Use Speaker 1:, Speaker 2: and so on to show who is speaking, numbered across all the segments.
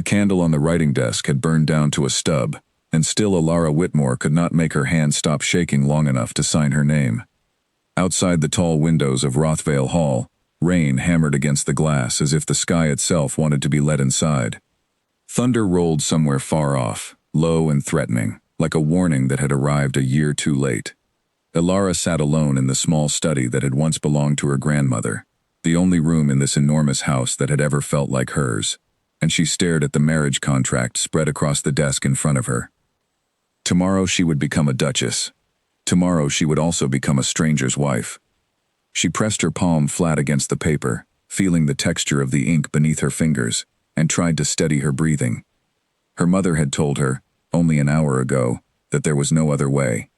Speaker 1: The candle on the writing desk had burned down to a stub, and still Alara Whitmore could not make her hand stop shaking long enough to sign her name. Outside the tall windows of Rothvale Hall, rain hammered against the glass as if the sky itself wanted to be let inside. Thunder rolled somewhere far off, low and threatening, like a warning that had arrived a year too late. Alara sat alone in the small study that had once belonged to her grandmother, the only room in this enormous house that had ever felt like hers, and she stared at the marriage contract spread across the desk in front of her. Tomorrow she would become a duchess. Tomorrow she would also become a stranger's wife. She pressed her palm flat against the paper, feeling the texture of the ink beneath her fingers, and tried to steady her breathing. Her mother had told her, only an hour ago, that there was no other way.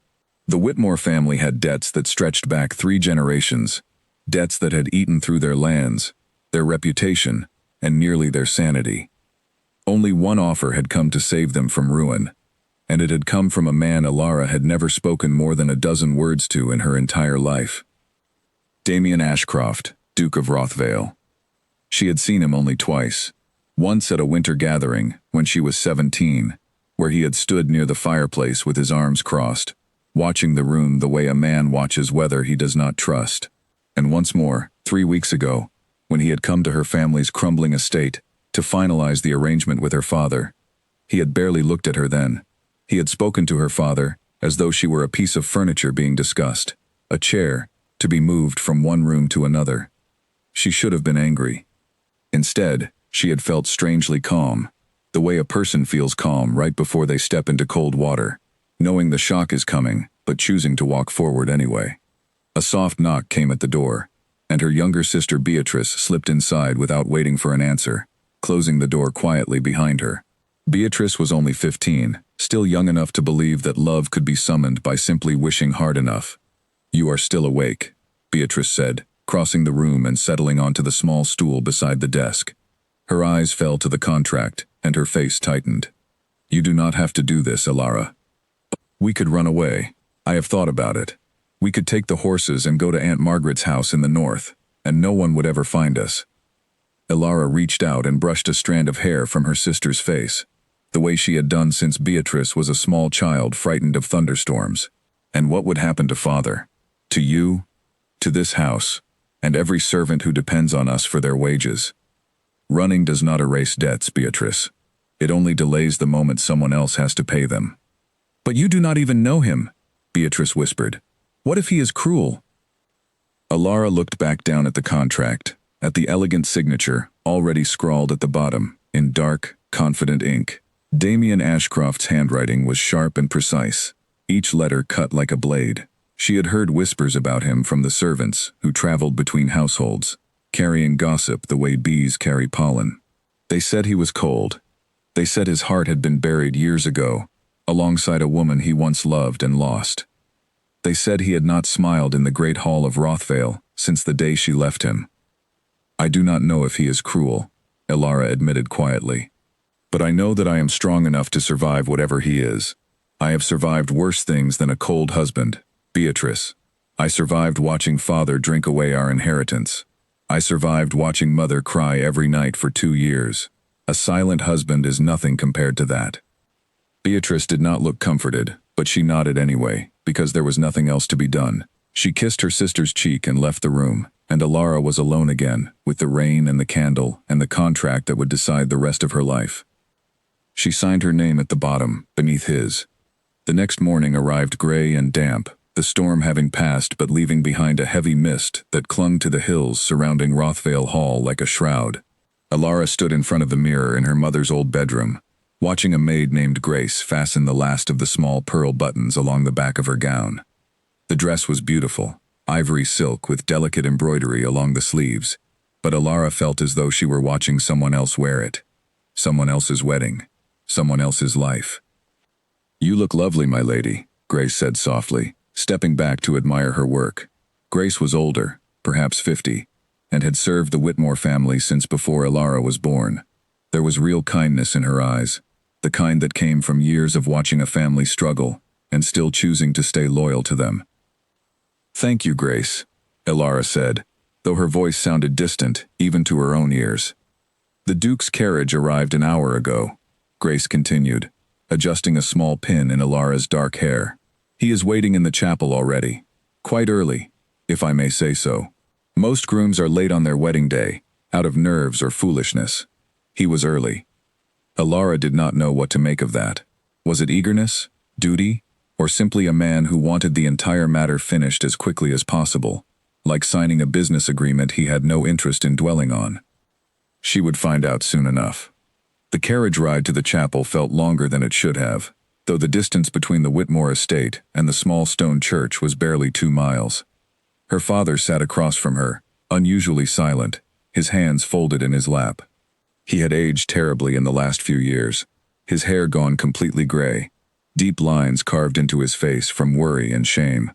Speaker 1: The Whitmore family had debts that stretched back 3 generations, debts that had eaten through their lands, their reputation, and nearly their sanity. Only one offer had come to save them from ruin, and it had come from a man Alara had never spoken more than a dozen words to in her entire life. Damien Ashcroft, Duke of Rothvale. She had seen him only twice. Once at a winter gathering, when she was 17, where he had stood near the fireplace with his arms crossed, watching the room the way a man watches weather he does not trust. And once more, 3 weeks ago, when he had come to her family's crumbling estate to finalize the arrangement with her father. He had barely looked at her then. He had spoken to her father as though she were a piece of furniture being discussed, a chair, to be moved from one room to another. She should have been angry. Instead, she had felt strangely calm, the way a person feels calm right before they step into cold water, knowing the shock is coming, but choosing to walk forward anyway. A soft knock came at the door, and her younger sister Beatrice slipped inside without waiting for an answer, closing the door quietly behind her. Beatrice was only 15, still young enough to believe that love could be summoned by simply wishing hard enough. "You are still awake," Beatrice said, crossing the room and settling onto the small stool beside the desk. Her eyes fell to the contract, and her face tightened. "You do not have to do this, Alara. We could run away. I have thought about it. We could take the horses and go to Aunt Margaret's house in the north, and no one would ever find us." Alara reached out and brushed a strand of hair from her sister's face, the way she had done since Beatrice was a small child frightened of thunderstorms. "And what would happen to Father? To you? To this house? And every servant who depends on us for their wages? Running does not erase debts, Beatrice. It only delays the moment someone else has to pay them." "But you do not even know him," Beatrice whispered. "What if he is cruel?" Alara looked back down at the contract, at the elegant signature, already scrawled at the bottom, in dark, confident ink. Damien Ashcroft's handwriting was sharp and precise, each letter cut like a blade. She had heard whispers about him from the servants who traveled between households, carrying gossip the way bees carry pollen. They said he was cold. They said his heart had been buried years ago, alongside a woman he once loved and lost. They said he had not smiled in the great hall of Rothvale since the day she left him. "I do not know if he is cruel," Alara admitted quietly. "But I know that I am strong enough to survive whatever he is. I have survived worse things than a cold husband, Beatrice. I survived watching Father drink away our inheritance. I survived watching Mother cry every night for 2 years. A silent husband is nothing compared to that." Beatrice did not look comforted, but she nodded anyway, because there was nothing else to be done. She kissed her sister's cheek and left the room, and Alara was alone again, with the rain and the candle and the contract that would decide the rest of her life. She signed her name at the bottom, beneath his. The next morning arrived gray and damp, the storm having passed but leaving behind a heavy mist that clung to the hills surrounding Rothvale Hall like a shroud. Alara stood in front of the mirror in her mother's old bedroom, watching a maid named Grace fasten the last of the small pearl buttons along the back of her gown. The dress was beautiful, ivory silk with delicate embroidery along the sleeves, but Alara felt as though she were watching someone else wear it. Someone else's wedding. Someone else's life. "You look lovely, my lady," Grace said softly, stepping back to admire her work. Grace was older, perhaps 50, and had served the Whitmore family since before Alara was born. There was real kindness in her eyes, the kind that came from years of watching a family struggle and still choosing to stay loyal to them. "Thank you, Grace," Alara said, though her voice sounded distant even to her own ears. The Duke's carriage arrived an hour ago, Grace continued, adjusting a small pin in Alara's dark hair. He is waiting in the chapel already. Quite early, if I may say so. Most grooms are late on their wedding day, out of nerves or foolishness. He was early. Alara did not know what to make of that. Was it eagerness, duty, or simply a man who wanted the entire matter finished as quickly as possible, like signing a business agreement he had no interest in dwelling on? She would find out soon enough. The carriage ride to the chapel felt longer than it should have, though the distance between the Whitmore estate and the small stone church was barely 2 miles. Her father sat across from her, unusually silent, his hands folded in his lap. He had aged terribly in the last few years, his hair gone completely gray, deep lines carved into his face from worry and shame.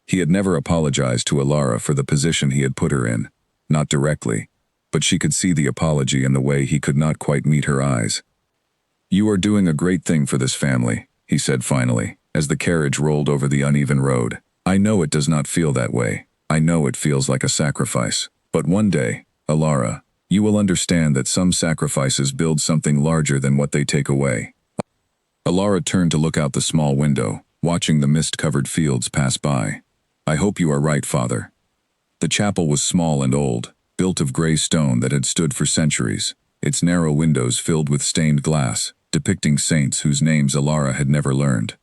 Speaker 1: He had never apologized to Alara for the position he had put her in, not directly, but she could see the apology in the way he could not quite meet her eyes. "You are doing a great thing for this family," he said finally, as the carriage rolled over the uneven road. "I know it does not feel that way. I know it feels like a sacrifice. But one day, Alara, you will understand that some sacrifices build something larger than what they take away." Alara turned to look out the small window, watching the mist-covered fields pass by. "I hope you are right, Father." The chapel was small and old, built of gray stone that had stood for centuries, its narrow windows filled with stained glass, depicting saints whose names Alara had never learned.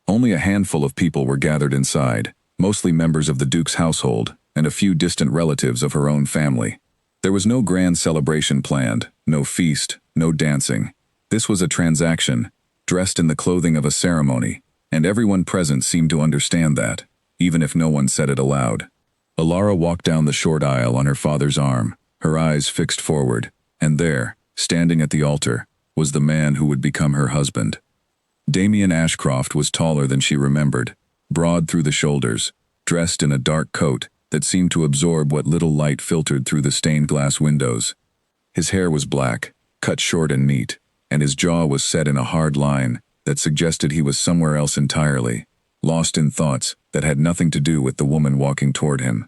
Speaker 1: Only a handful of people were gathered inside, mostly members of the Duke's household and a few distant relatives of her own family. There was no grand celebration planned, no feast, no dancing. This was a transaction, dressed in the clothing of a ceremony, and everyone present seemed to understand that, even if no one said it aloud. Alara walked down the short aisle on her father's arm, her eyes fixed forward, and there, standing at the altar, was the man who would become her husband. Damien Ashcroft was taller than she remembered, broad through the shoulders, dressed in a dark coat that seemed to absorb what little light filtered through the stained glass windows. His hair was black, cut short and neat, and his jaw was set in a hard line that suggested he was somewhere else entirely, lost in thoughts that had nothing to do with the woman walking toward him.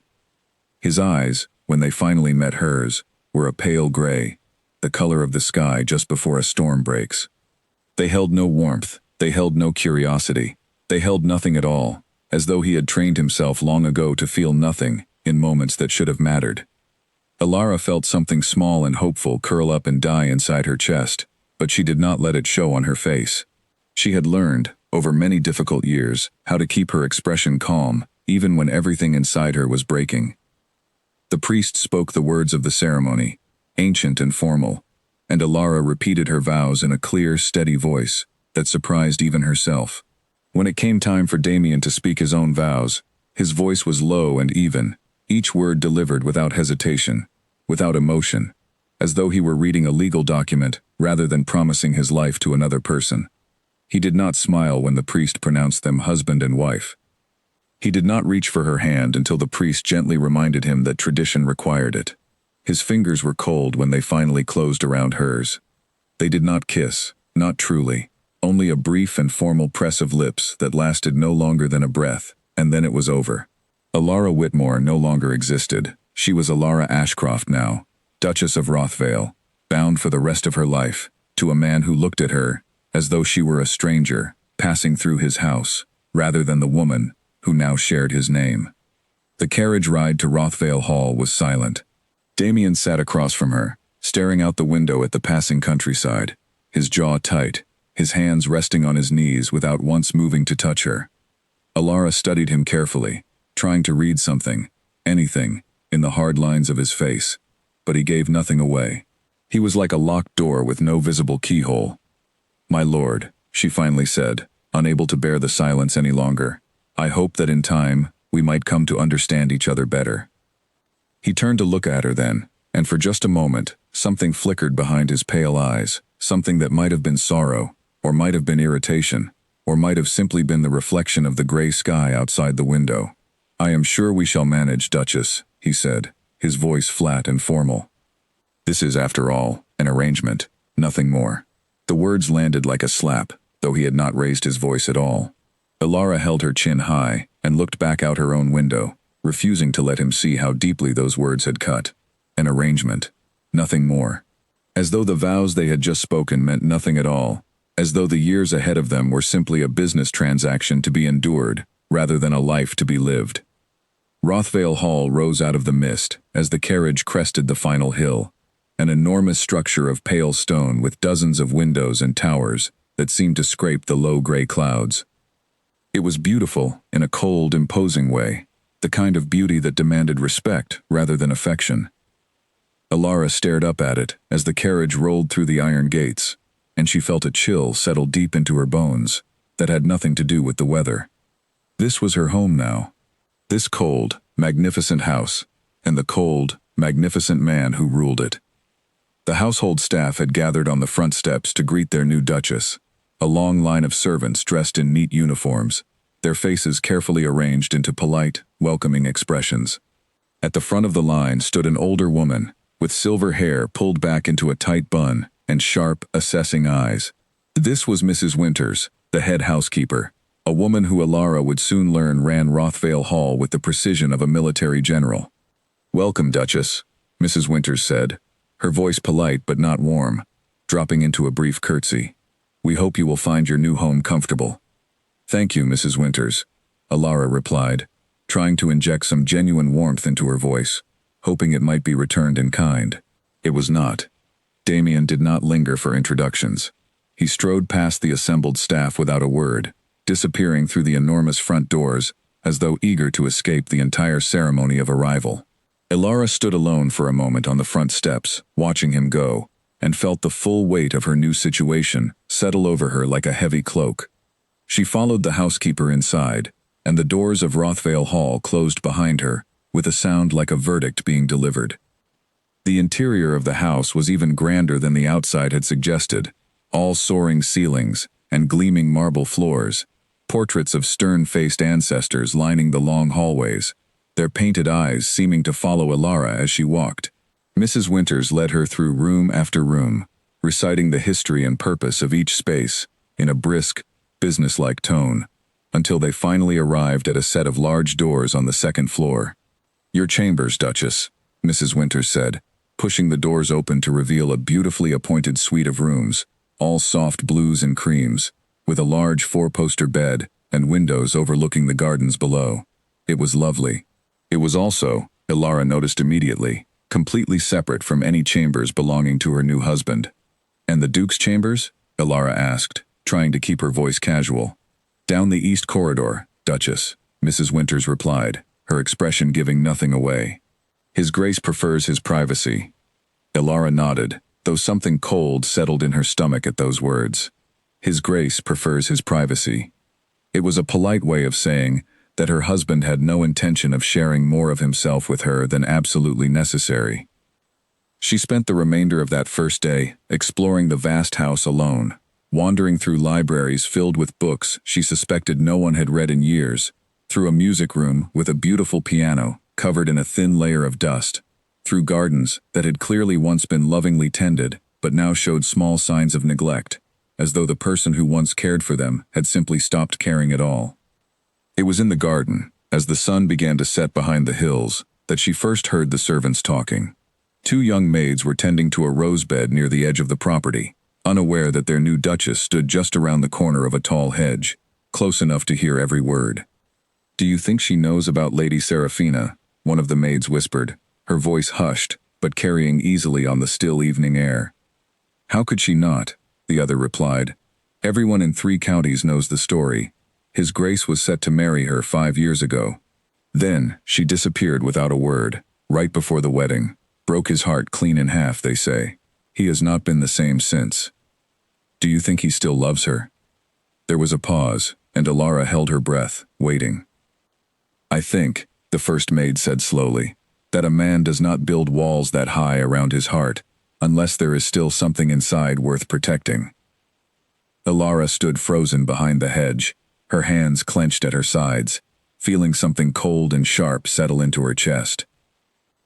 Speaker 1: His eyes, when they finally met hers, were a pale gray, the color of the sky just before a storm breaks. They held no warmth, they held no curiosity, they held nothing at all, as though he had trained himself long ago to feel nothing in moments that should have mattered. Alara felt something small and hopeful curl up and die inside her chest, but she did not let it show on her face. She had learned, over many difficult years, how to keep her expression calm, even when everything inside her was breaking. The priest spoke the words of the ceremony, ancient and formal, and Alara repeated her vows in a clear, steady voice that surprised even herself. When it came time for Damien to speak his own vows, his voice was low and even, each word delivered without hesitation, without emotion, as though he were reading a legal document rather than promising his life to another person. He did not smile when the priest pronounced them husband and wife. He did not reach for her hand until the priest gently reminded him that tradition required it. His fingers were cold when they finally closed around hers. They did not kiss, not truly, only a brief and formal press of lips that lasted no longer than a breath, and then it was over. Alara Whitmore no longer existed. She was Alara Ashcroft now, Duchess of Rothvale, bound for the rest of her life, to a man who looked at her as though she were a stranger, passing through his house, rather than the woman who now shared his name. The carriage ride to Rothvale Hall was silent. Damien sat across from her, staring out the window at the passing countryside, his jaw tight, his hands resting on his knees without once moving to touch her. Alara studied him carefully, trying to read something, anything, in the hard lines of his face, but he gave nothing away. He was like a locked door with no visible keyhole. "My lord," she finally said, unable to bear the silence any longer, "I hope that in time we might come to understand each other better." He turned to look at her then, and for just a moment, something flickered behind his pale eyes, something that might have been sorrow, or might have been irritation, or might have simply been the reflection of the gray sky outside the window. "I am sure we shall manage, Duchess," he said, his voice flat and formal. "This is, after all, an arrangement, nothing more." The words landed like a slap, though he had not raised his voice at all. Alara held her chin high and looked back out her own window, refusing to let him see how deeply those words had cut. An arrangement. Nothing more. as though the vows they had just spoken meant nothing at all, as though the years ahead of them were simply a business transaction to be endured, rather than a life to be lived. Rothvale Hall rose out of the mist as the carriage crested the final hill, an enormous structure of pale stone with dozens of windows and towers that seemed to scrape the low gray clouds. It was beautiful in a cold, imposing way, the kind of beauty that demanded respect rather than affection. Alara stared up at it as the carriage rolled through the iron gates, and she felt a chill settle deep into her bones that had nothing to do with the weather. This was her home now. This cold, magnificent house, and the cold, magnificent man who ruled it. The household staff had gathered on the front steps to greet their new duchess, a long line of servants dressed in neat uniforms, their faces carefully arranged into polite, welcoming expressions. At the front of the line stood an older woman, with silver hair pulled back into a tight bun and sharp, assessing eyes. This was Mrs. Winters, the head housekeeper, a woman who Alara would soon learn ran Rothvale Hall with the precision of a military general. "Welcome, Duchess," Mrs. Winters said, her voice polite but not warm, dropping into a brief curtsy. "We hope you will find your new home comfortable." "Thank you, Mrs. Winters," Alara replied, trying to inject some genuine warmth into her voice, hoping it might be returned in kind. It was not. Damien did not linger for introductions. He strode past the assembled staff without a word, disappearing through the enormous front doors, as though eager to escape the entire ceremony of arrival. Alara stood alone for a moment on the front steps, watching him go, and felt the full weight of her new situation settle over her like a heavy cloak. She followed the housekeeper inside, and the doors of Rothvale Hall closed behind her, with a sound like a verdict being delivered. The interior of the house was even grander than the outside had suggested, all soaring ceilings and gleaming marble floors, portraits of stern-faced ancestors lining the long hallways, their painted eyes seeming to follow Alara as she walked. Mrs. Winters led her through room after room, reciting the history and purpose of each space in a brisk, businesslike tone, until they finally arrived at a set of large doors on the second floor. "Your chambers, Duchess," Mrs. Winters said, pushing the doors open to reveal a beautifully appointed suite of rooms, all soft blues and creams, with a large four-poster bed and windows overlooking the gardens below. It was lovely. It was also, Alara noticed immediately, completely separate from any chambers belonging to her new husband. "And the Duke's chambers?" Alara asked, trying to keep her voice casual. "Down the east corridor, Duchess," Mrs. Winters replied, her expression giving nothing away. "His Grace prefers his privacy." Alara nodded, though something cold settled in her stomach at those words. His Grace prefers his privacy. It was a polite way of saying that her husband had no intention of sharing more of himself with her than absolutely necessary. She spent the remainder of that first day exploring the vast house alone, wandering through libraries filled with books she suspected no one had read in years, through a music room with a beautiful piano covered in a thin layer of dust, through gardens that had clearly once been lovingly tended but now showed small signs of neglect, as though the person who once cared for them had simply stopped caring at all. It was in the garden, as the sun began to set behind the hills, that she first heard the servants talking. Two young maids were tending to a rose bed near the edge of the property, unaware that their new duchess stood just around the corner of a tall hedge, close enough to hear every word. "Do you think she knows about Lady Seraphina?" one of the maids whispered, her voice hushed, but carrying easily on the still evening air. "How could she not?" the other replied. "Everyone in 3 counties knows the story. His Grace was set to marry her 5 years ago. Then she disappeared without a word, right before the wedding. Broke his heart clean in half, they say. He has not been the same since. Do you think he still loves her?" There was a pause, and Alara held her breath, waiting. "I think," the first maid said slowly, "that a man does not build walls that high around his heart, unless there is still something inside worth protecting." Alara stood frozen behind the hedge, her hands clenched at her sides, feeling something cold and sharp settle into her chest.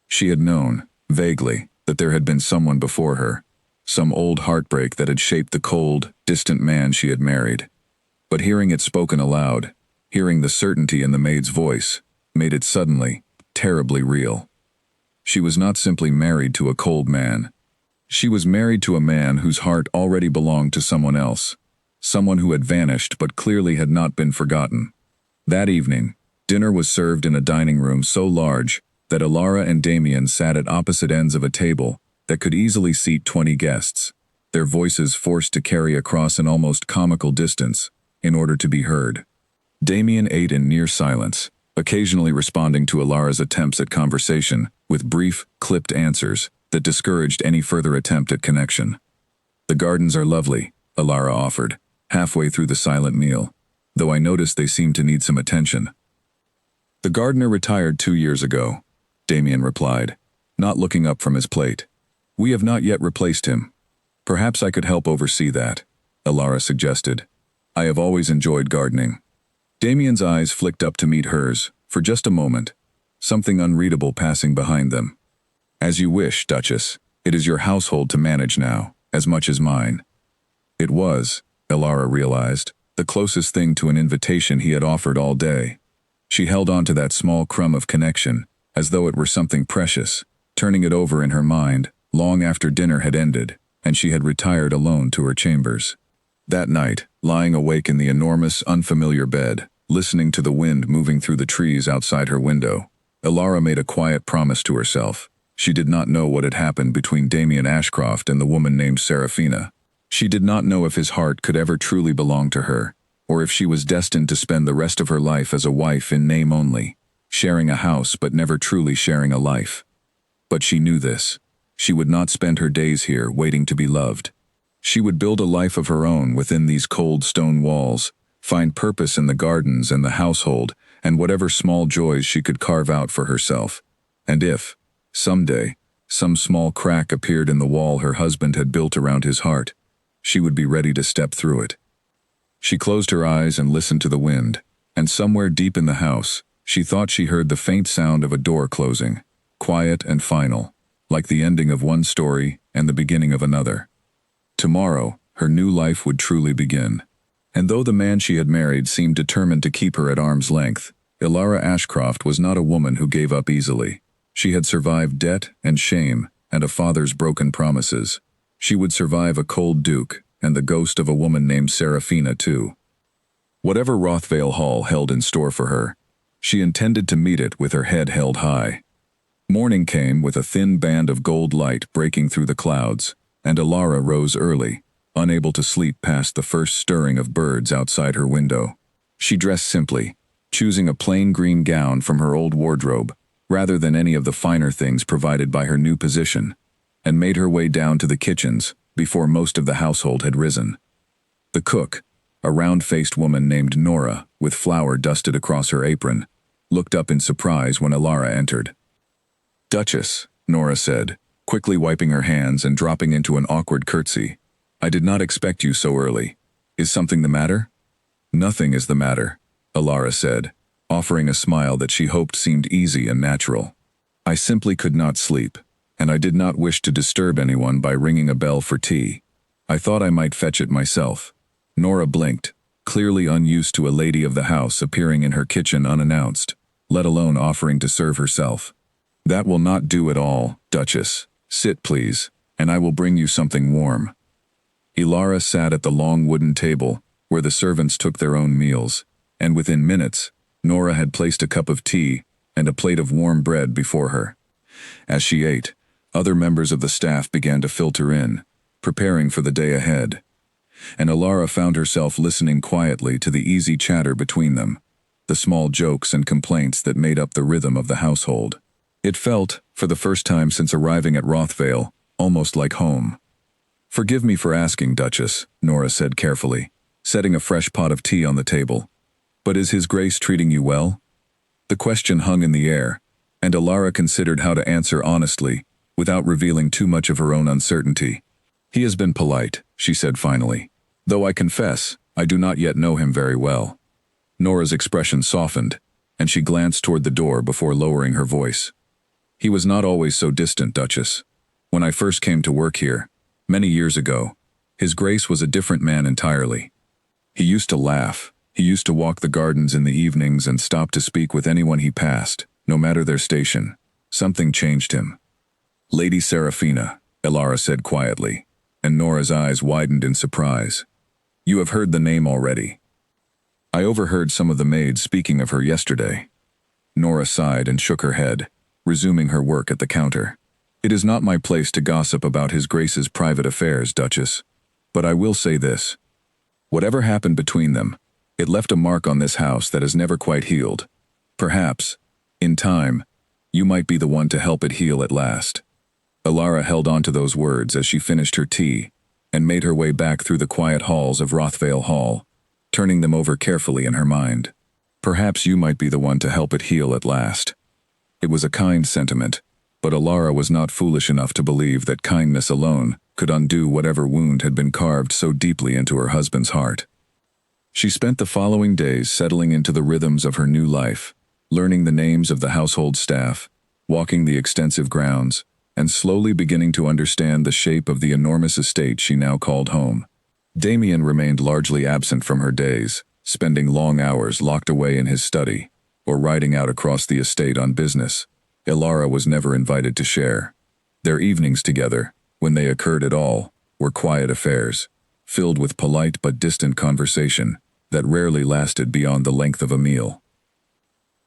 Speaker 1: She had known, vaguely, that there had been someone before her, some old heartbreak that had shaped the cold, distant man she had married. But hearing it spoken aloud, hearing the certainty in the maid's voice, made it suddenly, terribly real. She was not simply married to a cold man. She was married to a man whose heart already belonged to someone else, someone who had vanished but clearly had not been forgotten. That evening, dinner was served in a dining room so large that Alara and Damien sat at opposite ends of a table that could easily seat 20 guests, their voices forced to carry across an almost comical distance in order to be heard. Damien ate in near silence, occasionally responding to Alara's attempts at conversation with brief, clipped answers that discouraged any further attempt at connection. "The gardens are lovely," Alara offered, halfway through the silent meal, though I noticed they seemed to need some attention. "The gardener retired 2 years ago," Damien replied, not looking up from his plate. "We have not yet replaced him. Perhaps I could help oversee that," Alara suggested. "I have always enjoyed gardening." Damien's eyes flicked up to meet hers, for just a moment, something unreadable passing behind them. "As you wish, Duchess. It is your household to manage now, as much as mine." It was, Alara realized, the closest thing to an invitation he had offered all day. She held on to that small crumb of connection, as though it were something precious, turning it over in her mind, long after dinner had ended, and she had retired alone to her chambers. That night, lying awake in the enormous, unfamiliar bed, listening to the wind moving through the trees outside her window, Alara made a quiet promise to herself. She did not know what had happened between Damien Ashcroft and the woman named Serafina. She did not know if his heart could ever truly belong to her, or if she was destined to spend the rest of her life as a wife in name only, sharing a house but never truly sharing a life. But she knew this. She would not spend her days here waiting to be loved. She would build a life of her own within these cold stone walls, find purpose in the gardens and the household, and whatever small joys she could carve out for herself. And if, someday, some small crack appeared in the wall her husband had built around his heart, she would be ready to step through it. She closed her eyes and listened to the wind, and somewhere deep in the house, she thought she heard the faint sound of a door closing, quiet and final, like the ending of one story and the beginning of another. Tomorrow, her new life would truly begin. And though the man she had married seemed determined to keep her at arm's length, Alara Ashcroft was not a woman who gave up easily. She had survived debt and shame and a father's broken promises. She would survive a cold duke and the ghost of a woman named Serafina too. Whatever Rothvale Hall held in store for her, she intended to meet it with her head held high. Morning came with a thin band of gold light breaking through the clouds, and Alara rose early, unable to sleep past the first stirring of birds outside her window. She dressed simply, choosing a plain green gown from her old wardrobe, rather than any of the finer things provided by her new position, and made her way down to the kitchens before most of the household had risen. The cook, a round-faced woman named Nora, with flour dusted across her apron, looked up in surprise when Alara entered. "Duchess," Nora said, quickly wiping her hands and dropping into an awkward curtsy. "I did not expect you so early. Is something the matter?" "Nothing is the matter," Alara said, offering a smile that she hoped seemed easy and natural. "I simply could not sleep, and I did not wish to disturb anyone by ringing a bell for tea. I thought I might fetch it myself." Nora blinked, clearly unused to a lady of the house appearing in her kitchen unannounced, let alone offering to serve herself. "That will not do at all, Duchess. Sit, please, and I will bring you something warm." Alara sat at the long wooden table, where the servants took their own meals, and within minutes, Nora had placed a cup of tea and a plate of warm bread before her. As she ate, other members of the staff began to filter in, preparing for the day ahead, and Alara found herself listening quietly to the easy chatter between them, the small jokes and complaints that made up the rhythm of the household. It felt, for the first time since arriving at Rothvale, almost like home. "Forgive me for asking, Duchess," Nora said carefully, setting a fresh pot of tea on the table. "But is His Grace treating you well?" The question hung in the air, and Alara considered how to answer honestly, without revealing too much of her own uncertainty. "He has been polite," she said finally, "though I confess, I do not yet know him very well." Nora's expression softened, and she glanced toward the door before lowering her voice. "He was not always so distant, Duchess. When I first came to work here, many years ago, His Grace was a different man entirely. He used to laugh, he used to walk the gardens in the evenings and stop to speak with anyone he passed, no matter their station. Something changed him." "Lady Serafina," Elara said quietly, and Nora's eyes widened in surprise. You have heard the name already. I overheard some of the maids speaking of her yesterday. Nora sighed and shook her head, resuming her work at the counter. It is not my place to gossip about His Grace's private affairs, Duchess. But I will say this. Whatever happened between them, it left a mark on this house that has never quite healed. Perhaps, in time, you might be the one to help it heal at last. Elara held on to those words as she finished her tea and made her way back through the quiet halls of Rothvale Hall, turning them over carefully in her mind. Perhaps you might be the one to help it heal at last. It was a kind sentiment, but Elara was not foolish enough to believe that kindness alone could undo whatever wound had been carved so deeply into her husband's heart. She spent the following days settling into the rhythms of her new life, learning the names of the household staff, walking the extensive grounds, and slowly beginning to understand the shape of the enormous estate she now called home. Damien remained largely absent from her days, spending long hours locked away in his study, or riding out across the estate on business. Elara was never invited to share. Their evenings together, when they occurred at all, were quiet affairs, filled with polite but distant conversation that rarely lasted beyond the length of a meal.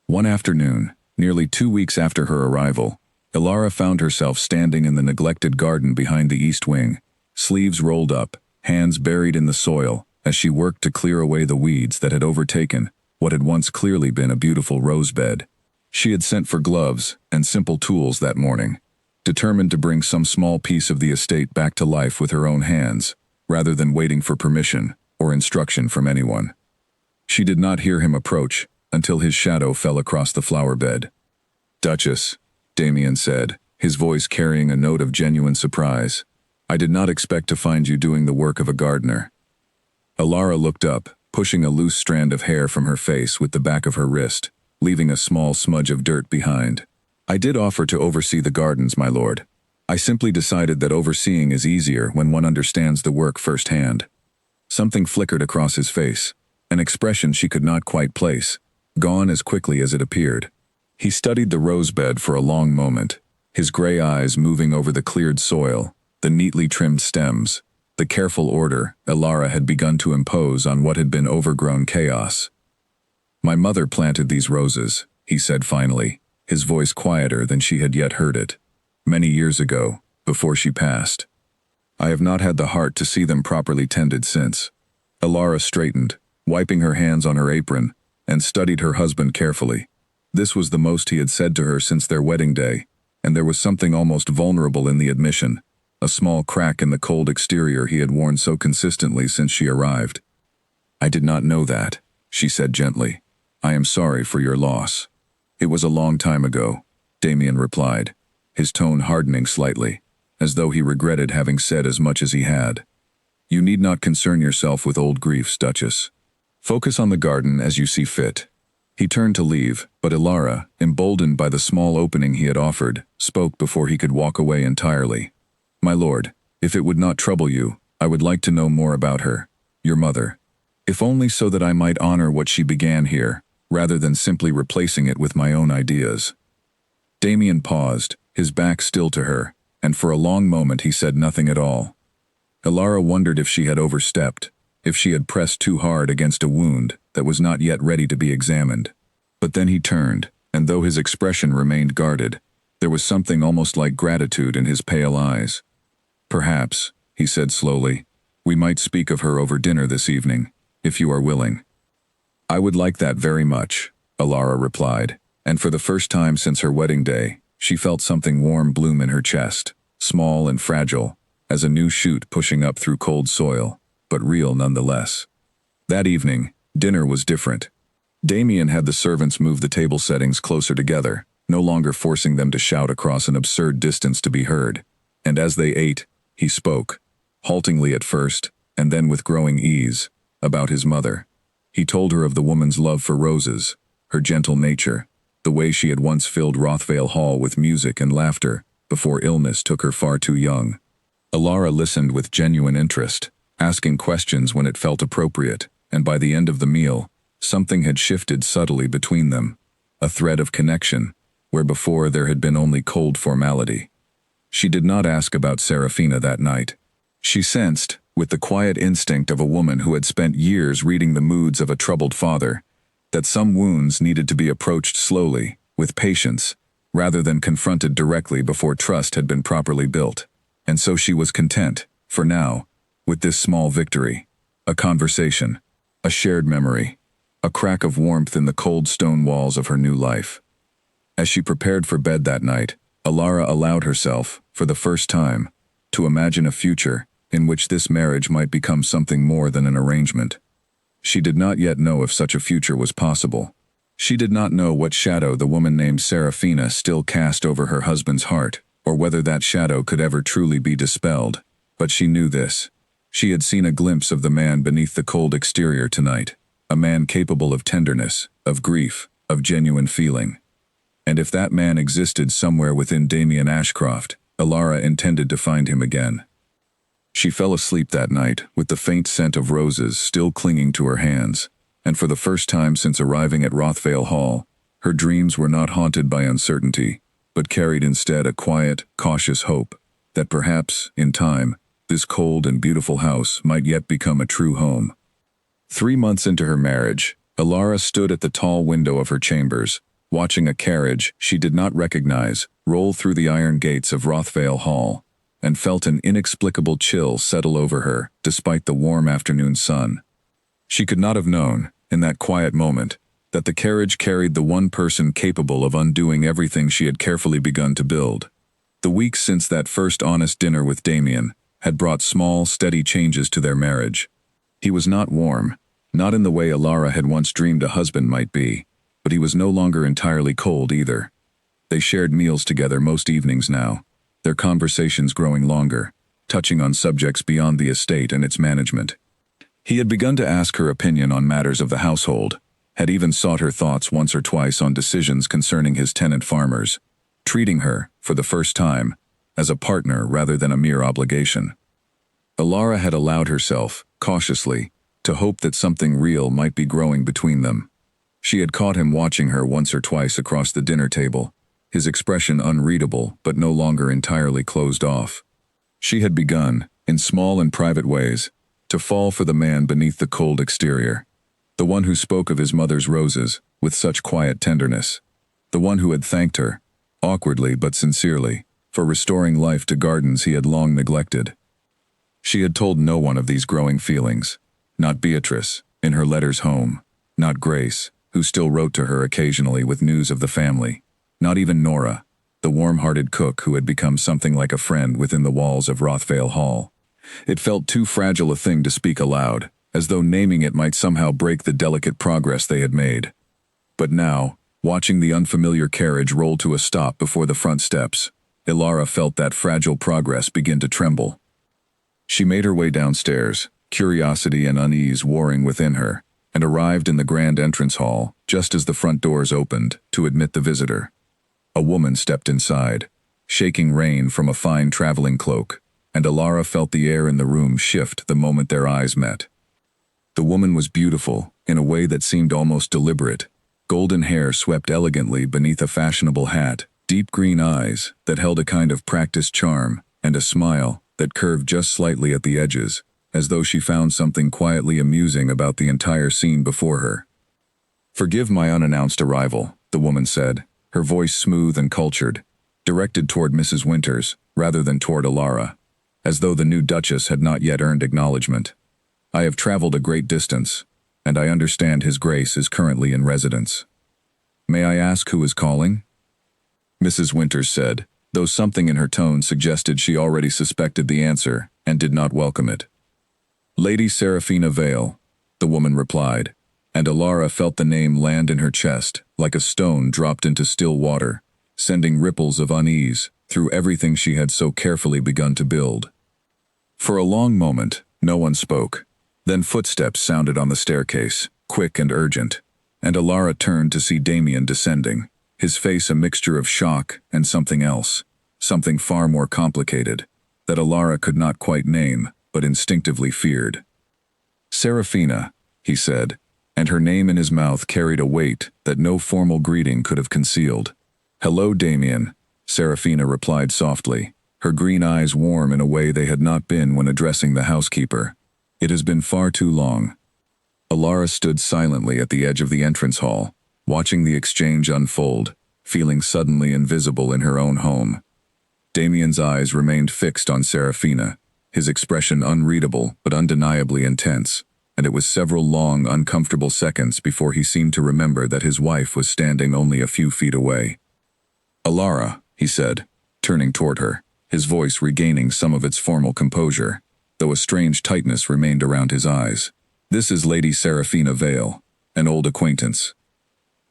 Speaker 1: One afternoon, nearly 2 weeks after her arrival, Elara found herself standing in the neglected garden behind the east wing, sleeves rolled up, hands buried in the soil, as she worked to clear away the weeds that had overtaken what had once clearly been a beautiful rose bed. She had sent for gloves and simple tools that morning, determined to bring some small piece of the estate back to life with her own hands, rather than waiting for permission or instruction from anyone. She did not hear him approach until his shadow fell across the flower bed. "Duchess," Damien said, his voice carrying a note of genuine surprise, "I did not expect to find you doing the work of a gardener." Elara looked up, pushing a loose strand of hair from her face with the back of her wrist, leaving a small smudge of dirt behind. "I did offer to oversee the gardens, my lord. I simply decided that overseeing is easier when one understands the work firsthand." Something flickered across his face, an expression she could not quite place, gone as quickly as it appeared. He studied the rose bed for a long moment, his gray eyes moving over the cleared soil, the neatly trimmed stems, the careful order Elara had begun to impose on what had been overgrown chaos. "My mother planted these roses," he said finally, his voice quieter than she had yet heard it. "Many years ago, before she passed. I have not had the heart to see them properly tended since." Elara straightened, wiping her hands on her apron, and studied her husband carefully. This was the most he had said to her since their wedding day, and there was something almost vulnerable in the admission, a small crack in the cold exterior he had worn so consistently since she arrived. "I did not know that," she said gently. "I am sorry for your loss." "It was a long time ago," Damien replied, his tone hardening slightly, as though he regretted having said as much as he had. "You need not concern yourself with old griefs, Duchess. Focus on the garden as you see fit." He turned to leave, but Elara, emboldened by the small opening he had offered, spoke before he could walk away entirely. "My lord, if it would not trouble you, I would like to know more about her, your mother. If only so that I might honor what she began here, rather than simply replacing it with my own ideas." Damien paused, his back still to her, and for a long moment he said nothing at all. Elara wondered if she had overstepped, if she had pressed too hard against a wound that was not yet ready to be examined. But then he turned, and though his expression remained guarded, there was something almost like gratitude in his pale eyes. "Perhaps," he said slowly, "we might speak of her over dinner this evening, if you are willing." "I would like that very much," Elara replied, and for the first time since her wedding day, she felt something warm bloom in her chest, small and fragile, as a new shoot pushing up through cold soil, but real nonetheless. That evening, dinner was different. Damien had the servants move the table settings closer together, no longer forcing them to shout across an absurd distance to be heard, and as they ate, he spoke, haltingly at first, and then with growing ease, about his mother. He told her of the woman's love for roses, her gentle nature, the way she had once filled Rothvale Hall with music and laughter before illness took her far too young. Elara listened with genuine interest, asking questions when it felt appropriate, and by the end of the meal, something had shifted subtly between them, a thread of connection, where before there had been only cold formality. She did not ask about Serafina that night. She sensed, with the quiet instinct of a woman who had spent years reading the moods of a troubled father, that some wounds needed to be approached slowly, with patience, rather than confronted directly before trust had been properly built. And so she was content, for now, with this small victory. A conversation, a shared memory, a crack of warmth in the cold stone walls of her new life. As she prepared for bed that night, Alara allowed herself, for the first time, to imagine a future in which this marriage might become something more than an arrangement. She did not yet know if such a future was possible. She did not know what shadow the woman named Serafina still cast over her husband's heart, or whether that shadow could ever truly be dispelled. But she knew this. She had seen a glimpse of the man beneath the cold exterior tonight, a man capable of tenderness, of grief, of genuine feeling. And if that man existed somewhere within Damien Ashcroft, Alara intended to find him again. She fell asleep that night with the faint scent of roses still clinging to her hands, and for the first time since arriving at Rothvale Hall, her dreams were not haunted by uncertainty, but carried instead a quiet, cautious hope that perhaps, in time, this cold and beautiful house might yet become a true home. 3 months into her marriage, Alara stood at the tall window of her chambers, watching a carriage she did not recognize roll through the iron gates of Rothvale Hall, and felt an inexplicable chill settle over her despite the warm afternoon sun. She could not have known, in that quiet moment, that the carriage carried the one person capable of undoing everything she had carefully begun to build. The weeks since that first honest dinner with Damien had brought small, steady changes to their marriage. He was not warm, not in the way Alara had once dreamed a husband might be, but he was no longer entirely cold either. They shared meals together most evenings now, their conversations growing longer, touching on subjects beyond the estate and its management. He had begun to ask her opinion on matters of the household, had even sought her thoughts once or twice on decisions concerning his tenant farmers, treating her, for the first time, as a partner rather than a mere obligation. Alara had allowed herself, cautiously, to hope that something real might be growing between them. She had caught him watching her once or twice across the dinner table, his expression unreadable but no longer entirely closed off. She had begun, in small and private ways, to fall for the man beneath the cold exterior, the one who spoke of his mother's roses with such quiet tenderness, the one who had thanked her, awkwardly but sincerely, for restoring life to gardens he had long neglected. She had told no one of these growing feelings, not Beatrice, in her letters home, not Grace, who still wrote to her occasionally with news of the family, not even Nora, the warm-hearted cook who had become something like a friend within the walls of Rothvale Hall. It felt too fragile a thing to speak aloud, as though naming it might somehow break the delicate progress they had made. But now, watching the unfamiliar carriage roll to a stop before the front steps, Alara felt that fragile progress begin to tremble. She made her way downstairs, curiosity and unease warring within her, and arrived in the grand entrance hall just as the front doors opened to admit the visitor. A woman stepped inside, shaking rain from a fine traveling cloak, and Alara felt the air in the room shift the moment their eyes met. The woman was beautiful, in a way that seemed almost deliberate. Golden hair swept elegantly beneath a fashionable hat, deep green eyes that held a kind of practiced charm, and a smile that curved just slightly at the edges, as though she found something quietly amusing about the entire scene before her. "Forgive my unannounced arrival," the woman said, her voice smooth and cultured, directed toward Mrs. Winters rather than toward Alara, as though the new Duchess had not yet earned acknowledgement. "I have traveled a great distance, and I understand His Grace is currently in residence. May I ask who is calling?" Mrs. Winters said, though something in her tone suggested she already suspected the answer and did not welcome it. "Lady Serafina Vale," the woman replied, and Alara felt the name land in her chest like a stone dropped into still water, sending ripples of unease through everything she had so carefully begun to build. For a long moment, no one spoke. Then footsteps sounded on the staircase, quick and urgent, and Alara turned to see Damien descending, his face a mixture of shock and something else, something far more complicated, that Alara could not quite name, but instinctively feared. "Serafina," he said, and her name in his mouth carried a weight that no formal greeting could have concealed. "Hello, Damien," Serafina replied softly, her green eyes warm in a way they had not been when addressing the housekeeper. "It has been far too long." Alara stood silently at the edge of the entrance hall, watching the exchange unfold, feeling suddenly invisible in her own home. Damien's eyes remained fixed on Serafina, his expression unreadable but undeniably intense, and it was several long, uncomfortable seconds before he seemed to remember that his wife was standing only a few feet away. "Alara," he said, turning toward her, his voice regaining some of its formal composure, though a strange tightness remained around his eyes. "This is Lady Serafina Vale, an old acquaintance."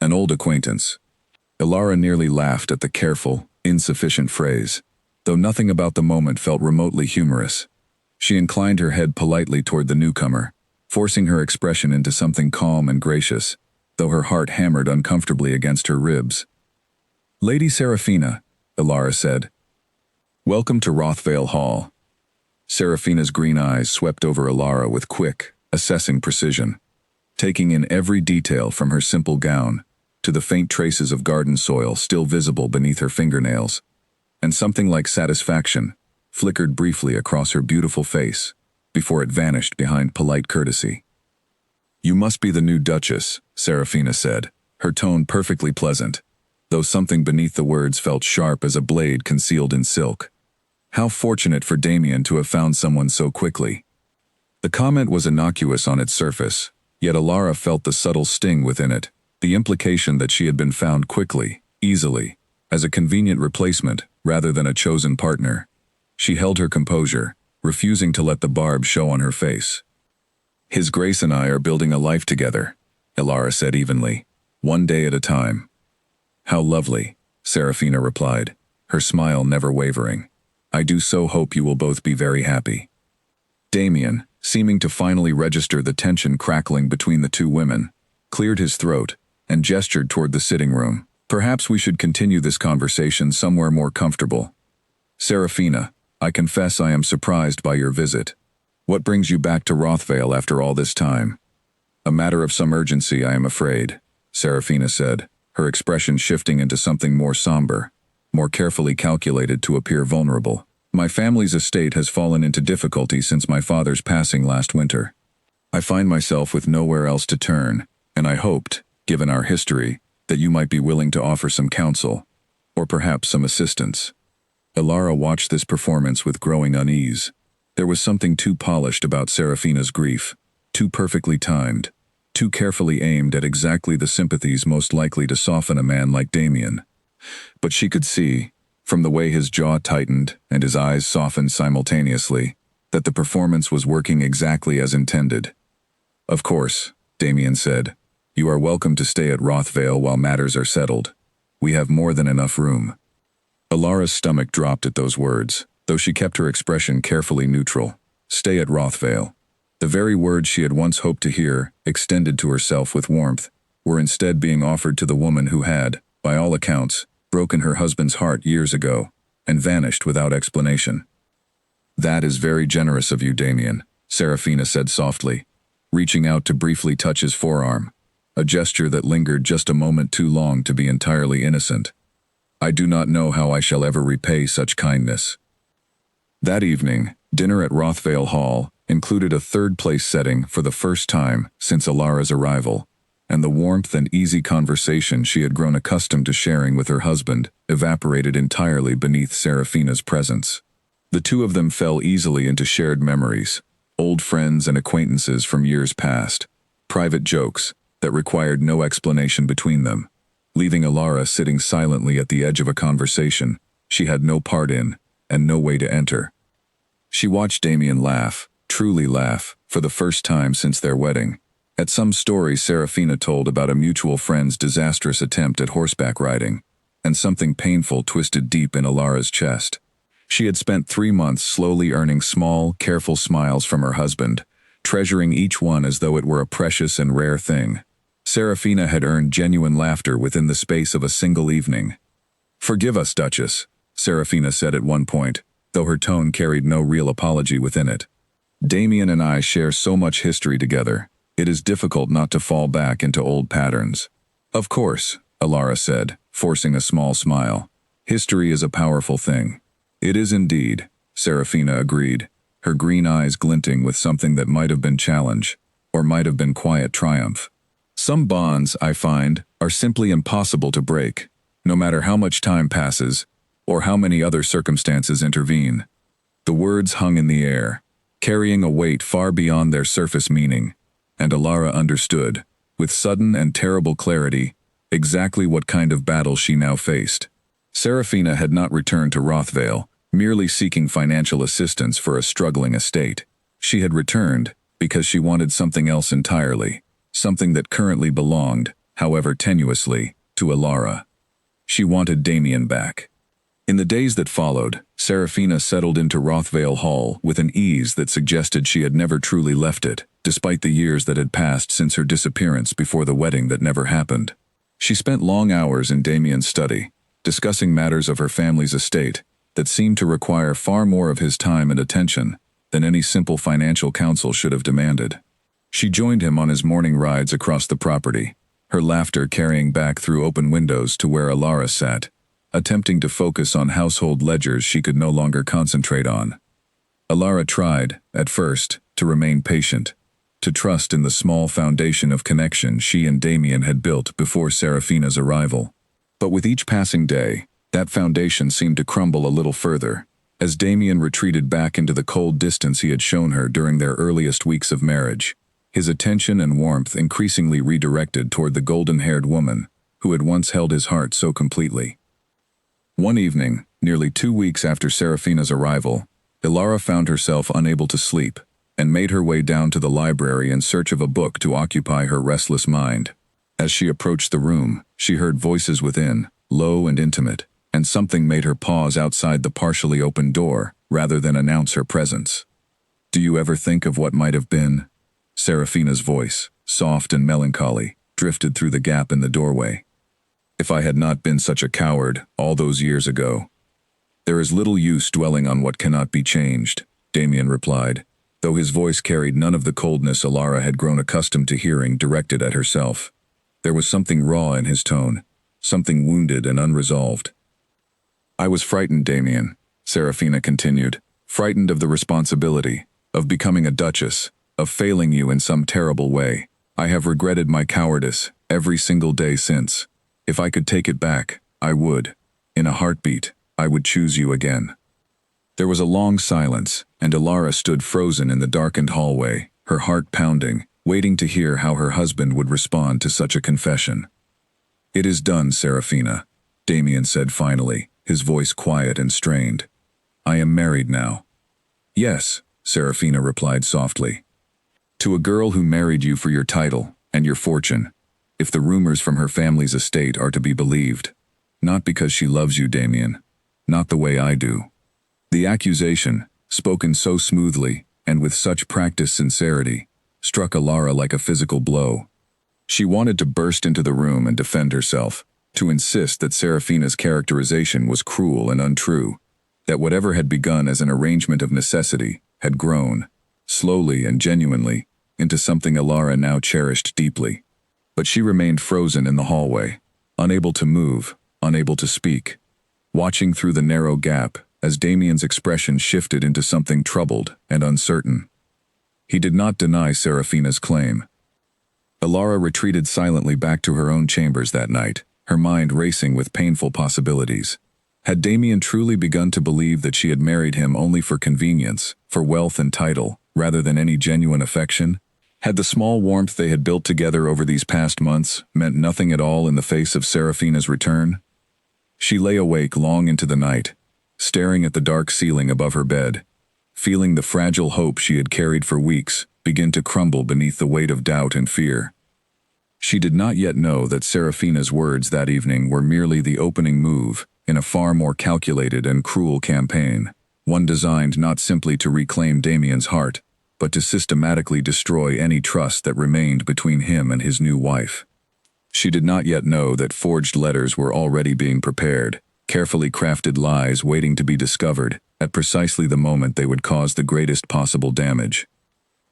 Speaker 1: "An old acquaintance." Alara nearly laughed at the careful, insufficient phrase, though nothing about the moment felt remotely humorous. She inclined her head politely toward the newcomer, forcing her expression into something calm and gracious, though her heart hammered uncomfortably against her ribs. "Lady Serafina," Alara said. "Welcome to Rothvale Hall." Serafina's green eyes swept over Alara with quick, assessing precision, taking in every detail from her simple gown to the faint traces of garden soil still visible beneath her fingernails, and something like satisfaction flickered briefly across her beautiful face before it vanished behind polite courtesy. "You must be the new Duchess," Serafina said, her tone perfectly pleasant, though something beneath the words felt sharp as a blade concealed in silk. How fortunate for Damien to have found someone so quickly. The comment was innocuous on its surface, yet Alara felt the subtle sting within it, the implication that she had been found quickly, easily, as a convenient replacement rather than a chosen partner. She held her composure, refusing to let the barb show on her face. "His Grace and I are building a life together," Alara said evenly, "one day at a time." "How lovely," Serafina replied, her smile never wavering. "I do so hope you will both be very happy." Damien, seeming to finally register the tension crackling between the two women, cleared his throat and gestured toward the sitting room. "Perhaps we should continue this conversation somewhere more comfortable. Serafina, I confess I am surprised by your visit. What brings you back to Rothvale after all this time?" "A matter of some urgency, I am afraid," Serafina said, her expression shifting into something more somber, more carefully calculated to appear vulnerable. "My family's estate has fallen into difficulty since my father's passing last winter. I find myself with nowhere else to turn, and I hoped, given our history, that you might be willing to offer some counsel, or perhaps some assistance." Alara watched this performance with growing unease. There was something too polished about Serafina's grief, too perfectly timed, too carefully aimed at exactly the sympathies most likely to soften a man like Damien. But she could see, from the way his jaw tightened and his eyes softened simultaneously, that the performance was working exactly as intended. "Of course," Damien said, "you are welcome to stay at Rothvale while matters are settled. We have more than enough room." Alara's stomach dropped at those words, though she kept her expression carefully neutral. Stay at Rothvale. The very words she had once hoped to hear, extended to herself with warmth, were instead being offered to the woman who had, by all accounts, broken her husband's heart years ago, and vanished without explanation. "That is very generous of you, Damien," Serafina said softly, reaching out to briefly touch his forearm, a gesture that lingered just a moment too long to be entirely innocent. "I do not know how I shall ever repay such kindness." That evening, dinner at Rothvale Hall included a third-place setting for the first time since Alara's arrival, and the warmth and easy conversation she had grown accustomed to sharing with her husband evaporated entirely beneath Serafina's presence. The two of them fell easily into shared memories, old friends and acquaintances from years past, private jokes that required no explanation between them, leaving Alara sitting silently at the edge of a conversation she had no part in and no way to enter. She watched Damien laugh, truly laugh, for the first time since their wedding, at some story Serafina told about a mutual friend's disastrous attempt at horseback riding, and something painful twisted deep in Alara's chest. She had spent 3 months slowly earning small, careful smiles from her husband, treasuring each one as though it were a precious and rare thing. Serafina had earned genuine laughter within the space of a single evening. "Forgive us, Duchess," Serafina said at one point, though her tone carried no real apology within it. "Damien and I share so much history together, it is difficult not to fall back into old patterns." "Of course," Alara said, forcing a small smile. "History is a powerful thing. It is indeed, Serafina agreed, her green eyes glinting with something that might have been challenge, or might have been quiet triumph. Some bonds, I find, are simply impossible to break, no matter how much time passes, or how many other circumstances intervene. The words hung in the air, carrying a weight far beyond their surface meaning, and Alara understood, with sudden and terrible clarity, exactly what kind of battle she now faced. Serafina had not returned to Rothvale, merely seeking financial assistance for a struggling estate. She had returned because she wanted something else entirely, something that currently belonged, however tenuously, to Alara. She wanted Damien back. In the days that followed, Serafina settled into Rothvale Hall with an ease that suggested she had never truly left it, despite the years that had passed since her disappearance before the wedding that never happened. She spent long hours in Damien's study, discussing matters of her family's estate that seemed to require far more of his time and attention than any simple financial counsel should have demanded. She joined him on his morning rides across the property, her laughter carrying back through open windows to where Alara sat, attempting to focus on household ledgers she could no longer concentrate on. Alara tried, at first, to remain patient, to trust in the small foundation of connection she and Damien had built before Serafina's arrival. But with each passing day, that foundation seemed to crumble a little further, as Damien retreated back into the cold distance he had shown her during their earliest weeks of marriage, his attention and warmth increasingly redirected toward the golden-haired woman who had once held his heart so completely. One evening, nearly 2 weeks after Serafina's arrival, Alara found herself unable to sleep, and made her way down to the library in search of a book to occupy her restless mind. As she approached the room, she heard voices within, low and intimate, and something made her pause outside the partially open door rather than announce her presence. "Do you ever think of what might have been?" Serafina's voice, soft and melancholy, drifted through the gap in the doorway. "If I had not been such a coward all those years ago." "There is little use dwelling on what cannot be changed," Damien replied, though his voice carried none of the coldness Alara had grown accustomed to hearing directed at herself. There was something raw in his tone, something wounded and unresolved. "I was frightened, Damien," Serafina continued, "frightened of the responsibility, of becoming a duchess, of failing you in some terrible way. I have regretted my cowardice every single day since. If I could take it back, I would. In a heartbeat, I would choose you again." There was a long silence, and Alara stood frozen in the darkened hallway, her heart pounding, waiting to hear how her husband would respond to such a confession. "It is done, Serafina," Damien said finally, his voice quiet and strained. "I am married now." "Yes," Serafina replied softly. "To a girl who married you for your title and your fortune, if the rumors from her family's estate are to be believed. Not because she loves you, Damien. Not the way I do." The accusation, spoken so smoothly and with such practiced sincerity, struck Alara like a physical blow. She wanted to burst into the room and defend herself, to insist that Serafina's characterization was cruel and untrue, that whatever had begun as an arrangement of necessity had grown, slowly and genuinely, into something Alara now cherished deeply. But she remained frozen in the hallway, unable to move, unable to speak, watching through the narrow gap as Damien's expression shifted into something troubled and uncertain. He did not deny Serafina's claim. Alara retreated silently back to her own chambers that night, her mind racing with painful possibilities. Had Damien truly begun to believe that she had married him only for convenience, for wealth and title, rather than any genuine affection? Had the small warmth they had built together over these past months meant nothing at all in the face of Serafina's return? She lay awake long into the night, staring at the dark ceiling above her bed, feeling the fragile hope she had carried for weeks begin to crumble beneath the weight of doubt and fear. She did not yet know that Serafina's words that evening were merely the opening move in a far more calculated and cruel campaign, one designed not simply to reclaim Damien's heart, but to systematically destroy any trust that remained between him and his new wife. She did not yet know that forged letters were already being prepared, carefully crafted lies waiting to be discovered at precisely the moment they would cause the greatest possible damage.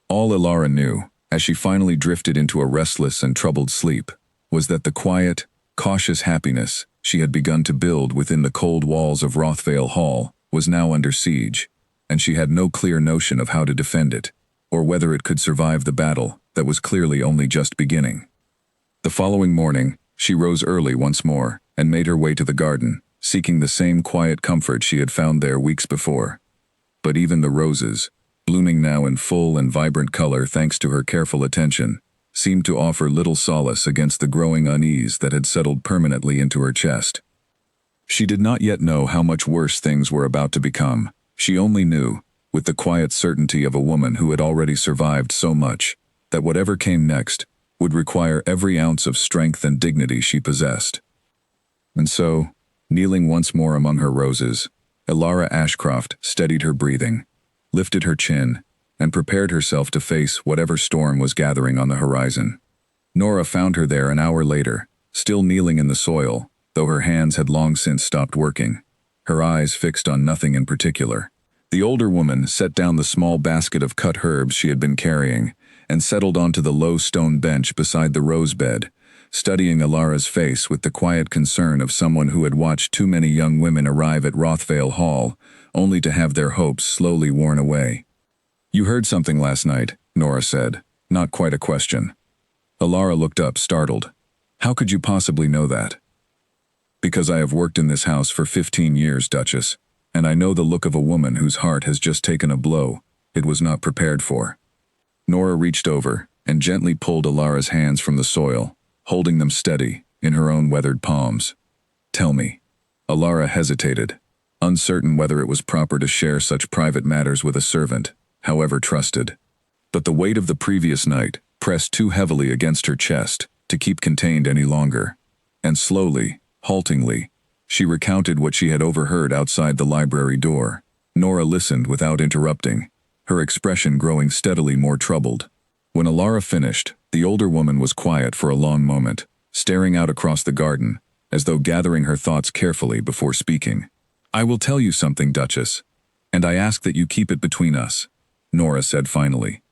Speaker 1: All Alara knew, as she finally drifted into a restless and troubled sleep, was that the quiet, cautious happiness she had begun to build within the cold walls of Rothvale Hall was now under siege, and she had no clear notion of how to defend it, or whether it could survive the battle that was clearly only just beginning. The following morning, she rose early once more and made her way to the garden, seeking the same quiet comfort she had found there weeks before. But even the roses, blooming now in full and vibrant color thanks to her careful attention, seemed to offer little solace against the growing unease that had settled permanently into her chest. She did not yet know how much worse things were about to become. She only knew, with the quiet certainty of a woman who had already survived so much, that whatever came next would require every ounce of strength and dignity she possessed. And so, kneeling once more among her roses, Elara Ashcroft steadied her breathing, lifted her chin, and prepared herself to face whatever storm was gathering on the horizon. Nora found her there an hour later, still kneeling in the soil, though her hands had long since stopped working, her eyes fixed on nothing in particular. The older woman set down the small basket of cut herbs she had been carrying and settled onto the low stone bench beside the rose bed, studying Elara's face with the quiet concern of someone who had watched too many young women arrive at Rothvale Hall, only to have their hopes slowly worn away. "You heard something last night," Nora said, not quite a question. Elara looked up, startled. "How could you possibly know that?" "Because I have worked in this house for 15 years, Duchess, and I know the look of a woman whose heart has just taken a blow it was not prepared for." Nora reached over and gently pulled Elara's hands from the soil, holding them steady in her own weathered palms. "Tell me." Elara hesitated, uncertain whether it was proper to share such private matters with a servant, however trusted. But the weight of the previous night pressed too heavily against her chest to keep contained any longer, and slowly, haltingly, she recounted what she had overheard outside the library door. Nora listened without interrupting, her expression growing steadily more troubled. When Elara finished, the older woman was quiet for a long moment, staring out across the garden, as though gathering her thoughts carefully before speaking. "I will tell you something, Duchess, and I ask that you keep it between us," Nora said finally.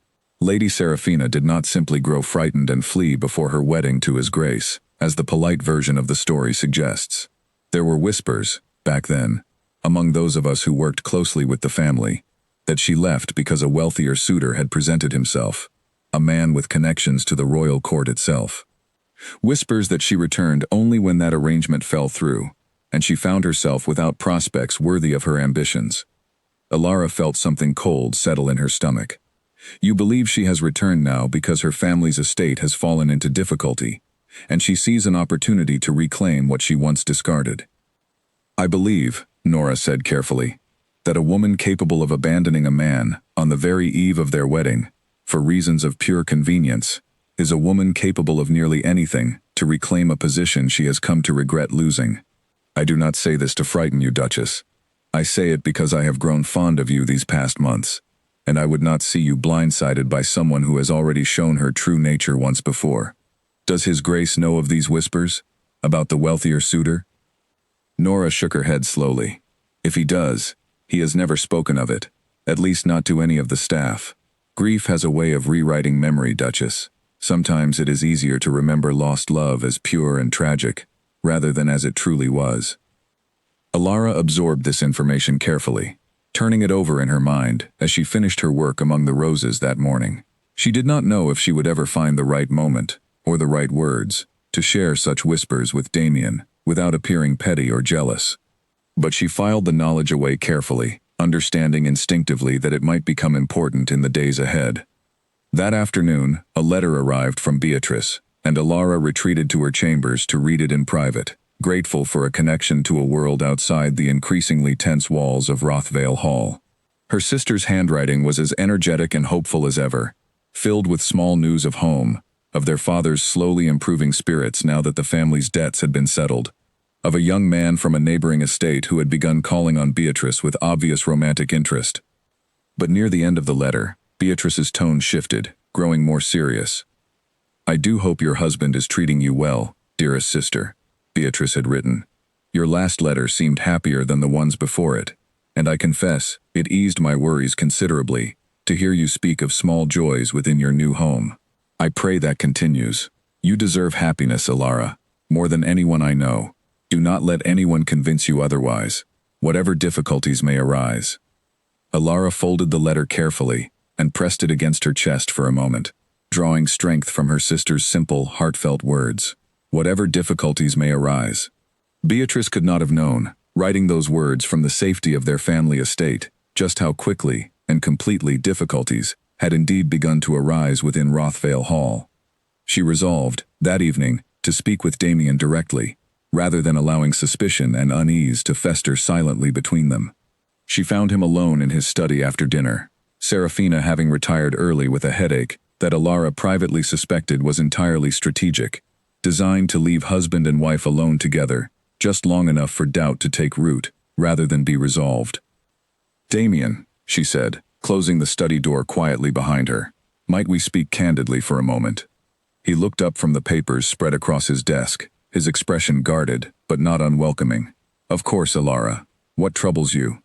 Speaker 1: Lady Seraphina did not simply grow frightened and flee before her wedding to His Grace, as the polite version of the story suggests. There were whispers, back then, among those of us who worked closely with the family, that she left because a wealthier suitor had presented himself, a man with connections to the royal court itself. Whispers that she returned only when that arrangement fell through, and she found herself without prospects worthy of her ambitions. Elara felt something cold settle in her stomach. You believe she has returned now because her family's estate has fallen into difficulty, and she sees an opportunity to reclaim what she once discarded. "I believe," Nora said carefully, "that a woman capable of abandoning a man on the very eve of their wedding, for reasons of pure convenience, is a woman capable of nearly anything to reclaim a position she has come to regret losing. I do not say this to frighten you, Duchess. I say it because I have grown fond of you these past months, and I would not see you blindsided by someone who has already shown her true nature once before. Does His Grace know of these whispers? About the wealthier suitor?" Nora shook her head slowly. "If he does, he has never spoken of it, at least not to any of the staff. Grief has a way of rewriting memory, Duchess. Sometimes it is easier to remember lost love as pure and tragic, rather than as it truly was." Elara absorbed this information carefully, turning it over in her mind as she finished her work among the roses that morning. She did not know if she would ever find the right moment, or the right words, to share such whispers with Damien, without appearing petty or jealous. But she filed the knowledge away carefully, understanding instinctively that it might become important in the days ahead. That afternoon, a letter arrived from Beatrice, and Elara retreated to her chambers to read it in private, grateful for a connection to a world outside the increasingly tense walls of Rothvale Hall. Her sister's handwriting was as energetic and hopeful as ever, filled with small news of home, of their father's slowly improving spirits now that the family's debts had been settled, of a young man from a neighboring estate who had begun calling on Beatrice with obvious romantic interest. But near the end of the letter, Beatrice's tone shifted, growing more serious. "I do hope your husband is treating you well, dearest sister," Beatrice had written. "Your last letter seemed happier than the ones before it, and I confess, it eased my worries considerably to hear you speak of small joys within your new home. I pray that continues. You deserve happiness, Elara, more than anyone I know. Do not let anyone convince you otherwise. whatever difficulties may arise. Alara folded the letter carefully and pressed it against her chest for a moment, drawing strength from her sister's simple, heartfelt words. Whatever difficulties may arise. Beatrice could not have known, writing those words from the safety of their family estate, just how quickly and completely difficulties had indeed begun to arise within Rothvale Hall. She resolved, that evening, to speak with Damien directly, rather than allowing suspicion and unease to fester silently between them. She found him alone in his study after dinner, Serafina having retired early with a headache that Alara privately suspected was entirely strategic, designed to leave husband and wife alone together, just long enough for doubt to take root, rather than be resolved. "Damien," she said, closing the study door quietly behind her, "might we speak candidly for a moment?" He looked up from the papers spread across his desk, his expression guarded, but not unwelcoming. "Of course, Alara. What troubles you?"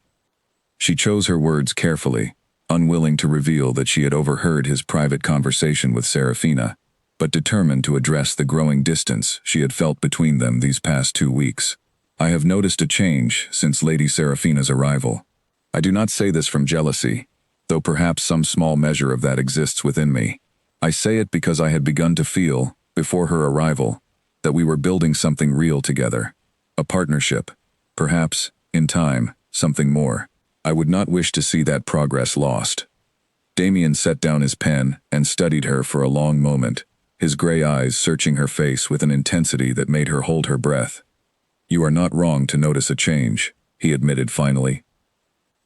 Speaker 1: She chose her words carefully, unwilling to reveal that she had overheard his private conversation with Serafina, but determined to address the growing distance she had felt between them these past 2 weeks. "I have noticed a change since Lady Serafina's arrival. I do not say this from jealousy, though perhaps some small measure of that exists within me. I say it because I had begun to feel, before her arrival, that we were building something real together. A partnership. Perhaps, in time, something more. I would not wish to see that progress lost." Damien set down his pen and studied her for a long moment, his gray eyes searching her face with an intensity that made her hold her breath. "You are not wrong to notice a change," he admitted finally.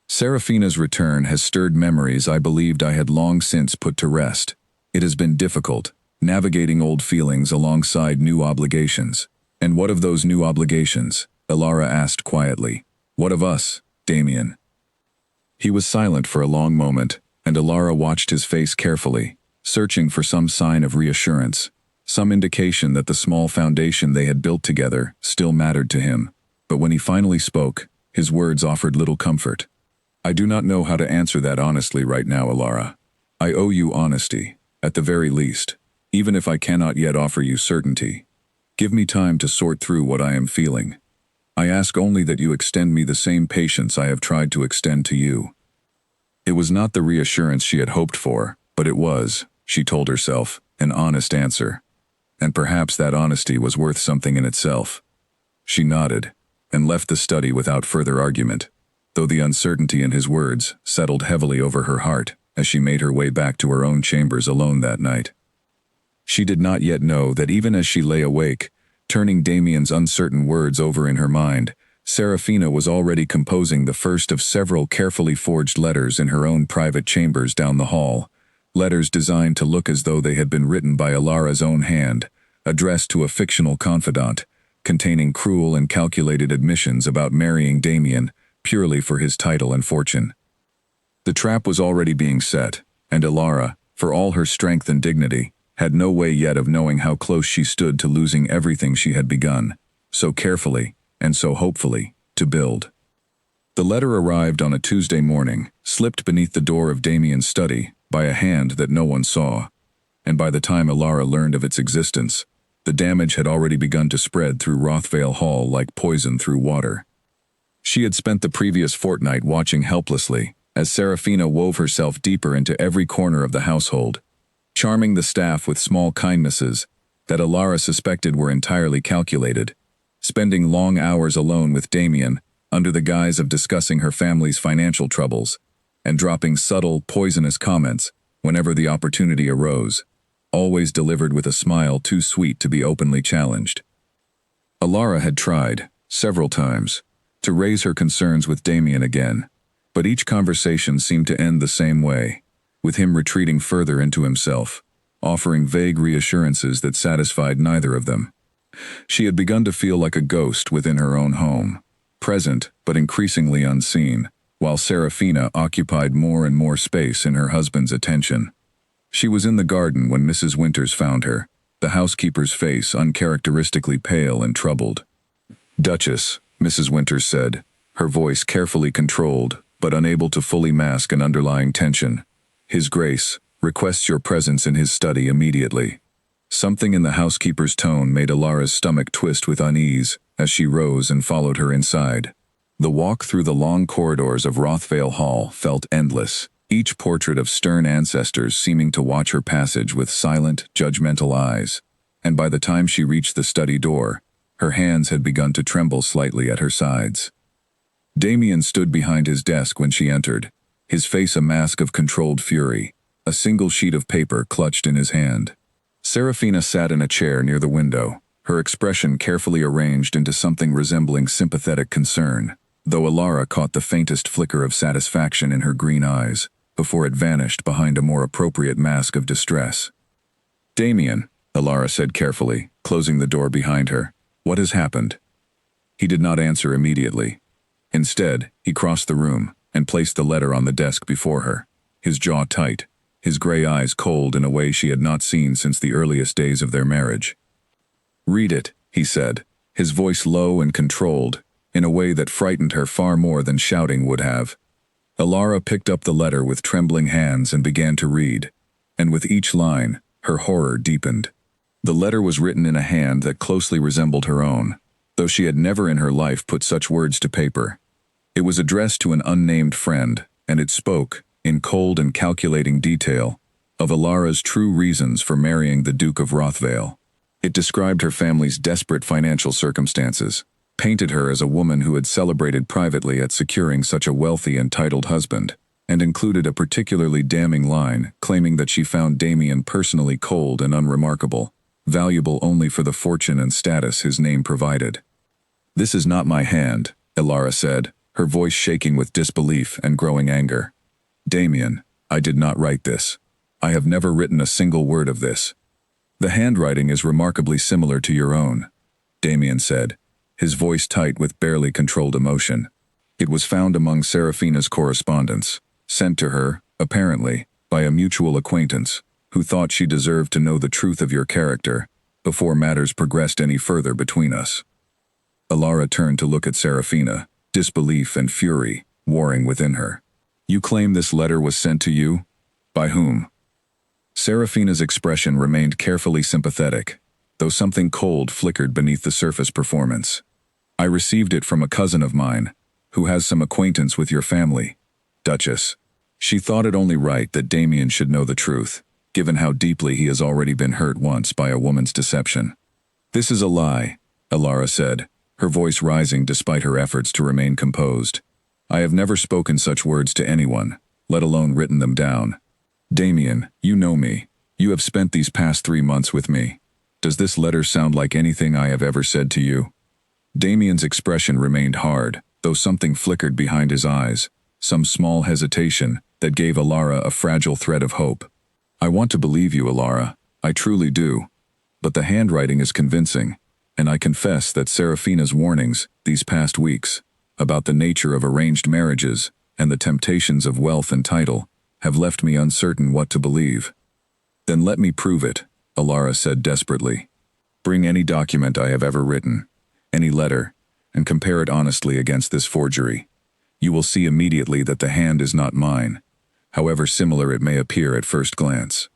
Speaker 1: "Serafina's return has stirred memories I believed I had long since put to rest. It has been difficult, navigating old feelings alongside new obligations." "And what of those new obligations?" Alara asked quietly. "What of us, Damien?" He was silent for a long moment, and Alara watched his face carefully, searching for some sign of reassurance, some indication that the small foundation they had built together still mattered to him. But when he finally spoke, his words offered little comfort. "I do not know how to answer that honestly right now, Alara. I owe you honesty, at the very least, even if I cannot yet offer you certainty. Give me time to sort through what I am feeling. I ask only that you extend me the same patience I have tried to extend to you." It was not the reassurance she had hoped for, but it was, she told herself, an honest answer. And perhaps that honesty was worth something in itself. She nodded, and left the study without further argument, though the uncertainty in his words settled heavily over her heart as she made her way back to her own chambers alone that night. She did not yet know that even as she lay awake, turning Damien's uncertain words over in her mind, Serafina was already composing the first of several carefully forged letters in her own private chambers down the hall, letters designed to look as though they had been written by Alara's own hand, addressed to a fictional confidant, containing cruel and calculated admissions about marrying Damien purely for his title and fortune. The trap was already being set, and Alara, for all her strength and dignity, had no way yet of knowing how close she stood to losing everything she had begun, so carefully, and so hopefully, to build. The letter arrived on a Tuesday morning, slipped beneath the door of Damien's study by a hand that no one saw, and by the time Alara learned of its existence, the damage had already begun to spread through Rothvale Hall like poison through water. She had spent the previous fortnight watching helplessly as Serafina wove herself deeper into every corner of the household, charming the staff with small kindnesses that Alara suspected were entirely calculated, spending long hours alone with Damien under the guise of discussing her family's financial troubles, and dropping subtle, poisonous comments whenever the opportunity arose, always delivered with a smile too sweet to be openly challenged. Alara had tried, several times, to raise her concerns with Damien again, but each conversation seemed to end the same way, with him retreating further into himself, offering vague reassurances that satisfied neither of them. She had begun to feel like a ghost within her own home, present but increasingly unseen, while Serafina occupied more and more space in her husband's attention. She was in the garden when Mrs. Winters found her, the housekeeper's face uncharacteristically pale and troubled. "Duchess," Mrs. Winters said, her voice carefully controlled but unable to fully mask an underlying tension. "His Grace requests your presence in his study immediately." Something in the housekeeper's tone made Alara's stomach twist with unease as she rose and followed her inside. The walk through the long corridors of Rothvale Hall felt endless, each portrait of stern ancestors seeming to watch her passage with silent, judgmental eyes. And by the time she reached the study door, her hands had begun to tremble slightly at her sides. Damien stood behind his desk when she entered, his face a mask of controlled fury, a single sheet of paper clutched in his hand. Serafina sat in a chair near the window, her expression carefully arranged into something resembling sympathetic concern, though Alara caught the faintest flicker of satisfaction in her green eyes, before it vanished behind a more appropriate mask of distress. "Damien," Alara said carefully, closing the door behind her, "what has happened?" He did not answer immediately. Instead, he crossed the room and placed the letter on the desk before her, his jaw tight, his gray eyes cold in a way she had not seen since the earliest days of their marriage. "Read it," he said, his voice low and controlled, in a way that frightened her far more than shouting would have. Alara picked up the letter with trembling hands and began to read, and with each line, her horror deepened. The letter was written in a hand that closely resembled her own, though she had never in her life put such words to paper. It was addressed to an unnamed friend, and it spoke, in cold and calculating detail, of Alara's true reasons for marrying the Duke of Rothvale. It described her family's desperate financial circumstances, painted her as a woman who had celebrated privately at securing such a wealthy and titled husband, and included a particularly damning line claiming that she found Damien personally cold and unremarkable, valuable only for the fortune and status his name provided. "This is not my hand," Alara said, her voice shaking with disbelief and growing anger. "Damien, I did not write this. I have never written a single word of this." "The handwriting is remarkably similar to your own," Damien said, his voice tight with barely controlled emotion. "It was found among Serafina's correspondence, sent to her, apparently, by a mutual acquaintance, who thought she deserved to know the truth of your character, before matters progressed any further between us." Alara turned to look at Serafina, disbelief and fury warring within her. "You claim this letter was sent to you? By whom?" Serafina's expression remained carefully sympathetic, though something cold flickered beneath the surface performance. "I received it from a cousin of mine, who has some acquaintance with your family, Duchess. She thought it only right that Damien should know the truth, given how deeply he has already been hurt once by a woman's deception." "This is a lie," Alara said, her voice rising despite her efforts to remain composed. "I have never spoken such words to anyone, let alone written them down. Damien, you know me. You have spent these past 3 months with me. Does this letter sound like anything I have ever said to you?" Damien's expression remained hard, though something flickered behind his eyes, some small hesitation that gave Alara a fragile thread of hope. "I want to believe you, Alara. I truly do. But the handwriting is convincing, and I confess that Serafina's warnings, these past weeks, about the nature of arranged marriages and the temptations of wealth and title, have left me uncertain what to believe." "Then let me prove it," Alara said desperately. "Bring any document I have ever written, any letter, and compare it honestly against this forgery. You will see immediately that the hand is not mine, however similar it may appear at first glance."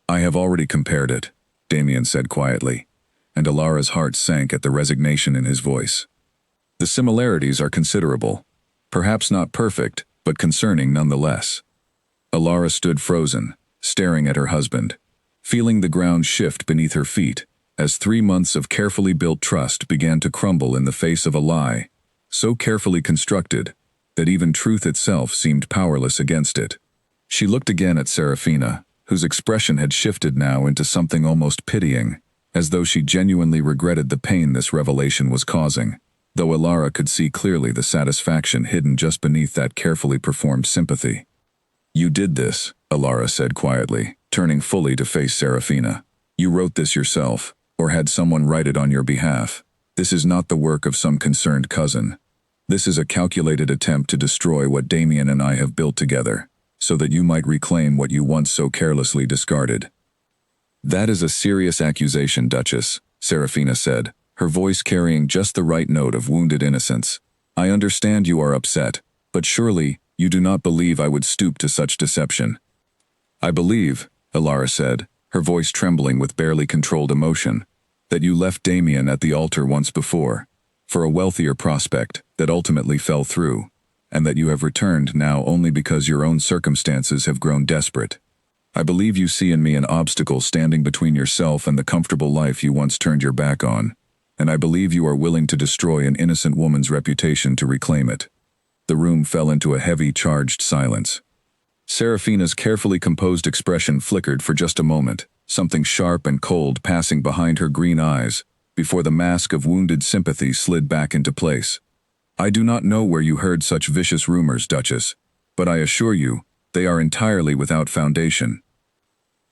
Speaker 1: "I have already compared it," Damien said quietly, and Alara's heart sank at the resignation in his voice. "The similarities are considerable, perhaps not perfect, but concerning nonetheless." Alara stood frozen, staring at her husband, feeling the ground shift beneath her feet, as 3 months of carefully built trust began to crumble in the face of a lie, so carefully constructed that even truth itself seemed powerless against it. She looked again at Serafina, whose expression had shifted now into something almost pitying, as though she genuinely regretted the pain this revelation was causing, though Alara could see clearly the satisfaction hidden just beneath that carefully performed sympathy. "You did this," Alara said quietly, turning fully to face Serafina. "You wrote this yourself, or had someone write it on your behalf. This is not the work of some concerned cousin. This is a calculated attempt to destroy what Damien and I have built together, so that you might reclaim what you once so carelessly discarded." "That is a serious accusation, Duchess," Serafina said, her voice carrying just the right note of wounded innocence. "I understand you are upset, but surely you do not believe I would stoop to such deception." "I believe," Alara said, her voice trembling with barely controlled emotion, "that you left Damien at the altar once before, for a wealthier prospect that ultimately fell through, and that you have returned now only because your own circumstances have grown desperate. I believe you see in me an obstacle standing between yourself and the comfortable life you once turned your back on, and I believe you are willing to destroy an innocent woman's reputation to reclaim it." The room fell into a heavy, charged silence. Serafina's carefully composed expression flickered for just a moment, something sharp and cold passing behind her green eyes, before the mask of wounded sympathy slid back into place. "I do not know where you heard such vicious rumors, Duchess, but I assure you, they are entirely without foundation."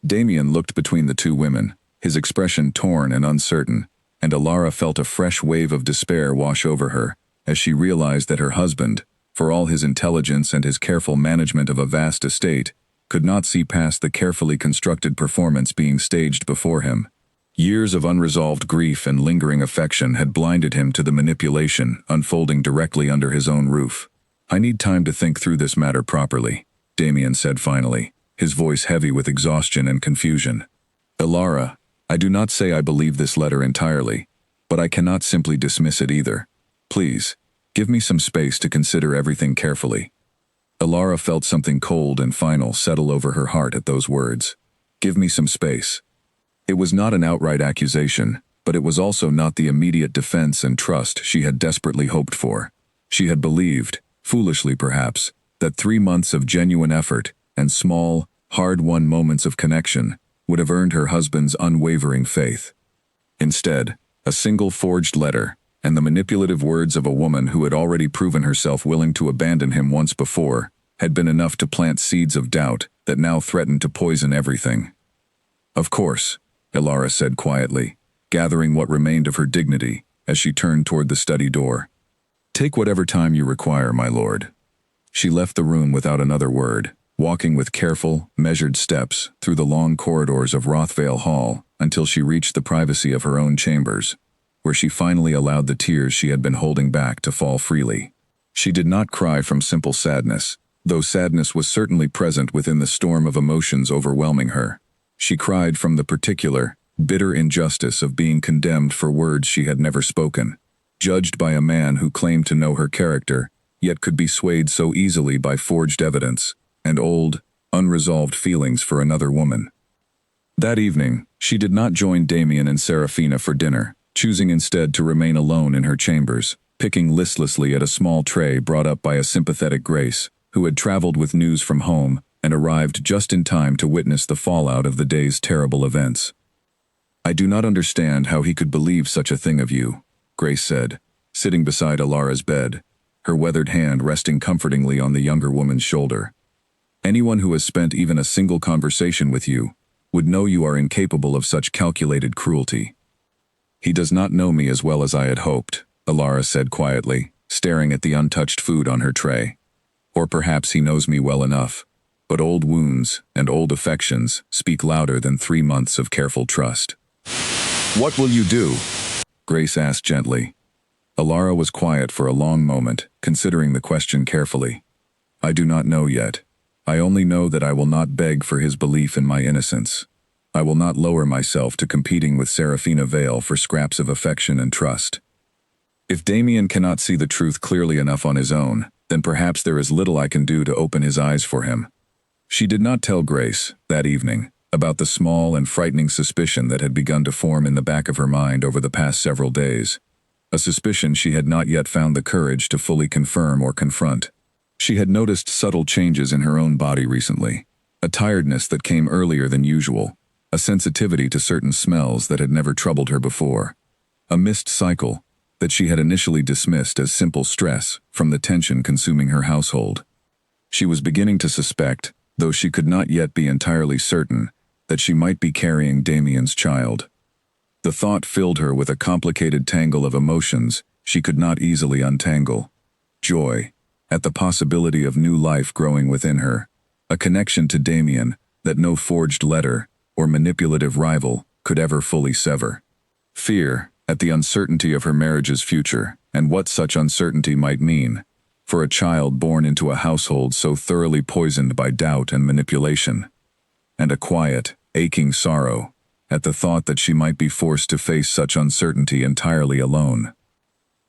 Speaker 1: Damien looked between the two women, his expression torn and uncertain, and Alara felt a fresh wave of despair wash over her, as she realized that her husband, for all his intelligence and his careful management of a vast estate, could not see past the carefully constructed performance being staged before him. Years of unresolved grief and lingering affection had blinded him to the manipulation unfolding directly under his own roof. "I need time to think through this matter properly," Damien said finally, his voice heavy with exhaustion and confusion. "Alara, I do not say I believe this letter entirely, but I cannot simply dismiss it either. Please, give me some space to consider everything carefully." Alara felt something cold and final settle over her heart at those words. "Give me some space." It was not an outright accusation, but it was also not the immediate defense and trust she had desperately hoped for. She had believed, foolishly perhaps, that 3 months of genuine effort and small, hard-won moments of connection would have earned her husband's unwavering faith. Instead, a single forged letter, and the manipulative words of a woman who had already proven herself willing to abandon him once before, had been enough to plant seeds of doubt that now threatened to poison everything. "Of course," Alara said quietly, gathering what remained of her dignity as she turned toward the study door. "Take whatever time you require, my lord." She left the room without another word, walking with careful, measured steps through the long corridors of Rothvale Hall until she reached the privacy of her own chambers, where she finally allowed the tears she had been holding back to fall freely. She did not cry from simple sadness, though sadness was certainly present within the storm of emotions overwhelming her. She cried from the particular, bitter injustice of being condemned for words she had never spoken, judged by a man who claimed to know her character, yet could be swayed so easily by forged evidence, and old, unresolved feelings for another woman. That evening, she did not join Damien and Serafina for dinner, choosing instead to remain alone in her chambers, picking listlessly at a small tray brought up by a sympathetic Grace, who had traveled with news from home and arrived just in time to witness the fallout of the day's terrible events. "I do not understand how he could believe such a thing of you," Grace said, sitting beside Alara's bed, her weathered hand resting comfortingly on the younger woman's shoulder. "Anyone who has spent even a single conversation with you would know you are incapable of such calculated cruelty." "He does not know me as well as I had hoped," Alara said quietly, staring at the untouched food on her tray. "Or perhaps he knows me well enough, but old wounds and old affections speak louder than 3 months of careful trust." "What will you do?" Grace asked gently. Alara was quiet for a long moment, considering the question carefully. "I do not know yet. I only know that I will not beg for his belief in my innocence. I will not lower myself to competing with Serafina Vale for scraps of affection and trust. If Damien cannot see the truth clearly enough on his own, then perhaps there is little I can do to open his eyes for him." She did not tell Grace, that evening, about the small and frightening suspicion that had begun to form in the back of her mind over the past several days, a suspicion she had not yet found the courage to fully confirm or confront. She had noticed subtle changes in her own body recently, a tiredness that came earlier than usual, a sensitivity to certain smells that had never troubled her before, a missed cycle that she had initially dismissed as simple stress from the tension consuming her household. She was beginning to suspect, though she could not yet be entirely certain, that she might be carrying Damien's child. The thought filled her with a complicated tangle of emotions she could not easily untangle. Joy, at the possibility of new life growing within her, a connection to Damien that no forged letter or manipulative rival could ever fully sever. Fear, at the uncertainty of her marriage's future and what such uncertainty might mean for a child born into a household so thoroughly poisoned by doubt and manipulation. And a quiet, aching sorrow at the thought that she might be forced to face such uncertainty entirely alone.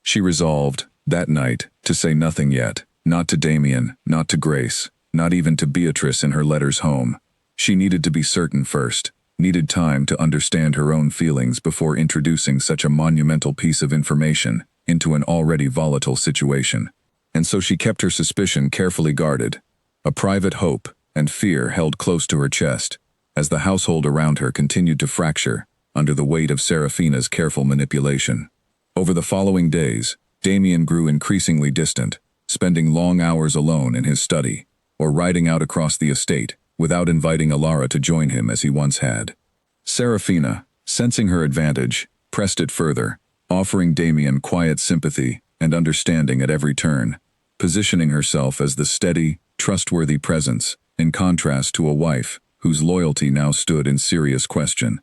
Speaker 1: She resolved, that night, to say nothing yet, not to Damien, not to Grace, not even to Beatrice in her letters home. She needed to be certain first, needed time to understand her own feelings before introducing such a monumental piece of information into an already volatile situation. And so she kept her suspicion carefully guarded, a private hope and fear held close to her chest, as the household around her continued to fracture under the weight of Serafina's careful manipulation. Over the following days, Damien grew increasingly distant, spending long hours alone in his study, or riding out across the estate, without inviting Alara to join him as he once had. Serafina, sensing her advantage, pressed it further, offering Damien quiet sympathy and understanding at every turn, positioning herself as the steady, trustworthy presence, in contrast to a wife whose loyalty now stood in serious question.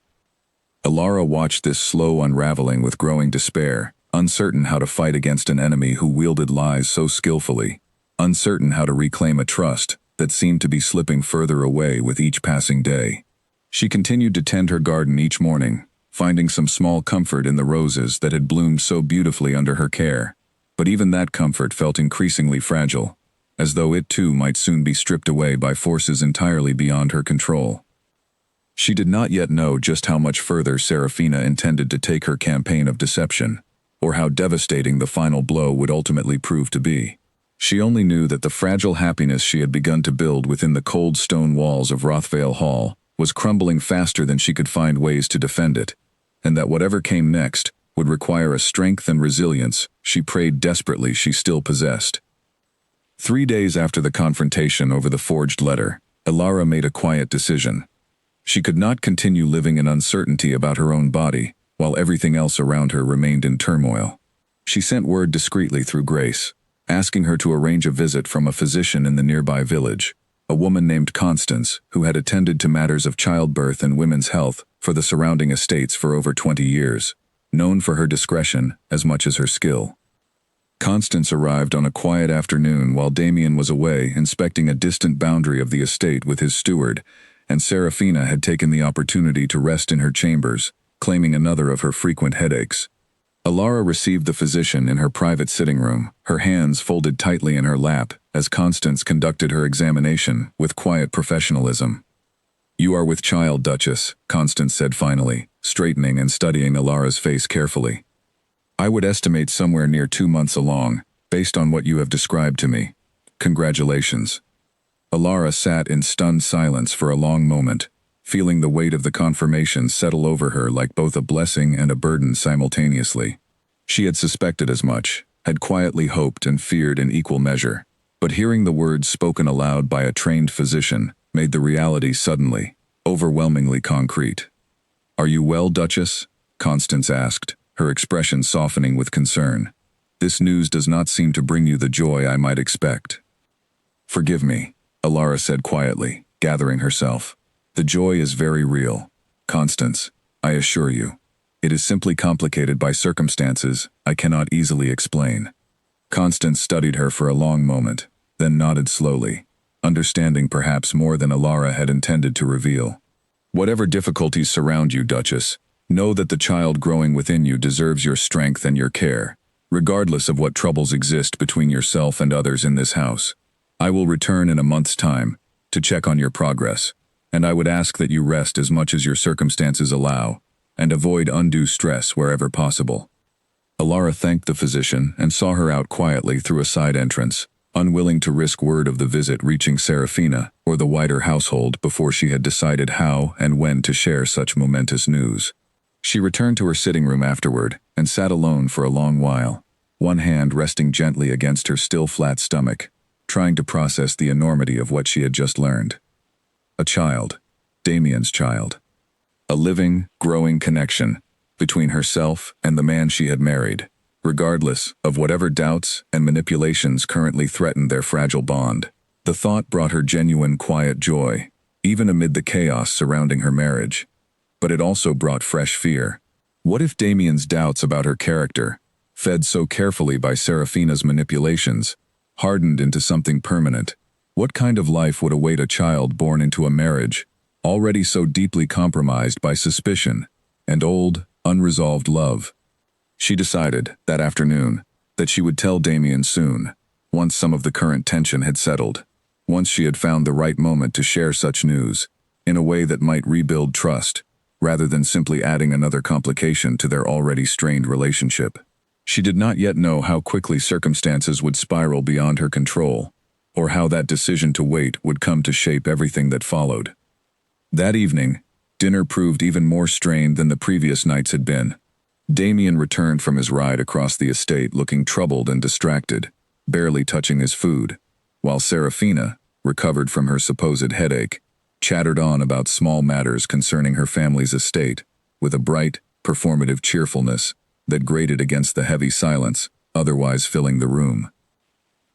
Speaker 1: Alara watched this slow unraveling with growing despair, uncertain how to fight against an enemy who wielded lies so skillfully, uncertain how to reclaim a trust that seemed to be slipping further away with each passing day. She continued to tend her garden each morning, finding some small comfort in the roses that had bloomed so beautifully under her care, but even that comfort felt increasingly fragile, as though it too might soon be stripped away by forces entirely beyond her control. She did not yet know just how much further Serafina intended to take her campaign of deception, or how devastating the final blow would ultimately prove to be. She only knew that the fragile happiness she had begun to build within the cold stone walls of Rothvale Hall was crumbling faster than she could find ways to defend it, and that whatever came next would require a strength and resilience she prayed desperately she still possessed. 3 days after the confrontation over the forged letter, Alara made a quiet decision. She could not continue living in uncertainty about her own body, while everything else around her remained in turmoil. She sent word discreetly through Grace, asking her to arrange a visit from a physician in the nearby village, a woman named Constance who had attended to matters of childbirth and women's health for the surrounding estates for over 20 years, known for her discretion as much as her skill. Constance arrived on a quiet afternoon while Damien was away inspecting a distant boundary of the estate with his steward, and Serafina had taken the opportunity to rest in her chambers, claiming another of her frequent headaches. Alara received the physician in her private sitting room, her hands folded tightly in her lap as Constance conducted her examination with quiet professionalism. "You are with child, Duchess," Constance said finally, straightening and studying Alara's face carefully. "I would estimate somewhere near 2 months along, based on what you have described to me. Congratulations." Alara sat in stunned silence for a long moment, feeling the weight of the confirmation settle over her like both a blessing and a burden simultaneously. She had suspected as much, had quietly hoped and feared in equal measure, but hearing the words spoken aloud by a trained physician made the reality suddenly, overwhelmingly concrete. "Are you well, Duchess?" Constance asked, her expression softening with concern. "This news does not seem to bring you the joy I might expect." "Forgive me," Alara said quietly, gathering herself. "The joy is very real, Constance, I assure you. It is simply complicated by circumstances I cannot easily explain." Constance studied her for a long moment, then nodded slowly, understanding perhaps more than Alara had intended to reveal. "Whatever difficulties surround you, Duchess, know that the child growing within you deserves your strength and your care, regardless of what troubles exist between yourself and others in this house. I will return in a month's time to check on your progress, and I would ask that you rest as much as your circumstances allow, and avoid undue stress wherever possible." Alara thanked the physician and saw her out quietly through a side entrance, unwilling to risk word of the visit reaching Serafina or the wider household before she had decided how and when to share such momentous news. She returned to her sitting room afterward and sat alone for a long while, one hand resting gently against her still flat stomach, trying to process the enormity of what she had just learned. A child, Damien's child. A living, growing connection between herself and the man she had married, regardless of whatever doubts and manipulations currently threatened their fragile bond. The thought brought her genuine quiet joy, even amid the chaos surrounding her marriage. But it also brought fresh fear. What if Damien's doubts about her character, fed so carefully by Serafina's manipulations, hardened into something permanent? What kind of life would await a child born into a marriage, already so deeply compromised by suspicion and old, unresolved love? She decided, that afternoon, that she would tell Damien soon, once some of the current tension had settled, once she had found the right moment to share such news, in a way that might rebuild trust, rather than simply adding another complication to their already strained relationship. She did not yet know how quickly circumstances would spiral beyond her control, or how that decision to wait would come to shape everything that followed. That evening, dinner proved even more strained than the previous nights had been. Damien returned from his ride across the estate looking troubled and distracted, barely touching his food, while Serafina, recovered from her supposed headache, chattered on about small matters concerning her family's estate, with a bright, performative cheerfulness that grated against the heavy silence otherwise filling the room.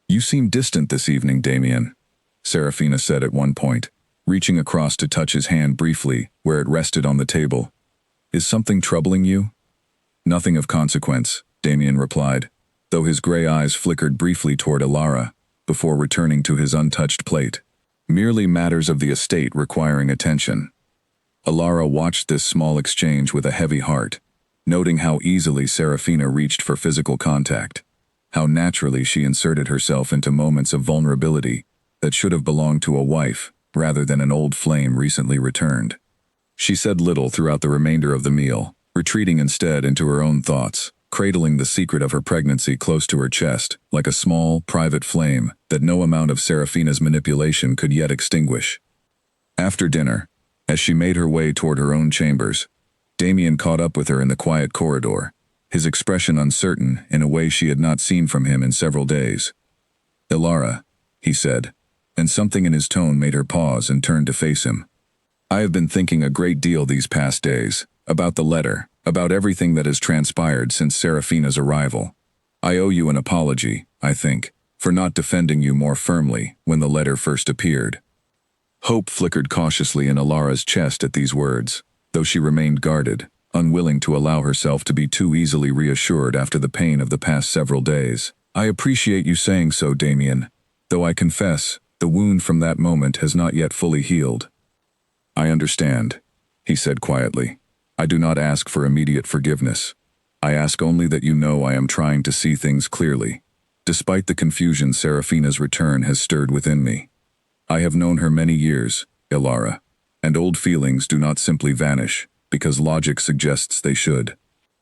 Speaker 1: "You seem distant this evening, Damien," Serafina said at one point, reaching across to touch his hand briefly where it rested on the table. "Is something troubling you?" "Nothing of consequence," Damien replied, though his gray eyes flickered briefly toward Alara, before returning to his untouched plate. "Merely matters of the estate requiring attention." Alara watched this small exchange with a heavy heart, noting how easily Serafina reached for physical contact, how naturally she inserted herself into moments of vulnerability that should have belonged to a wife rather than an old flame recently returned. She said little throughout the remainder of the meal, retreating instead into her own thoughts, cradling the secret of her pregnancy close to her chest, like a small, private flame that no amount of Serafina's manipulation could yet extinguish. After dinner, as she made her way toward her own chambers, Damien caught up with her in the quiet corridor, his expression uncertain in a way she had not seen from him in several days. "Ilara," he said, and something in his tone made her pause and turn to face him. "I have been thinking a great deal these past days, about the letter, about everything that has transpired since Serafina's arrival. I owe you an apology, I think, for not defending you more firmly when the letter first appeared." Hope flickered cautiously in Alara's chest at these words, though she remained guarded, unwilling to allow herself to be too easily reassured after the pain of the past several days. "I appreciate you saying so, Damien, though I confess, the wound from that moment has not yet fully healed." "I understand," he said quietly. "I do not ask for immediate forgiveness. I ask only that you know I am trying to see things clearly, despite the confusion Serafina's return has stirred within me. I have known her many years, Ilara, and old feelings do not simply vanish because logic suggests they should.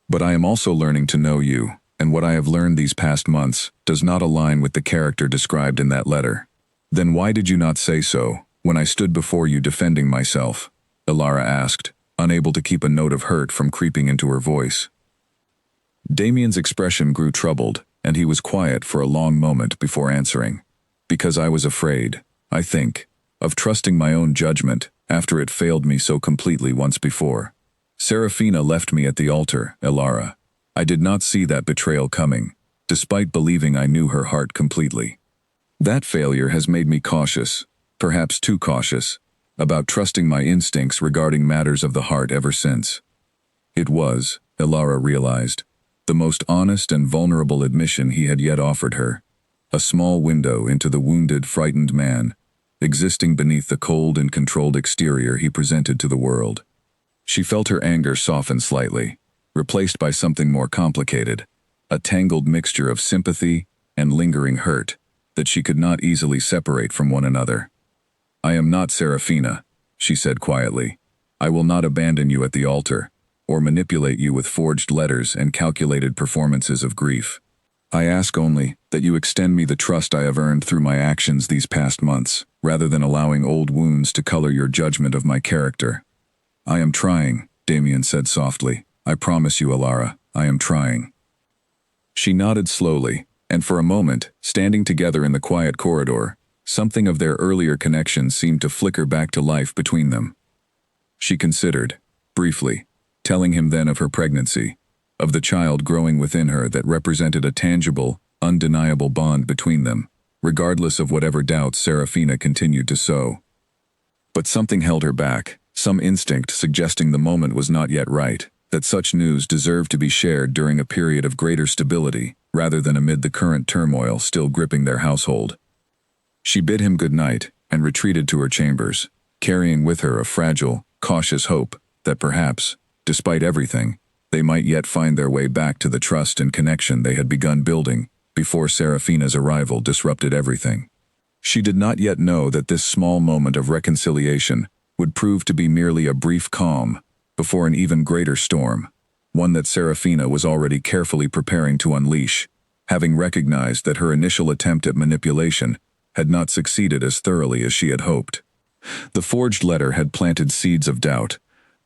Speaker 1: But I am also learning to know you, and what I have learned these past months does not align with the character described in that letter." "Then why did you not say so, when I stood before you defending myself?" Ilara asked, unable to keep a note of hurt from creeping into her voice. Damien's expression grew troubled, and he was quiet for a long moment before answering. "Because I was afraid, I think, of trusting my own judgment after it failed me so completely once before. Serafina left me at the altar, Ilara. I did not see that betrayal coming, despite believing I knew her heart completely. That failure has made me cautious, perhaps too cautious, about trusting my instincts regarding matters of the heart ever since." It was, Ilara realized, the most honest and vulnerable admission he had yet offered her, a small window into the wounded, frightened man, existing beneath the cold and controlled exterior he presented to the world. She felt her anger soften slightly, replaced by something more complicated, a tangled mixture of sympathy and lingering hurt that she could not easily separate from one another. "I am not Serafina," she said quietly. "I will not abandon you at the altar, or manipulate you with forged letters and calculated performances of grief. I ask only that you extend me the trust I have earned through my actions these past months, rather than allowing old wounds to color your judgment of my character." "I am trying," Damien said softly. "I promise you, Ilara, I am trying." She nodded slowly, and for a moment, standing together in the quiet corridor, something of their earlier connection seemed to flicker back to life between them. She considered, briefly, telling him then of her pregnancy, of the child growing within her that represented a tangible, undeniable bond between them, regardless of whatever doubts Serafina continued to sow. But something held her back, some instinct suggesting the moment was not yet right, that such news deserved to be shared during a period of greater stability, rather than amid the current turmoil still gripping their household. She bid him good night and retreated to her chambers, carrying with her a fragile, cautious hope that perhaps, despite everything, they might yet find their way back to the trust and connection they had begun building before Serafina's arrival disrupted everything. She did not yet know that this small moment of reconciliation would prove to be merely a brief calm before an even greater storm, one that Serafina was already carefully preparing to unleash, having recognized that her initial attempt at manipulation had not succeeded as thoroughly as she had hoped. The forged letter had planted seeds of doubt,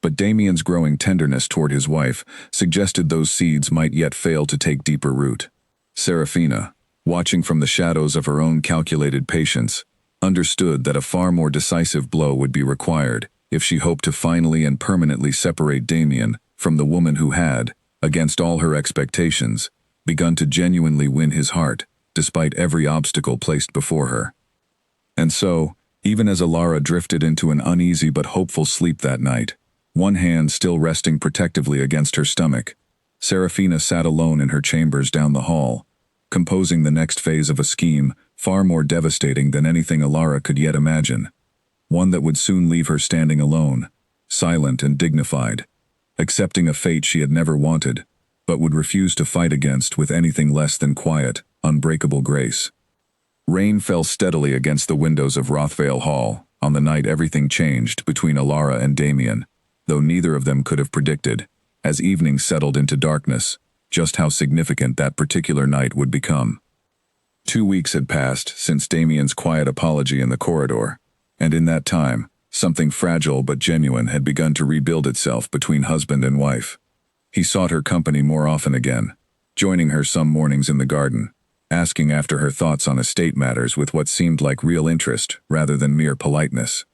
Speaker 1: but Damien's growing tenderness toward his wife suggested those seeds might yet fail to take deeper root. Serafina, watching from the shadows of her own calculated patience, understood that a far more decisive blow would be required if she hoped to finally and permanently separate Damien from the woman who had, against all her expectations, begun to genuinely win his heart, despite every obstacle placed before her. And so, even as Alara drifted into an uneasy but hopeful sleep that night, one hand still resting protectively against her stomach, Serafina sat alone in her chambers down the hall, composing the next phase of a scheme far more devastating than anything Alara could yet imagine, one that would soon leave her standing alone, silent and dignified, accepting a fate she had never wanted, but would refuse to fight against with anything less than quiet, unbreakable grace. Rain fell steadily against the windows of Rothvale Hall on the night everything changed between Alara and Damien, though neither of them could have predicted, as evening settled into darkness, just how significant that particular night would become. 2 weeks had passed since Damien's quiet apology in the corridor, and in that time, something fragile but genuine had begun to rebuild itself between husband and wife. He sought her company more often again, joining her some mornings in the garden, asking after her thoughts on estate matters with what seemed like real interest rather than mere politeness.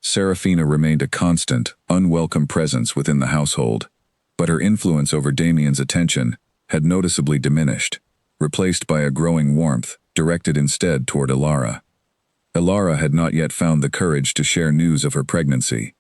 Speaker 1: Serafina remained a constant, unwelcome presence within the household, but her influence over Damien's attention had noticeably diminished, replaced by a growing warmth directed instead toward Alara. Alara had not yet found the courage to share news of her pregnancy,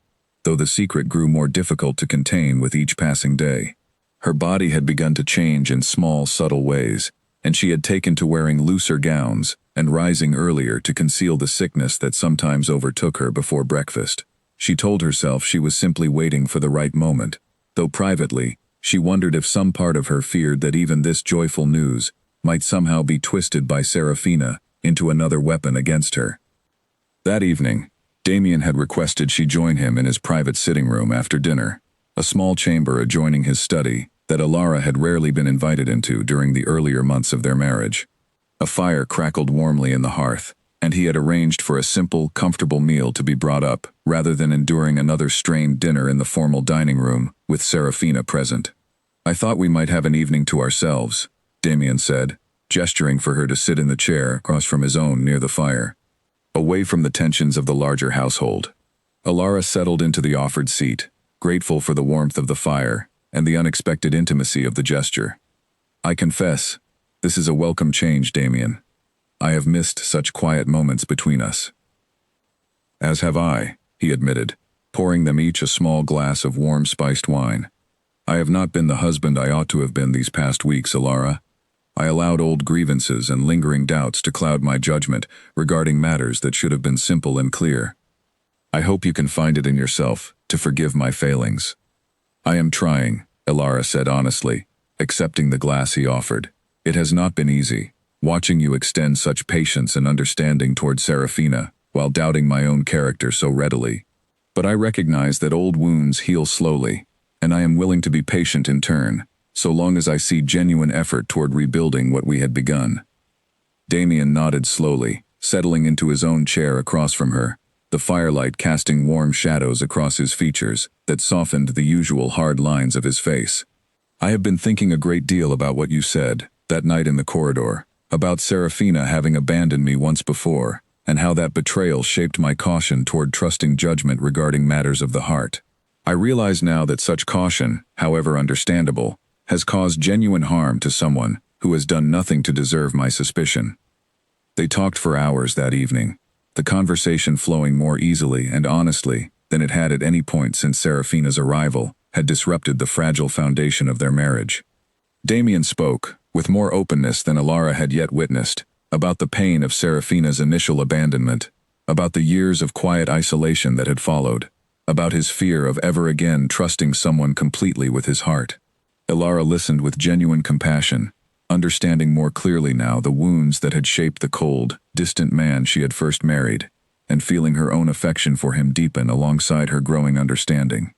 Speaker 1: though the secret grew more difficult to contain with each passing day. Her body had begun to change in small, subtle ways, and she had taken to wearing looser gowns and rising earlier to conceal the sickness that sometimes overtook her before breakfast. She told herself she was simply waiting for the right moment, though privately, she wondered if some part of her feared that even this joyful news might somehow be twisted by Serafina into another weapon against her. That evening, Damien had requested she join him in his private sitting room after dinner, a small chamber adjoining his study that Alara had rarely been invited into during the earlier months of their marriage. A fire crackled warmly in the hearth, and he had arranged for a simple, comfortable meal to be brought up, rather than enduring another strained dinner in the formal dining room, with Serafina present. "I thought we might have an evening to ourselves," Damien said, gesturing for her to sit in the chair across from his own near the fire, away from the tensions of the larger household. Alara settled into the offered seat, grateful for the warmth of the fire and the unexpected intimacy of the gesture. "I confess, this is a welcome change, Damien. I have missed such quiet moments between us." "As have I," he admitted, pouring them each a small glass of warm spiced wine. "I have not been the husband I ought to have been these past weeks, Alara. I allowed old grievances and lingering doubts to cloud my judgment regarding matters that should have been simple and clear. I hope you can find it in yourself to forgive my failings." "I am trying," Alara said honestly, accepting the glass he offered. "It has not been easy, watching you extend such patience and understanding toward Serafina, while doubting my own character so readily. But I recognize that old wounds heal slowly, and I am willing to be patient in turn, so long as I see genuine effort toward rebuilding what we had begun." Damien nodded slowly, settling into his own chair across from her, the firelight casting warm shadows across his features that softened the usual hard lines of his face. "I have been thinking a great deal about what you said, that night in the corridor, about Serafina having abandoned me once before, and how that betrayal shaped my caution toward trusting judgment regarding matters of the heart. I realize now that such caution, however understandable, has caused genuine harm to someone who has done nothing to deserve my suspicion." They talked for hours that evening, the conversation flowing more easily and honestly than it had at any point since Serafina's arrival had disrupted the fragile foundation of their marriage. Damien spoke, with more openness than Alara had yet witnessed, about the pain of Serafina's initial abandonment, about the years of quiet isolation that had followed, about his fear of ever again trusting someone completely with his heart. Alara listened with genuine compassion, understanding more clearly now the wounds that had shaped the cold, distant man she had first married, and feeling her own affection for him deepen alongside her growing understanding.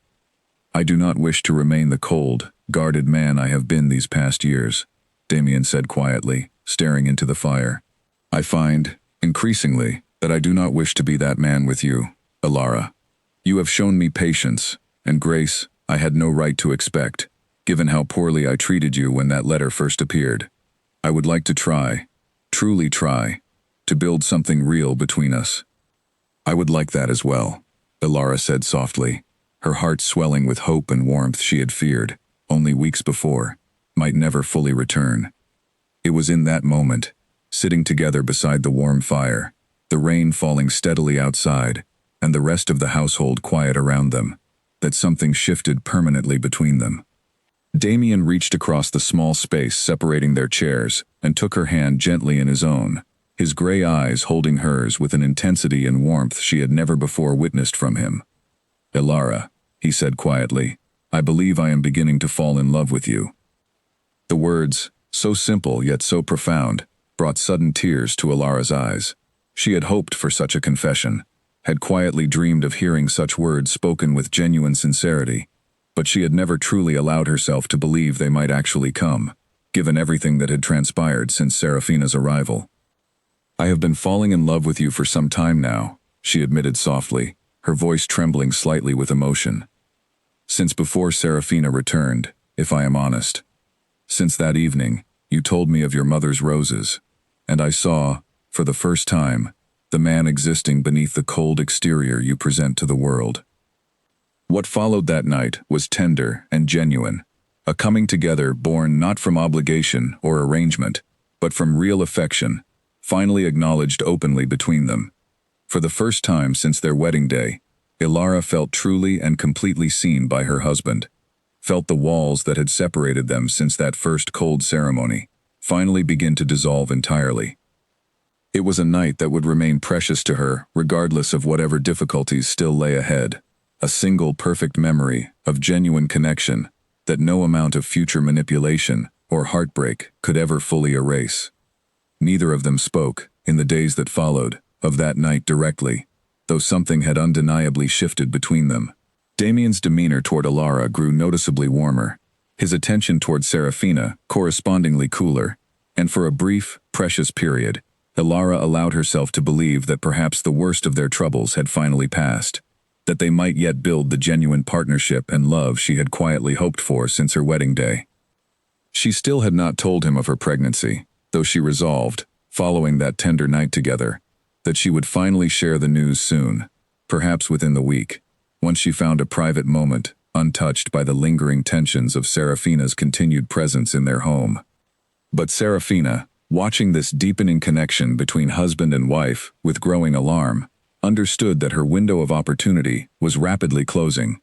Speaker 1: "I do not wish to remain the cold, guarded man I have been these past years," Damien said quietly, staring into the fire. "I find, increasingly, that I do not wish to be that man with you, Alara. You have shown me patience and grace I had no right to expect, given how poorly I treated you when that letter first appeared. I would like to try, truly try, to build something real between us." "I would like that as well," Alara said softly, her heart swelling with hope and warmth she had feared, only weeks before, might never fully return. It was in that moment, sitting together beside the warm fire, the rain falling steadily outside, and the rest of the household quiet around them, that something shifted permanently between them. Damien reached across the small space separating their chairs and took her hand gently in his own, his gray eyes holding hers with an intensity and warmth she had never before witnessed from him. "Alara," he said quietly, "I believe I am beginning to fall in love with you." The words, so simple yet so profound, brought sudden tears to Alara's eyes. She had hoped for such a confession, had quietly dreamed of hearing such words spoken with genuine sincerity, but she had never truly allowed herself to believe they might actually come, given everything that had transpired since Serafina's arrival. "I have been falling in love with you for some time now," she admitted softly, her voice trembling slightly with emotion. "Since before Serafina returned, if I am honest. Since that evening, you told me of your mother's roses, and I saw, for the first time, the man existing beneath the cold exterior you present to the world." What followed that night was tender and genuine, a coming together born not from obligation or arrangement, but from real affection, finally acknowledged openly between them. For the first time since their wedding day, Alara felt truly and completely seen by her husband, felt the walls that had separated them since that first cold ceremony finally begin to dissolve entirely. It was a night that would remain precious to her regardless of whatever difficulties still lay ahead. A single perfect memory of genuine connection that no amount of future manipulation or heartbreak could ever fully erase. Neither of them spoke, in the days that followed, of that night directly, though something had undeniably shifted between them. Damien's demeanor toward Alara grew noticeably warmer, his attention toward Serafina correspondingly cooler, and for a brief, precious period, Alara allowed herself to believe that perhaps the worst of their troubles had finally passed, that they might yet build the genuine partnership and love she had quietly hoped for since her wedding day. She still had not told him of her pregnancy, though she resolved, following that tender night together, that she would finally share the news soon, perhaps within the week, once she found a private moment, untouched by the lingering tensions of Serafina's continued presence in their home. But Serafina, watching this deepening connection between husband and wife with growing alarm, understood that her window of opportunity was rapidly closing.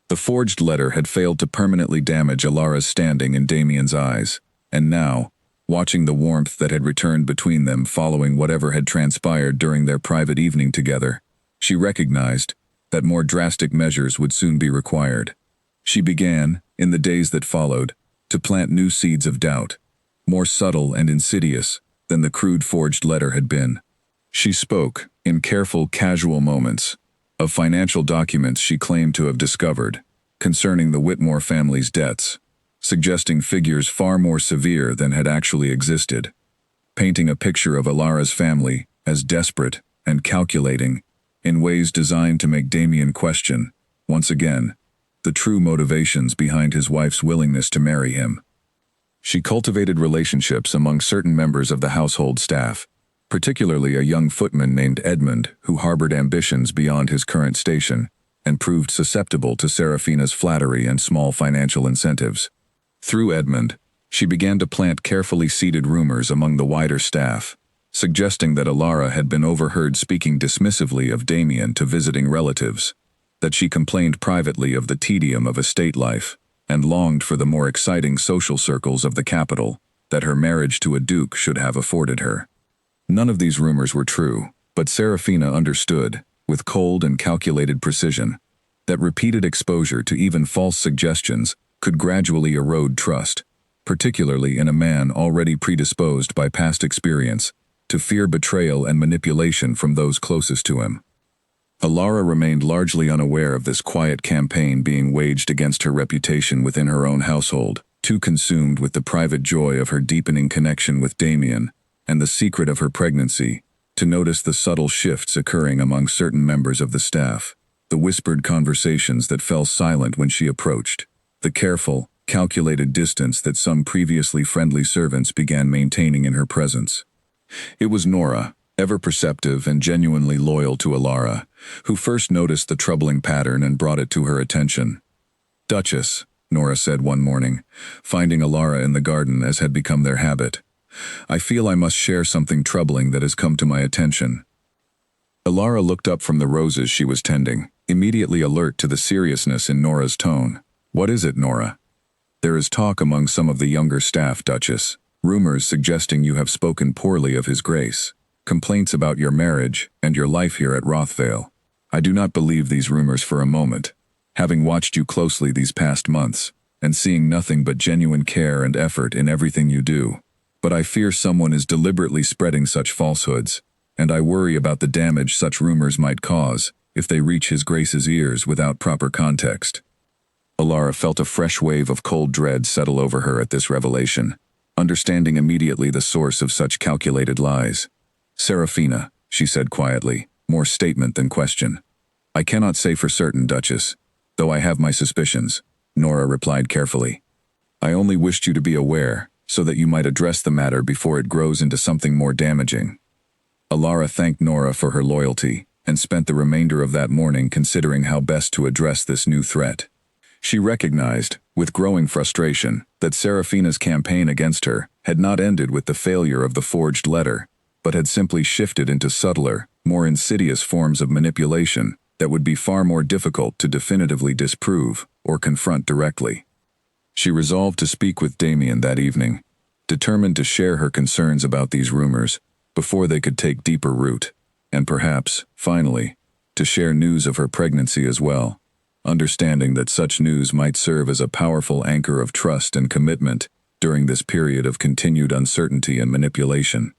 Speaker 1: The forged letter had failed to permanently damage Alara's standing in Damien's eyes, and now, watching the warmth that had returned between them following whatever had transpired during their private evening together, she recognized that more drastic measures would soon be required. She began, in the days that followed, to plant new seeds of doubt, more subtle and insidious than the crude forged letter had been. She spoke, in careful, casual moments, of financial documents she claimed to have discovered concerning the Whitmore family's debts, suggesting figures far more severe than had actually existed, painting a picture of Alara's family as desperate and calculating in ways designed to make Damien question, once again, the true motivations behind his wife's willingness to marry him. She cultivated relationships among certain members of the household staff, particularly a young footman named Edmund who harbored ambitions beyond his current station and proved susceptible to Serafina's flattery and small financial incentives. Through Edmund, she began to plant carefully seeded rumors among the wider staff, suggesting that Alara had been overheard speaking dismissively of Damien to visiting relatives, that she complained privately of the tedium of estate life, and longed for the more exciting social circles of the capital that her marriage to a duke should have afforded her. None of these rumors were true, but Serafina understood, with cold and calculated precision, that repeated exposure to even false suggestions could gradually erode trust, particularly in a man already predisposed by past experience to fear betrayal and manipulation from those closest to him. Alara remained largely unaware of this quiet campaign being waged against her reputation within her own household, too consumed with the private joy of her deepening connection with Damien and the secret of her pregnancy to notice the subtle shifts occurring among certain members of the staff, the whispered conversations that fell silent when she approached, the careful, calculated distance that some previously friendly servants began maintaining in her presence. It was Nora, ever perceptive and genuinely loyal to Alara, who first noticed the troubling pattern and brought it to her attention. "Duchess," Nora said one morning, finding Alara in the garden as had become their habit, "I feel I must share something troubling that has come to my attention." Alara looked up from the roses she was tending, immediately alert to the seriousness in Nora's tone. "What is it, Nora?" "There is talk among some of the younger staff, Duchess. Rumors suggesting you have spoken poorly of His Grace. Complaints about your marriage and your life here at Rothvale. I do not believe these rumors for a moment, having watched you closely these past months, and seeing nothing but genuine care and effort in everything you do. But I fear someone is deliberately spreading such falsehoods, and I worry about the damage such rumors might cause if they reach His Grace's ears without proper context." Alara felt a fresh wave of cold dread settle over her at this revelation, understanding immediately the source of such calculated lies. "Serafina," she said quietly, more statement than question. "I cannot say for certain, Duchess, though I have my suspicions," Nora replied carefully. "I only wished you to be aware, so that you might address the matter before it grows into something more damaging." Alara thanked Nora for her loyalty, and spent the remainder of that morning considering how best to address this new threat. She recognized, with growing frustration, that Serafina's campaign against her had not ended with the failure of the forged letter, but had simply shifted into subtler, more insidious forms of manipulation that would be far more difficult to definitively disprove or confront directly. She resolved to speak with Damien that evening, determined to share her concerns about these rumors before they could take deeper root, and perhaps, finally, to share news of her pregnancy as well, understanding that such news might serve as a powerful anchor of trust and commitment during this period of continued uncertainty and manipulation.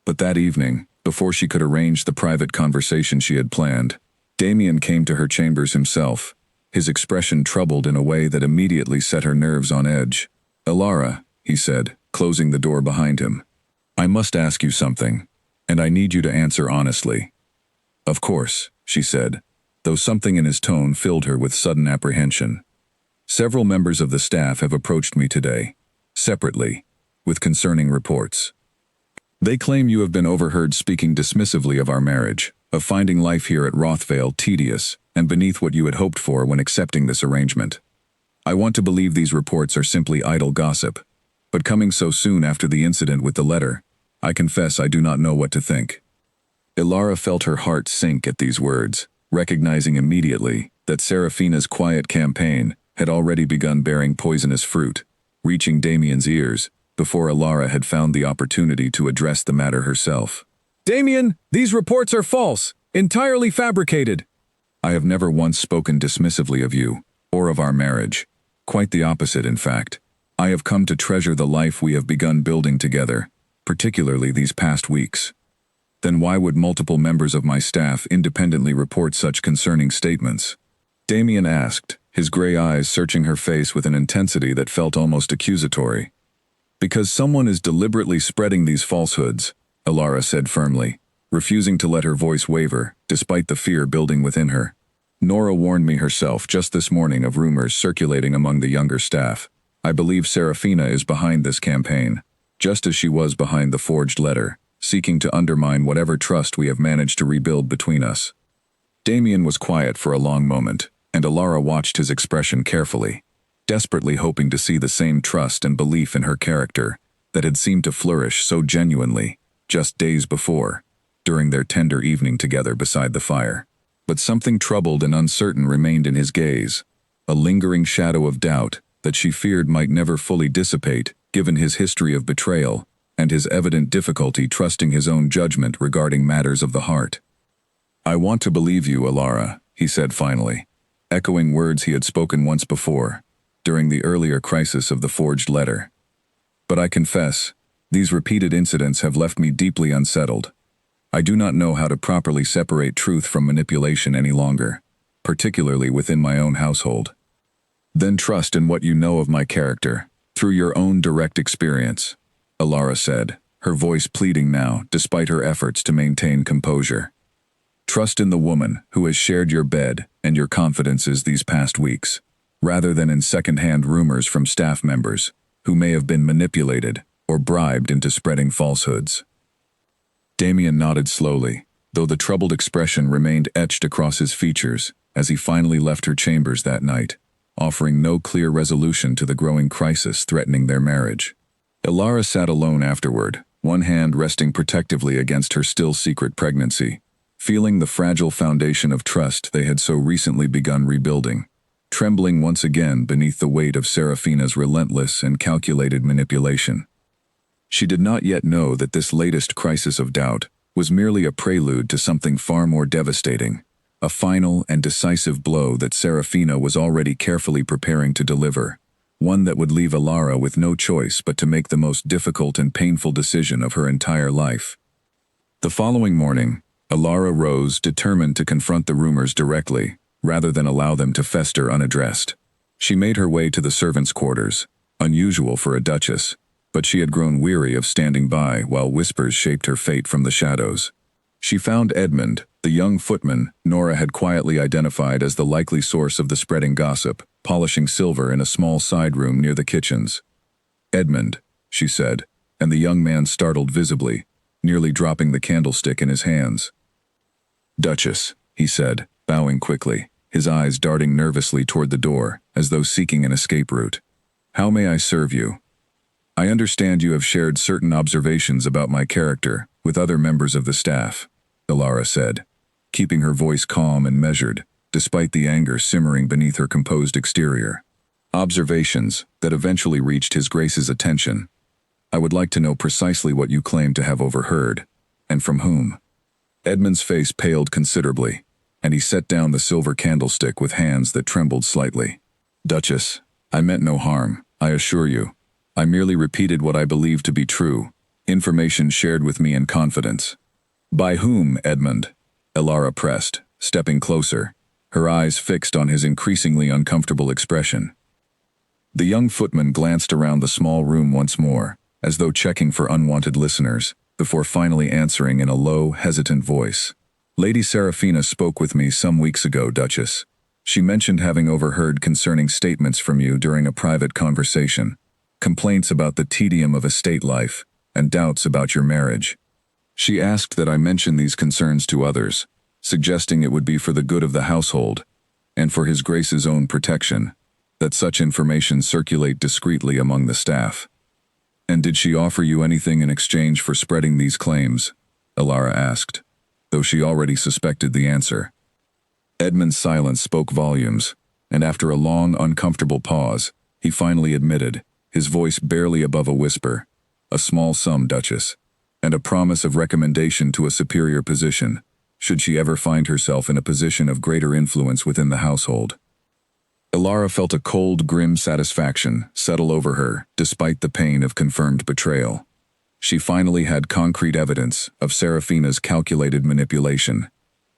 Speaker 1: But that evening, before she could arrange the private conversation she had planned, Damien came to her chambers himself, his expression troubled in a way that immediately set her nerves on edge. "Alara," he said, closing the door behind him, "I must ask you something, and I need you to answer honestly." "Of course," she said, though something in his tone filled her with sudden apprehension. "Several members of the staff have approached me today, separately, with concerning reports. They claim you have been overheard speaking dismissively of our marriage, of finding life here at Rothvale tedious and beneath what you had hoped for when accepting this arrangement. I want to believe these reports are simply idle gossip, but coming so soon after the incident with the letter, I confess I do not know what to think." Alara felt her heart sink at these words, recognizing immediately that Serafina's quiet campaign had already begun bearing poisonous fruit, reaching Damien's ears before Alara had found the opportunity to address the matter herself. "Damien, these reports are false, entirely fabricated." "I have never once spoken dismissively of you, or of our marriage. Quite the opposite, in fact. I have come to treasure the life we have begun building together, particularly these past weeks." "Then why would multiple members of my staff independently report such concerning statements?" Damien asked, his gray eyes searching her face with an intensity that felt almost accusatory. "Because someone is deliberately spreading these falsehoods," Alara said firmly, refusing to let her voice waver, despite the fear building within her. "Nora warned me herself just this morning of rumors circulating among the younger staff. I believe Serafina is behind this campaign, just as she was behind the forged letter, seeking to undermine whatever trust we have managed to rebuild between us." Damien was quiet for a long moment, and Alara watched his expression carefully, desperately hoping to see the same trust and belief in her character that had seemed to flourish so genuinely just days before, during their tender evening together beside the fire. But something troubled and uncertain remained in his gaze, a lingering shadow of doubt that she feared might never fully dissipate given his history of betrayal and his evident difficulty trusting his own judgment regarding matters of the heart. "I want to believe you, Alara," he said finally, echoing words he had spoken once before, during the earlier crisis of the forged letter. But I confess, these repeated incidents have left me deeply unsettled. I do not know how to properly separate truth from manipulation any longer, particularly within my own household. Then trust in what you know of my character, through your own direct experience, Alara said, her voice pleading now, despite her efforts to maintain composure. Trust in the woman who has shared your bed and your confidences these past weeks, rather than in second-hand rumors from staff members who may have been manipulated or bribed into spreading falsehoods. Damien nodded slowly, though the troubled expression remained etched across his features as he finally left her chambers that night, offering no clear resolution to the growing crisis threatening their marriage. Alara sat alone afterward, one hand resting protectively against her still-secret pregnancy, feeling the fragile foundation of trust they had so recently begun rebuilding, trembling once again beneath the weight of Serafina's relentless and calculated manipulation. She did not yet know that this latest crisis of doubt was merely a prelude to something far more devastating, a final and decisive blow that Serafina was already carefully preparing to deliver, one that would leave Alara with no choice but to make the most difficult and painful decision of her entire life. The following morning, Alara rose determined to confront the rumors directly, rather than allow them to fester unaddressed. She made her way to the servants' quarters, unusual for a duchess, but she had grown weary of standing by while whispers shaped her fate from the shadows. She found Edmund, the young footman Nora had quietly identified as the likely source of the spreading gossip, polishing silver in a small side room near the kitchens. "Edmund," she said, and the young man startled visibly, nearly dropping the candlestick in his hands. "Duchess," he said, bowing quickly, his eyes darting nervously toward the door, as though seeking an escape route. "How may I serve you?" "I understand you have shared certain observations about my character with other members of the staff," Alara said, keeping her voice calm and measured, despite the anger simmering beneath her composed exterior. "Observations that eventually reached His Grace's attention. I would like to know precisely what you claim to have overheard, and from whom." Edmund's face paled considerably, and he set down the silver candlestick with hands that trembled slightly. "Duchess, I meant no harm, I assure you. I merely repeated what I believed to be true, information shared with me in confidence." "By whom, Edmund?" Alara pressed, stepping closer, her eyes fixed on his increasingly uncomfortable expression. The young footman glanced around the small room once more, as though checking for unwanted listeners, before finally answering in a low, hesitant voice. "Lady Serafina spoke with me some weeks ago, Duchess. She mentioned having overheard concerning statements from you during a private conversation, complaints about the tedium of estate life, and doubts about your marriage. She asked that I mention these concerns to others, suggesting it would be for the good of the household, and for His Grace's own protection, that such information circulate discreetly among the staff." "And did she offer you anything in exchange for spreading these claims?" Alara asked, though she already suspected the answer. Edmund's silence spoke volumes, and after a long, uncomfortable pause, he finally admitted, his voice barely above a whisper, "A small sum, Duchess, and a promise of recommendation to a superior position, should she ever find herself in a position of greater influence within the household." Alara felt a cold, grim satisfaction settle over her, despite the pain of confirmed betrayal. She finally had concrete evidence of Serafina's calculated manipulation,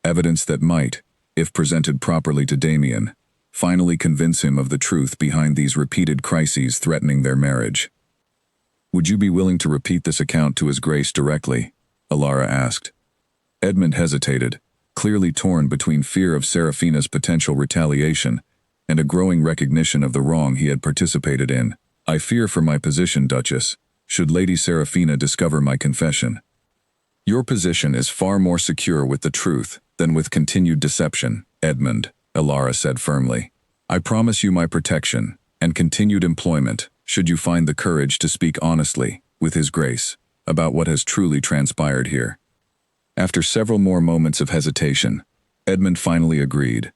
Speaker 1: evidence that might, if presented properly to Damien, finally convince him of the truth behind these repeated crises threatening their marriage. "Would you be willing to repeat this account to His Grace directly?" Alara asked. Edmund hesitated, clearly torn between fear of Serafina's potential retaliation and a growing recognition of the wrong he had participated in. "I fear for my position, Duchess, should Lady Serafina discover my confession." "Your position is far more secure with the truth than with continued deception, Edmund," Alara said firmly. "I promise you my protection and continued employment should you find the courage to speak honestly, with His Grace, about what has truly transpired here." After several more moments of hesitation, Edmund finally agreed,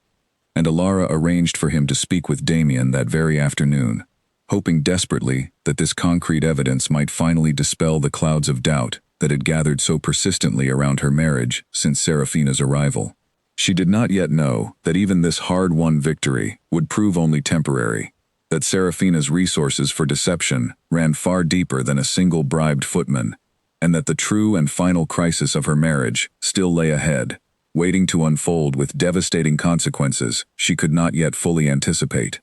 Speaker 1: and Alara arranged for him to speak with Damien that very afternoon, hoping desperately that this concrete evidence might finally dispel the clouds of doubt that had gathered so persistently around her marriage since Serafina's arrival. She did not yet know that even this hard-won victory would prove only temporary, that Serafina's resources for deception ran far deeper than a single bribed footman, and that the true and final crisis of her marriage still lay ahead, waiting to unfold with devastating consequences she could not yet fully anticipate.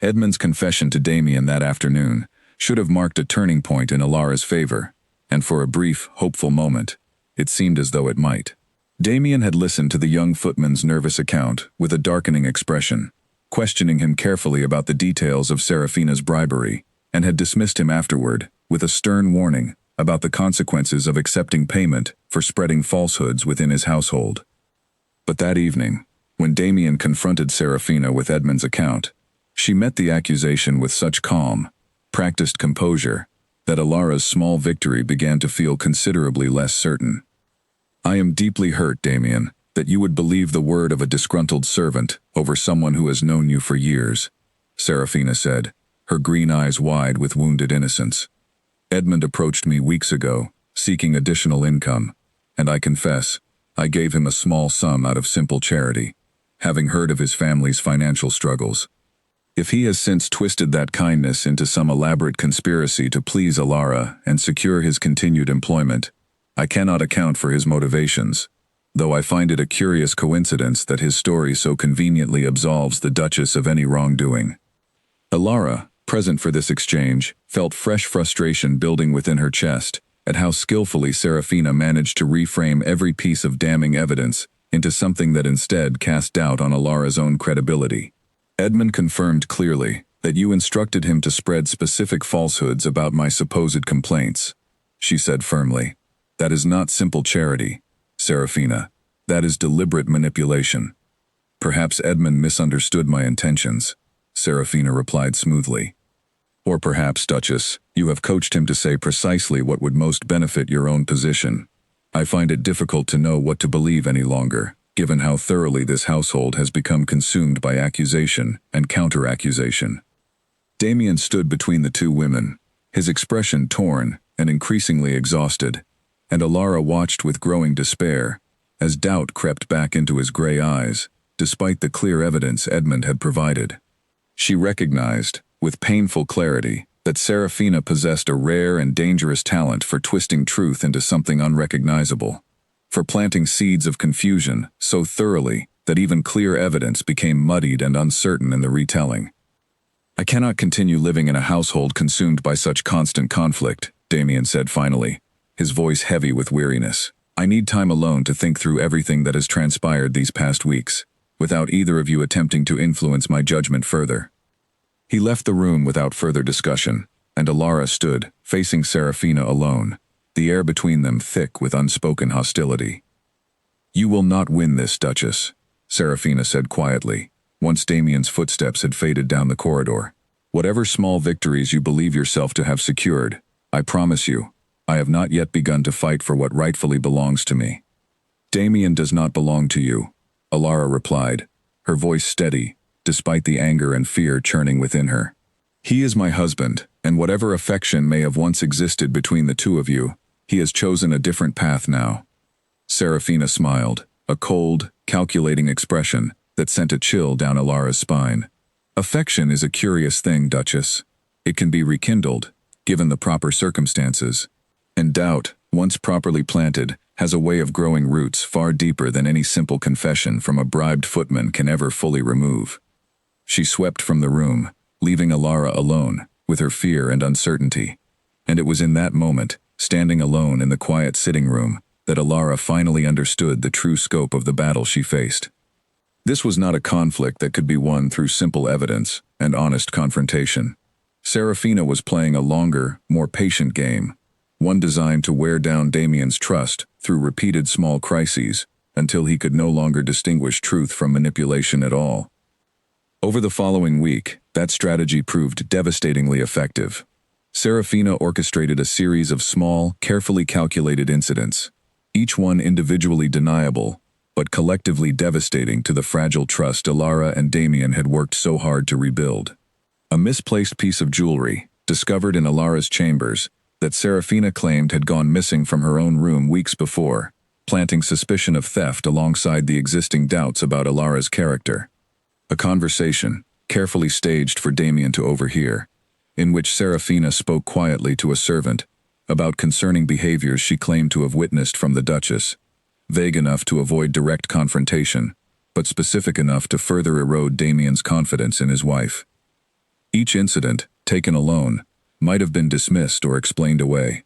Speaker 1: Edmund's confession to Damien that afternoon should have marked a turning point in Alara's favor, and for a brief, hopeful moment, it seemed as though it might. Damien had listened to the young footman's nervous account with a darkening expression, questioning him carefully about the details of Serafina's bribery, and had dismissed him afterward with a stern warning about the consequences of accepting payment for spreading falsehoods within his household. But that evening, when Damien confronted Serafina with Edmund's account, she met the accusation with such calm, practiced composure, that Alara's small victory began to feel considerably less certain. "I am deeply hurt, Damien, that you would believe the word of a disgruntled servant over someone who has known you for years," Serafina said, her green eyes wide with wounded innocence. "Edmund approached me weeks ago, seeking additional income, and I confess, I gave him a small sum out of simple charity, having heard of his family's financial struggles. If he has since twisted that kindness into some elaborate conspiracy to please Alara and secure his continued employment, I cannot account for his motivations, though I find it a curious coincidence that his story so conveniently absolves the Duchess of any wrongdoing." Alara, present for this exchange, felt fresh frustration building within her chest at how skillfully Serafina managed to reframe every piece of damning evidence into something that instead cast doubt on Alara's own credibility. "Edmund confirmed clearly that you instructed him to spread specific falsehoods about my supposed complaints," she said firmly. "That is not simple charity, Serafina. That is deliberate manipulation." "Perhaps Edmund misunderstood my intentions," Serafina replied smoothly. "Or perhaps, Duchess, you have coached him to say precisely what would most benefit your own position. I find it difficult to know what to believe any longer, given how thoroughly this household has become consumed by accusation and counter-accusation." Damien stood between the two women, his expression torn and increasingly exhausted, and Alara watched with growing despair as doubt crept back into his gray eyes, despite the clear evidence Edmund had provided. She recognized, with painful clarity, that Serafina possessed a rare and dangerous talent for twisting truth into something unrecognizable, for planting seeds of confusion so thoroughly that even clear evidence became muddied and uncertain in the retelling. "I cannot continue living in a household consumed by such constant conflict," Damien said finally, his voice heavy with weariness. "I need time alone to think through everything that has transpired these past weeks, without either of you attempting to influence my judgment further." He left the room without further discussion, and Alara stood, facing Serafina alone, the air between them thick with unspoken hostility. "You will not win this, Duchess," Serafina said quietly, once Damien's footsteps had faded down the corridor. "Whatever small victories you believe yourself to have secured, I promise you, I have not yet begun to fight for what rightfully belongs to me." "Damien does not belong to you," Alara replied, her voice steady, despite the anger and fear churning within her. "He is my husband, and whatever affection may have once existed between the two of you, he has chosen a different path now." Serafina smiled, a cold, calculating expression that sent a chill down Alara's spine. "Affection is a curious thing, Duchess. It can be rekindled, given the proper circumstances. And doubt, once properly planted, has a way of growing roots far deeper than any simple confession from a bribed footman can ever fully remove." She swept from the room, leaving Alara alone, with her fear and uncertainty. And it was in that moment, standing alone in the quiet sitting room, that Alara finally understood the true scope of the battle she faced. This was not a conflict that could be won through simple evidence and honest confrontation. Serafina was playing a longer, more patient game, one designed to wear down Damien's trust through repeated small crises until he could no longer distinguish truth from manipulation at all. Over the following week, that strategy proved devastatingly effective. Serafina orchestrated a series of small, carefully calculated incidents, each one individually deniable, but collectively devastating to the fragile trust Alara and Damien had worked so hard to rebuild. A misplaced piece of jewelry, discovered in Alara's chambers, that Serafina claimed had gone missing from her own room weeks before, planting suspicion of theft alongside the existing doubts about Alara's character. A conversation, carefully staged for Damien to overhear, in which Serafina spoke quietly to a servant about concerning behaviors she claimed to have witnessed from the Duchess, vague enough to avoid direct confrontation, but specific enough to further erode Damien's confidence in his wife. Each incident, taken alone, might have been dismissed or explained away.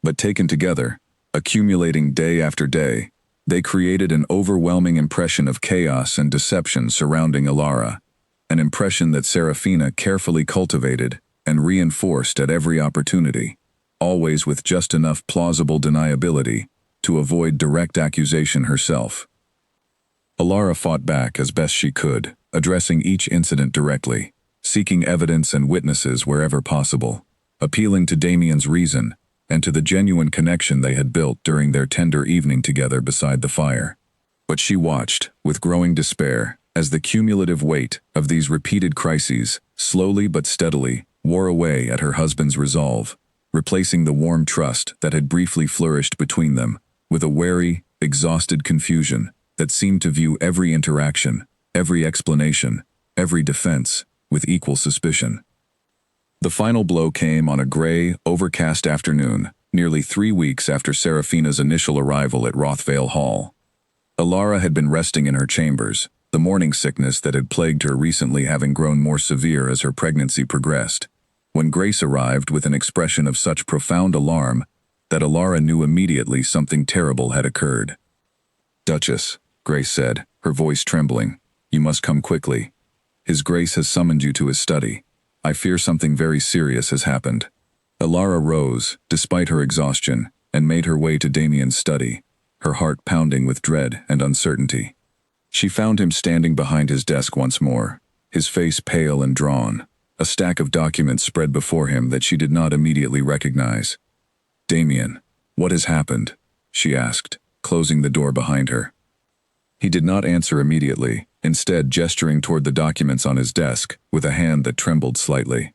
Speaker 1: But taken together, accumulating day after day, they created an overwhelming impression of chaos and deception surrounding Alara, an impression that Serafina carefully cultivated and reinforced at every opportunity, always with just enough plausible deniability to avoid direct accusation herself. Alara fought back as best she could, addressing each incident directly, seeking evidence and witnesses wherever possible, appealing to Damien's reason and to the genuine connection they had built during their tender evening together beside the fire. But she watched, with growing despair, as the cumulative weight of these repeated crises, slowly but steadily, wore away at her husband's resolve, replacing the warm trust that had briefly flourished between them with a wary, exhausted confusion that seemed to view every interaction, every explanation, every defense, with equal suspicion. The final blow came on a gray, overcast afternoon, nearly 3 weeks after Serafina's initial arrival at Rothvale Hall. Alara had been resting in her chambers, the morning sickness that had plagued her recently having grown more severe as her pregnancy progressed, when Grace arrived with an expression of such profound alarm that Alara knew immediately something terrible had occurred. "Duchess," Grace said, her voice trembling, "you must come quickly. His Grace has summoned you to his study. I fear something very serious has happened." Alara rose, despite her exhaustion, and made her way to Damien's study, her heart pounding with dread and uncertainty. She found him standing behind his desk once more, his face pale and drawn, a stack of documents spread before him that she did not immediately recognize. "Damien, what has happened?" she asked, closing the door behind her. He did not answer immediately, instead gesturing toward the documents on his desk with a hand that trembled slightly.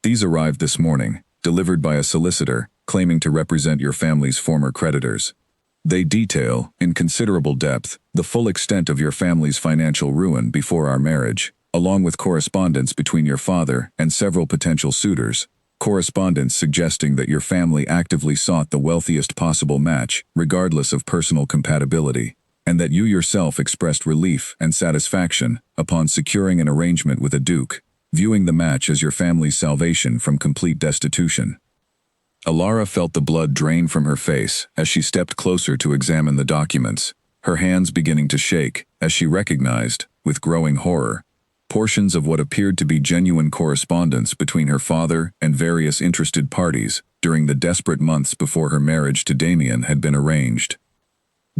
Speaker 1: "These arrived this morning, delivered by a solicitor claiming to represent your family's former creditors. They detail, in considerable depth, the full extent of your family's financial ruin before our marriage, along with correspondence between your father and several potential suitors, correspondence suggesting that your family actively sought the wealthiest possible match, regardless of personal compatibility, and that you yourself expressed relief and satisfaction upon securing an arrangement with a duke, viewing the match as your family's salvation from complete destitution." Alara felt the blood drain from her face as she stepped closer to examine the documents, her hands beginning to shake as she recognized, with growing horror, portions of what appeared to be genuine correspondence between her father and various interested parties during the desperate months before her marriage to Damien had been arranged.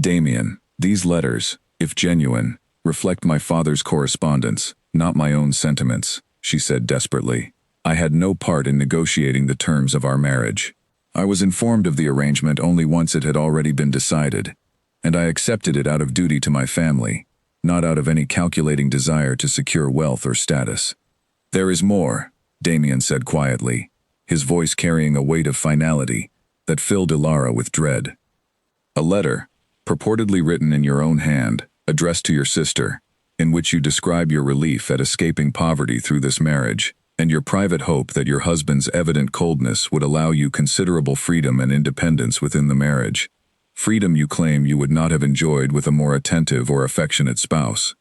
Speaker 1: "Damien, these letters, if genuine, reflect my father's correspondence, not my own sentiments," she said desperately. "I had no part in negotiating the terms of our marriage. I was informed of the arrangement only once it had already been decided, and I accepted it out of duty to my family, not out of any calculating desire to secure wealth or status." "There is more," Damien said quietly, his voice carrying a weight of finality that filled Alara with dread. "A letter, purportedly written in your own hand, addressed to your sister, in which you describe your relief at escaping poverty through this marriage, and your private hope that your husband's evident coldness would allow you considerable freedom and independence within the marriage. Freedom you claim you would not have enjoyed with a more attentive or affectionate spouse."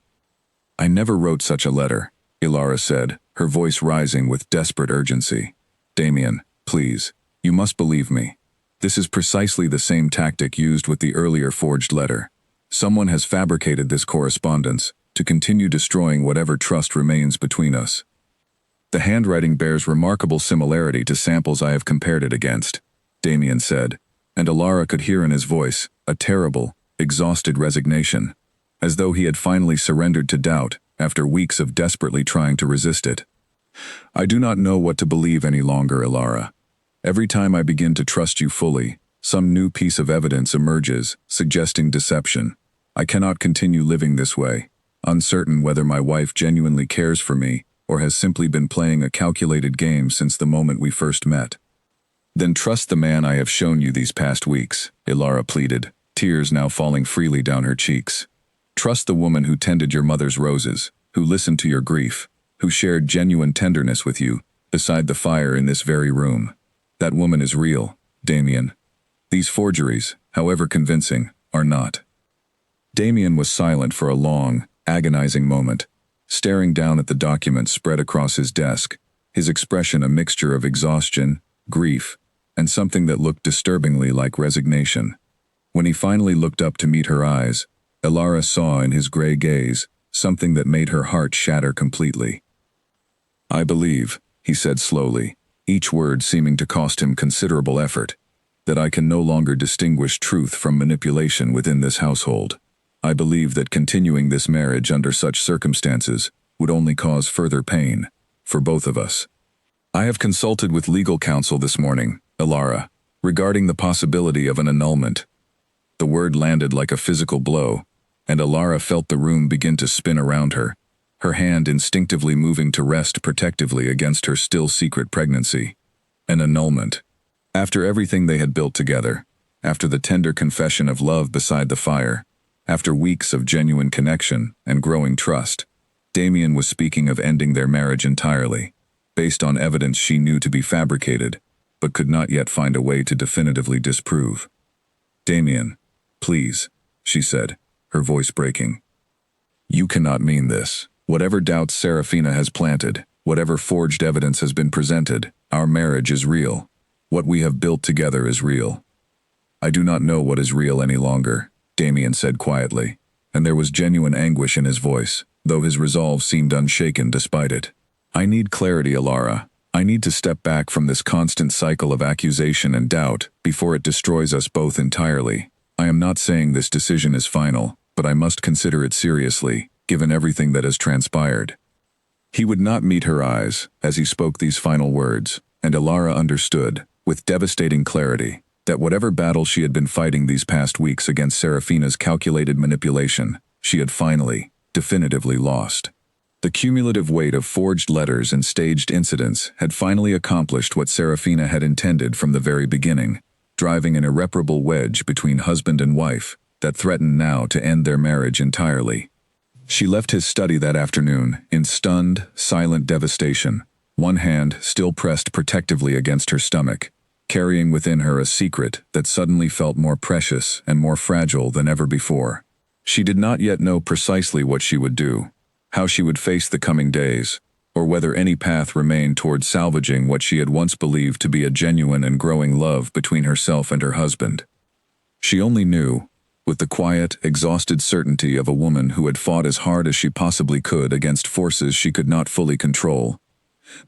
Speaker 1: "I never wrote such a letter," Alara said, her voice rising with desperate urgency. "Damien, please, you must believe me. This is precisely the same tactic used with the earlier forged letter. Someone has fabricated this correspondence to continue destroying whatever trust remains between us. The handwriting bears remarkable similarity to samples I have compared it against," Damien said, and Alara could hear in his voice a terrible, exhausted resignation, as though he had finally surrendered to doubt after weeks of desperately trying to resist it. "I do not know what to believe any longer, Alara. Every time I begin to trust you fully, some new piece of evidence emerges, suggesting deception. I cannot continue living this way, uncertain whether my wife genuinely cares for me or has simply been playing a calculated game since the moment we first met." "Then trust the man I have shown you these past weeks," Alara pleaded, tears now falling freely down her cheeks. "Trust the woman who tended your mother's roses, who listened to your grief, who shared genuine tenderness with you, beside the fire in this very room. That woman is real, Damien. These forgeries, however convincing, are not." Damien was silent for a long, agonizing moment, staring down at the documents spread across his desk, his expression a mixture of exhaustion, grief, and something that looked disturbingly like resignation. When he finally looked up to meet her eyes, Elara saw in his gray gaze something that made her heart shatter completely. "I believe," he said slowly, each word seeming to cost him considerable effort, "that I can no longer distinguish truth from manipulation within this household. I believe that continuing this marriage under such circumstances would only cause further pain, for both of us. I have consulted with legal counsel this morning, Elara, regarding the possibility of an annulment." The word landed like a physical blow, and Elara felt the room begin to spin around her, her hand instinctively moving to rest protectively against her still secret pregnancy. An annulment. After everything they had built together, after the tender confession of love beside the fire, after weeks of genuine connection and growing trust, Damien was speaking of ending their marriage entirely, based on evidence she knew to be fabricated, but could not yet find a way to definitively disprove. "Damien, please," she said, her voice breaking. "You cannot mean this. Whatever doubts Serafina has planted, whatever forged evidence has been presented, our marriage is real. What we have built together is real." "I do not know what is real any longer," Damien said quietly, and there was genuine anguish in his voice, though his resolve seemed unshaken despite it. "I need clarity, Elara. I need to step back from this constant cycle of accusation and doubt before it destroys us both entirely. I am not saying this decision is final, but I must consider it seriously, given everything that has transpired." He would not meet her eyes as he spoke these final words, and Elara understood, with devastating clarity, that whatever battle she had been fighting these past weeks against Serafina's calculated manipulation, she had finally, definitively lost. The cumulative weight of forged letters and staged incidents had finally accomplished what Serafina had intended from the very beginning, driving an irreparable wedge between husband and wife that threatened now to end their marriage entirely. She left his study that afternoon in stunned, silent devastation, one hand still pressed protectively against her stomach, carrying within her a secret that suddenly felt more precious and more fragile than ever before. She did not yet know precisely what she would do, how she would face the coming days, or whether any path remained toward salvaging what she had once believed to be a genuine and growing love between herself and her husband. She only knew, with the quiet, exhausted certainty of a woman who had fought as hard as she possibly could against forces she could not fully control,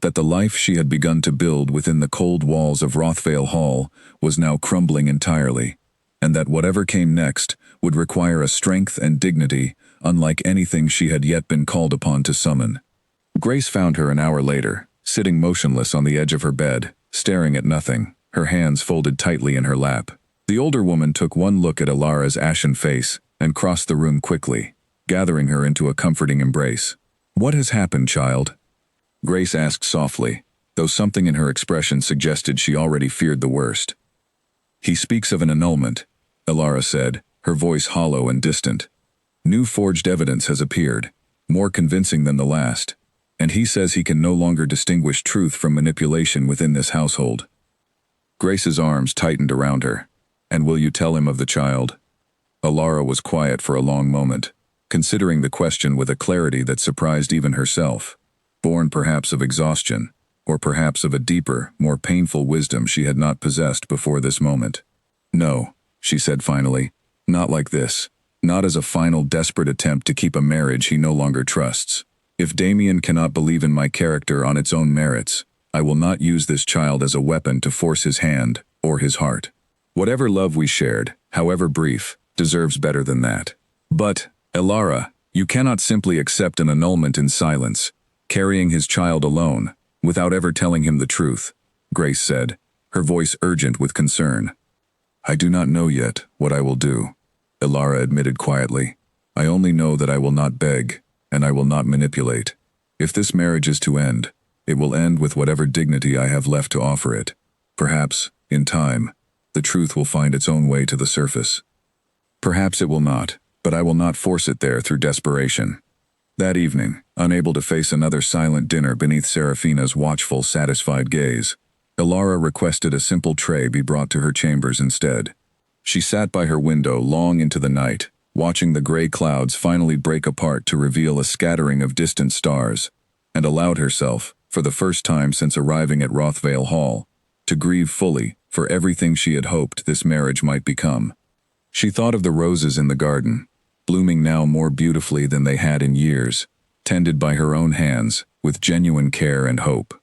Speaker 1: that the life she had begun to build within the cold walls of Rothvale Hall was now crumbling entirely, and that whatever came next would require a strength and dignity unlike anything she had yet been called upon to summon. Grace found her an hour later, sitting motionless on the edge of her bed, staring at nothing, her hands folded tightly in her lap. The older woman took one look at Elara's ashen face and crossed the room quickly, gathering her into a comforting embrace. "What has happened, child?" Grace asked softly, though something in her expression suggested she already feared the worst. "He speaks of an annulment," Elara said, her voice hollow and distant. "New forged evidence has appeared, more convincing than the last, and he says he can no longer distinguish truth from manipulation within this household." Grace's arms tightened around her. "And will you tell him of the child?" Elara was quiet for a long moment, considering the question with a clarity that surprised even herself, born perhaps of exhaustion, or perhaps of a deeper, more painful wisdom she had not possessed before this moment. "No," she said finally, "not like this. Not as a final desperate attempt to keep a marriage he no longer trusts. If Damien cannot believe in my character on its own merits, I will not use this child as a weapon to force his hand or his heart. Whatever love we shared, however brief, deserves better than that. But, Elara, you cannot simply accept an annulment in silence, carrying his child alone, without ever telling him the truth," Grace said, her voice urgent with concern. "I do not know yet what I will do," Elara admitted quietly. "I only know that I will not beg, and I will not manipulate. If this marriage is to end, it will end with whatever dignity I have left to offer it. Perhaps, in time, the truth will find its own way to the surface. Perhaps it will not, but I will not force it there through desperation." That evening, unable to face another silent dinner beneath Serafina's watchful, satisfied gaze, Ilara requested a simple tray be brought to her chambers instead. She sat by her window long into the night, watching the gray clouds finally break apart to reveal a scattering of distant stars, and allowed herself, for the first time since arriving at Rothvale Hall, to grieve fully for everything she had hoped this marriage might become. She thought of the roses in the garden, blooming now more beautifully than they had in years, tended by her own hands, with genuine care and hope.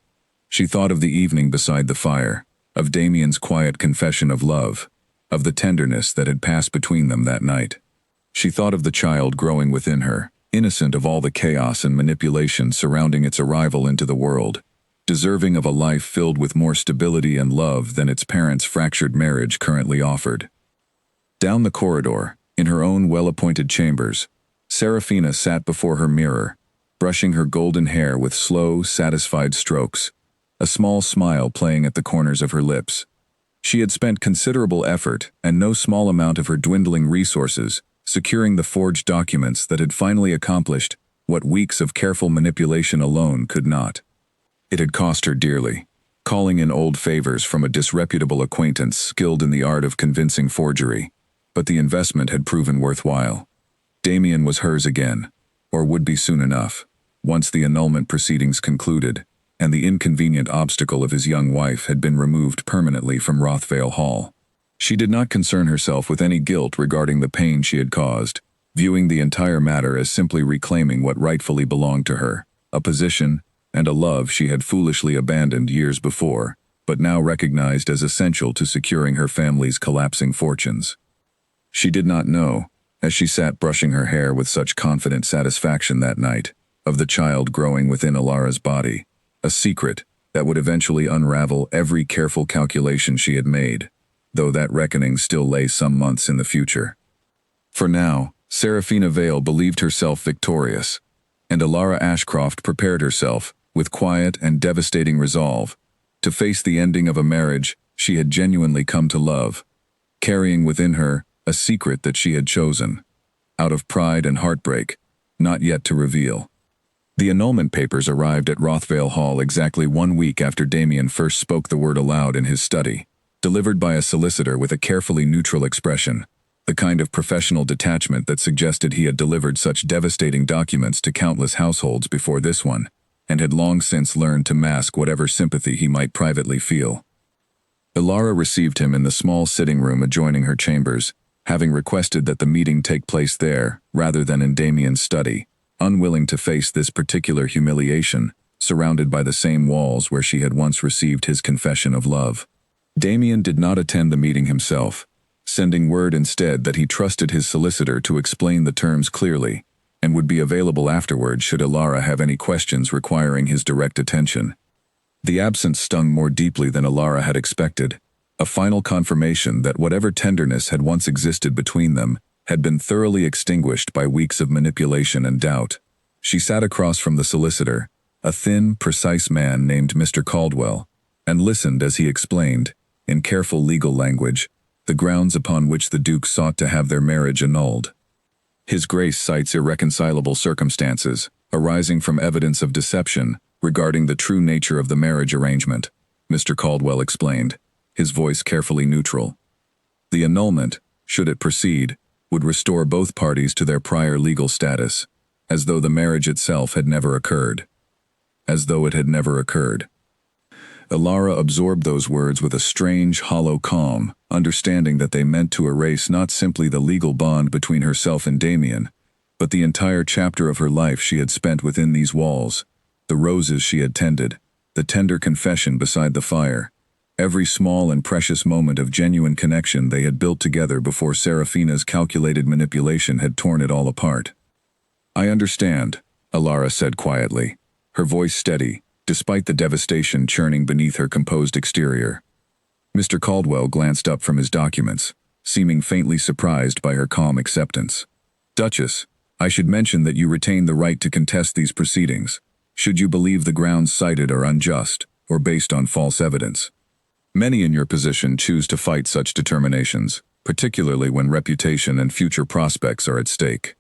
Speaker 1: She thought of the evening beside the fire, of Damien's quiet confession of love, of the tenderness that had passed between them that night. She thought of the child growing within her, innocent of all the chaos and manipulation surrounding its arrival into the world, deserving of a life filled with more stability and love than its parents' fractured marriage currently offered. Down the corridor, in her own well-appointed chambers, Serafina sat before her mirror, brushing her golden hair with slow, satisfied strokes, a small smile playing at the corners of her lips. She had spent considerable effort and no small amount of her dwindling resources securing the forged documents that had finally accomplished what weeks of careful manipulation alone could not. It had cost her dearly, calling in old favors from a disreputable acquaintance skilled in the art of convincing forgery, but the investment had proven worthwhile. Damien was hers again, or would be soon enough, once the annulment proceedings concluded, and the inconvenient obstacle of his young wife had been removed permanently from Rothvale Hall. She did not concern herself with any guilt regarding the pain she had caused, viewing the entire matter as simply reclaiming what rightfully belonged to her, a position and a love she had foolishly abandoned years before, but now recognized as essential to securing her family's collapsing fortunes. She did not know, as she sat brushing her hair with such confident satisfaction that night, of the child growing within Ilara's body, a secret that would eventually unravel every careful calculation she had made, though that reckoning still lay some months in the future. For now, Serafina Vale believed herself victorious, and Ilara Ashcroft prepared herself, with quiet and devastating resolve, to face the ending of a marriage she had genuinely come to love, carrying within her a secret that she had chosen, out of pride and heartbreak, not yet to reveal. The annulment papers arrived at Rothvale Hall exactly 1 week after Damien first spoke the word aloud in his study, delivered by a solicitor with a carefully neutral expression, the kind of professional detachment that suggested he had delivered such devastating documents to countless households before this one, and had long since learned to mask whatever sympathy he might privately feel. Ilara received him in the small sitting room adjoining her chambers, having requested that the meeting take place there rather than in Damien's study, unwilling to face this particular humiliation, surrounded by the same walls where she had once received his confession of love. Damien did not attend the meeting himself, sending word instead that he trusted his solicitor to explain the terms clearly, and would be available afterward should Ilara have any questions requiring his direct attention. The absence stung more deeply than Ilara had expected, a final confirmation that whatever tenderness had once existed between them had been thoroughly extinguished by weeks of manipulation and doubt. She sat across from the solicitor, a thin, precise man named Mr. Caldwell, and listened as he explained, in careful legal language, the grounds upon which the Duke sought to have their marriage annulled. His Grace cites irreconcilable circumstances, arising from evidence of deception, regarding the true nature of the marriage arrangement, Mr. Caldwell explained, his voice carefully neutral. The annulment, should it proceed, would restore both parties to their prior legal status, as though the marriage itself had never occurred. As though it had never occurred. Ilara absorbed those words with a strange, hollow calm, understanding that they meant to erase not simply the legal bond between herself and Damien, but the entire chapter of her life she had spent within these walls, the roses she had tended, the tender confession beside the fire, every small and precious moment of genuine connection they had built together before Serafina's calculated manipulation had torn it all apart. "I understand," Ilara said quietly, her voice steady, despite the devastation churning beneath her composed exterior. Mr. Caldwell glanced up from his documents, seeming faintly surprised by her calm acceptance. "Duchess, I should mention that you retain the right to contest these proceedings, should you believe the grounds cited are unjust or based on false evidence. Many in your position choose to fight such determinations, particularly when reputation and future prospects are at stake.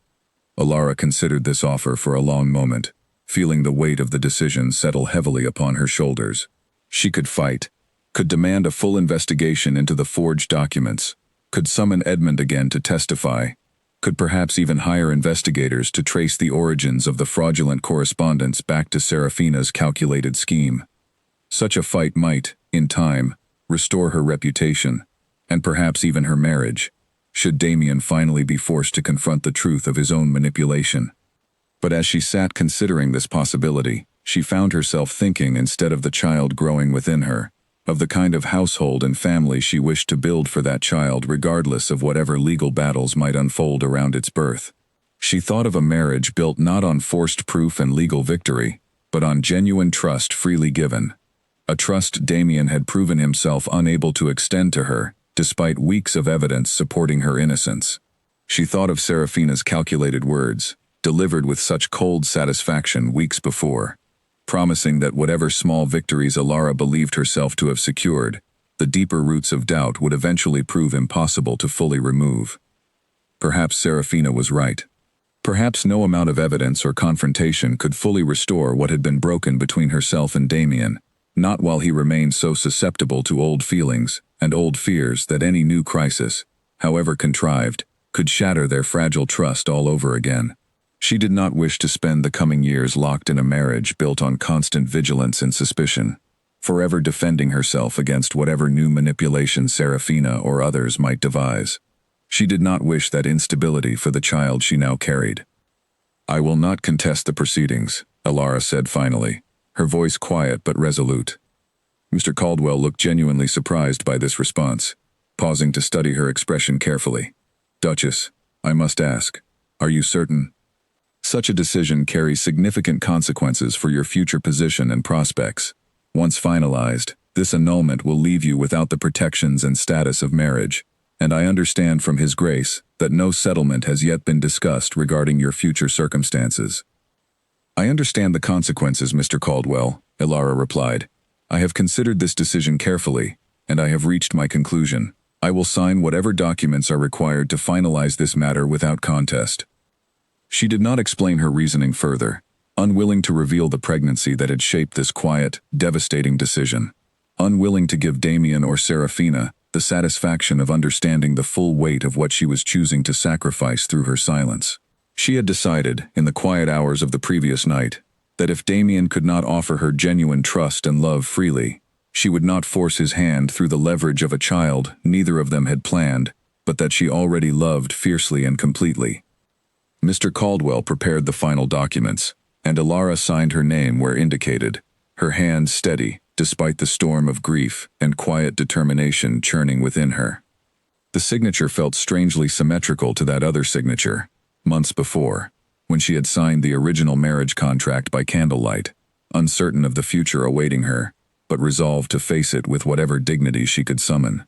Speaker 1: Alara considered this offer for a long moment, feeling the weight of the decision settle heavily upon her shoulders. She could fight, could demand a full investigation into the forged documents, could summon Edmund again to testify, could perhaps even hire investigators to trace the origins of the fraudulent correspondence back to Serafina's calculated scheme. Such a fight might, in time, restore her reputation, and perhaps even her marriage, should Damien finally be forced to confront the truth of his own manipulation. But as she sat considering this possibility, she found herself thinking, instead of the child growing within her, of the kind of household and family she wished to build for that child regardless of whatever legal battles might unfold around its birth. She thought of a marriage built not on forced proof and legal victory, but on genuine trust freely given. A trust Damien had proven himself unable to extend to her, despite weeks of evidence supporting her innocence. She thought of Serafina's calculated words, delivered with such cold satisfaction weeks before, promising that whatever small victories Alara believed herself to have secured, the deeper roots of doubt would eventually prove impossible to fully remove. Perhaps Serafina was right. Perhaps no amount of evidence or confrontation could fully restore what had been broken between herself and Damien, not while he remained so susceptible to old feelings and old fears that any new crisis, however contrived, could shatter their fragile trust all over again. She did not wish to spend the coming years locked in a marriage built on constant vigilance and suspicion, forever defending herself against whatever new manipulation Serafina or others might devise. She did not wish that instability for the child she now carried. "I will not contest the proceedings," Alara said finally, her voice quiet but resolute. Mr. Caldwell looked genuinely surprised by this response, pausing to study her expression carefully. "Duchess, I must ask, are you certain? Such a decision carries significant consequences for your future position and prospects. Once finalized, this annulment will leave you without the protections and status of marriage, and I understand from His Grace that no settlement has yet been discussed regarding your future circumstances." "I understand the consequences, Mr. Caldwell," Alara replied. "I have considered this decision carefully, and I have reached my conclusion. I will sign whatever documents are required to finalize this matter without contest." She did not explain her reasoning further, unwilling to reveal the pregnancy that had shaped this quiet, devastating decision, unwilling to give Damien or Serafina the satisfaction of understanding the full weight of what she was choosing to sacrifice through her silence. She had decided, in the quiet hours of the previous night, that if Damien could not offer her genuine trust and love freely, she would not force his hand through the leverage of a child neither of them had planned, but that she already loved fiercely and completely. Mr. Caldwell prepared the final documents, and Alara signed her name where indicated, her hand steady despite the storm of grief and quiet determination churning within her. The signature felt strangely symmetrical to that other signature, months before, when she had signed the original marriage contract by candlelight, uncertain of the future awaiting her, but resolved to face it with whatever dignity she could summon.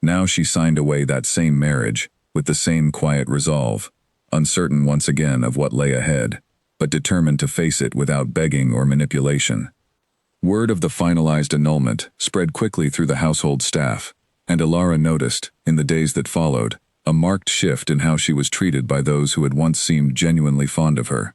Speaker 1: Now she signed away that same marriage, with the same quiet resolve, uncertain once again of what lay ahead, but determined to face it without begging or manipulation. Word of the finalized annulment spread quickly through the household staff, and Alara noticed, in the days that followed, a marked shift in how she was treated by those who had once seemed genuinely fond of her.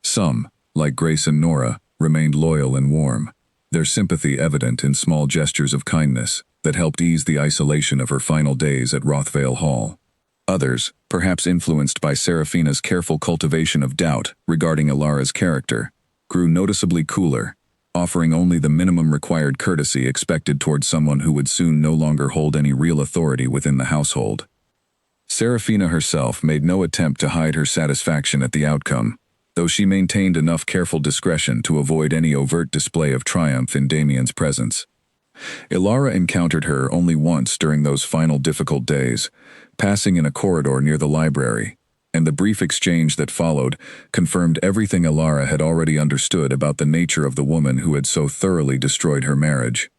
Speaker 1: Some, like Grace and Nora, remained loyal and warm, their sympathy evident in small gestures of kindness that helped ease the isolation of her final days at Rothvale Hall. Others, perhaps influenced by Serafina's careful cultivation of doubt regarding Alara's character, grew noticeably cooler, offering only the minimum required courtesy expected toward someone who would soon no longer hold any real authority within the household. Serafina herself made no attempt to hide her satisfaction at the outcome, though she maintained enough careful discretion to avoid any overt display of triumph in Damien's presence. Alara encountered her only once during those final difficult days, passing in a corridor near the library, and the brief exchange that followed confirmed everything Alara had already understood about the nature of the woman who had so thoroughly destroyed her marriage.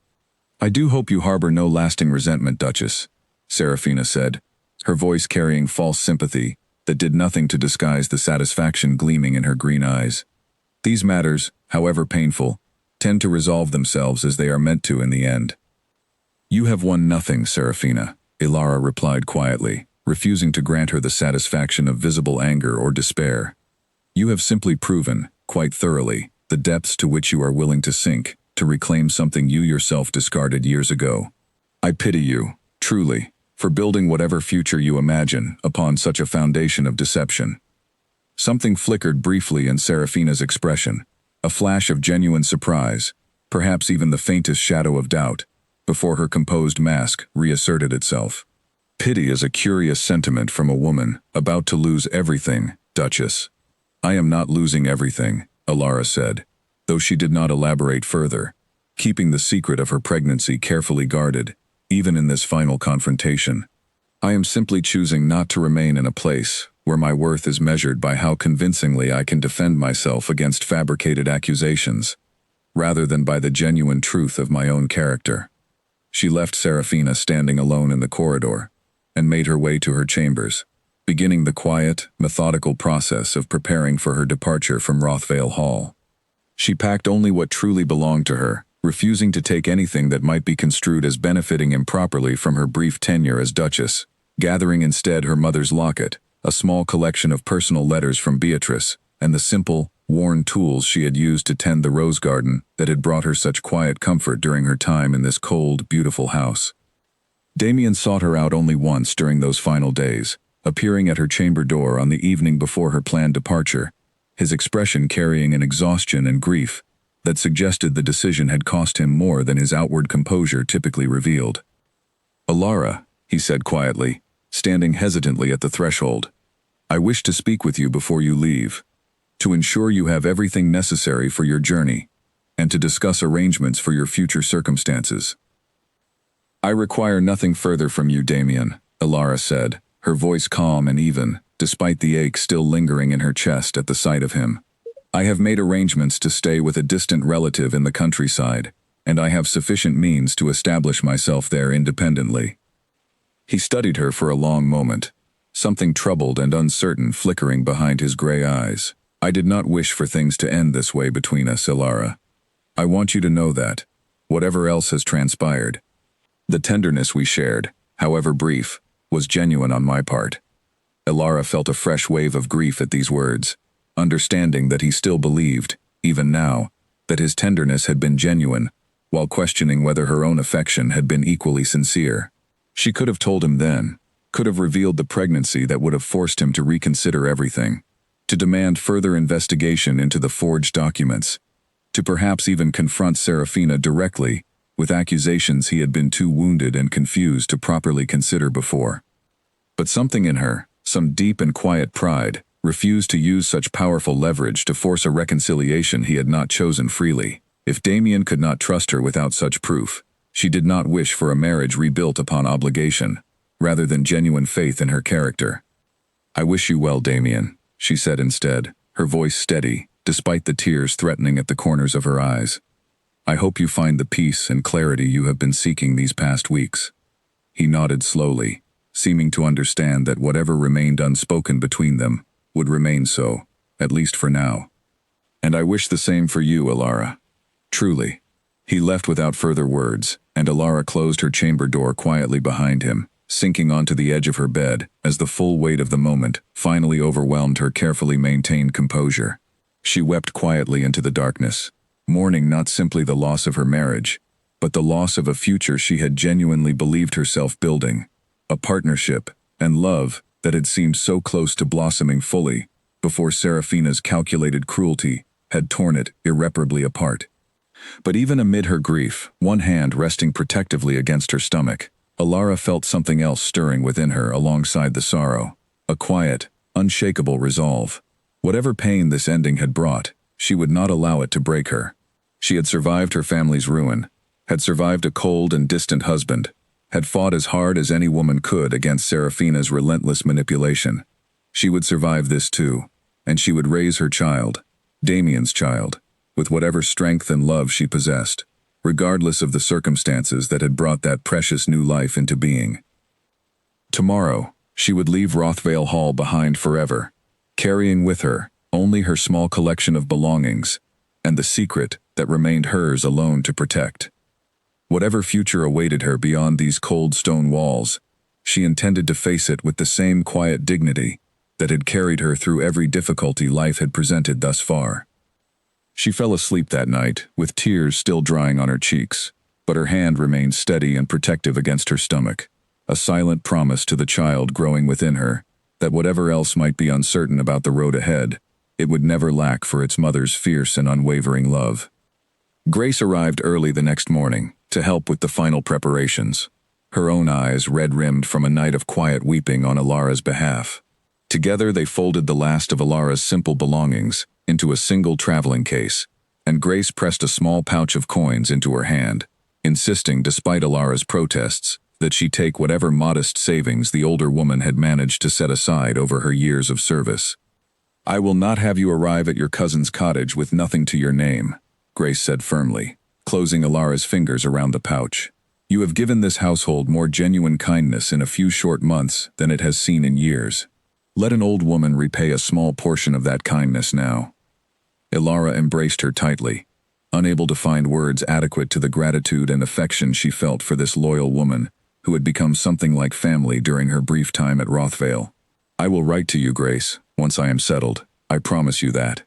Speaker 1: "I do hope you harbor no lasting resentment, Duchess," Serafina said, her voice carrying false sympathy that did nothing to disguise the satisfaction gleaming in her green eyes. "These matters, however painful, tend to resolve themselves as they are meant to in the end." "You have won nothing, Serafina," Alara replied quietly, refusing to grant her the satisfaction of visible anger or despair. You have simply proven, quite thoroughly, the depths to which you are willing to sink, to reclaim something you yourself discarded years ago. I pity you, truly, for building whatever future you imagine upon such a foundation of deception. Something flickered briefly in Serafina's expression, a flash of genuine surprise, perhaps even the faintest shadow of doubt, before her composed mask reasserted itself. Pity is a curious sentiment from a woman about to lose everything, Duchess. I am not losing everything, Alara said, though she did not elaborate further, keeping the secret of her pregnancy carefully guarded, even in this final confrontation. I am simply choosing not to remain in a place where my worth is measured by how convincingly I can defend myself against fabricated accusations, rather than by the genuine truth of my own character. She left Serafina standing alone in the corridor, and made her way to her chambers, beginning the quiet, methodical process of preparing for her departure from Rothvale Hall. She packed only what truly belonged to her, refusing to take anything that might be construed as benefiting improperly from her brief tenure as Duchess, gathering instead her mother's locket, a small collection of personal letters from Beatrice, and the simple, worn tools she had used to tend the rose garden that had brought her such quiet comfort during her time in this cold, beautiful house. Damien sought her out only once during those final days, appearing at her chamber door on the evening before her planned departure, his expression carrying an exhaustion and grief that suggested the decision had cost him more than his outward composure typically revealed. Alara, he said quietly, standing hesitantly at the threshold, I wish to speak with you before you leave, to ensure you have everything necessary for your journey, and to discuss arrangements for your future circumstances. I require nothing further from you, Damien, Alara said, her voice calm and even, despite the ache still lingering in her chest at the sight of him. I have made arrangements to stay with a distant relative in the countryside, and I have sufficient means to establish myself there independently. He studied her for a long moment, something troubled and uncertain flickering behind his gray eyes. I did not wish for things to end this way between us, Alara. I want you to know that, whatever else has transpired, the tenderness we shared, however brief, was genuine on my part. Alara felt a fresh wave of grief at these words, understanding that he still believed, even now, that his tenderness had been genuine, while questioning whether her own affection had been equally sincere. She could have told him then, could have revealed the pregnancy that would have forced him to reconsider everything, to demand further investigation into the forged documents, to perhaps even confront Serafina directly with accusations he had been too wounded and confused to properly consider before. But something in her, some deep and quiet pride, refused to use such powerful leverage to force a reconciliation he had not chosen freely. If Damien could not trust her without such proof, she did not wish for a marriage rebuilt upon obligation, rather than genuine faith in her character. I wish you well, Damien, she said instead, her voice steady, despite the tears threatening at the corners of her eyes. I hope you find the peace and clarity you have been seeking these past weeks. He nodded slowly, seeming to understand that whatever remained unspoken between them would remain so, at least for now. And I wish the same for you, Alara. Truly. He left without further words, and Alara closed her chamber door quietly behind him, sinking onto the edge of her bed as the full weight of the moment finally overwhelmed her carefully maintained composure. She wept quietly into the darkness, mourning not simply the loss of her marriage, but the loss of a future she had genuinely believed herself building, a partnership and love that had seemed so close to blossoming fully before Serafina's calculated cruelty had torn it irreparably apart. But even amid her grief, one hand resting protectively against her stomach, Alara felt something else stirring within her alongside the sorrow, a quiet, unshakable resolve. Whatever pain this ending had brought, she would not allow it to break her. She had survived her family's ruin, had survived a cold and distant husband, had fought as hard as any woman could against Serafina's relentless manipulation. She would survive this too, and she would raise her child, Damien's child, with whatever strength and love she possessed, regardless of the circumstances that had brought that precious new life into being. Tomorrow, she would leave Rothvale Hall behind forever, carrying with her only her small collection of belongings and the secret that remained hers alone to protect. Whatever future awaited her beyond these cold stone walls, She intended to face it with the same quiet dignity that had carried her through every difficulty life had presented thus far. She fell asleep that night, with tears still drying on her cheeks, but her hand remained steady and protective against her stomach, a silent promise to the child growing within her that whatever else might be uncertain about the road ahead, it would never lack for its mother's fierce and unwavering love. Grace arrived early the next morning to help with the final preparations, her own eyes red-rimmed from a night of quiet weeping on Alara's behalf. Together they folded the last of Alara's simple belongings into a single traveling case, and Grace pressed a small pouch of coins into her hand, insisting, despite Alara's protests, that she take whatever modest savings the older woman had managed to set aside over her years of service. "I will not have you arrive at your cousin's cottage with nothing to your name," Grace said firmly, closing Alara's fingers around the pouch. "You have given this household more genuine kindness in a few short months than it has seen in years. Let an old woman repay a small portion of that kindness now." Alara embraced her tightly, unable to find words adequate to the gratitude and affection she felt for this loyal woman who had become something like family during her brief time at Rothvale. "I will write to you, Grace, once I am settled. I promise you that."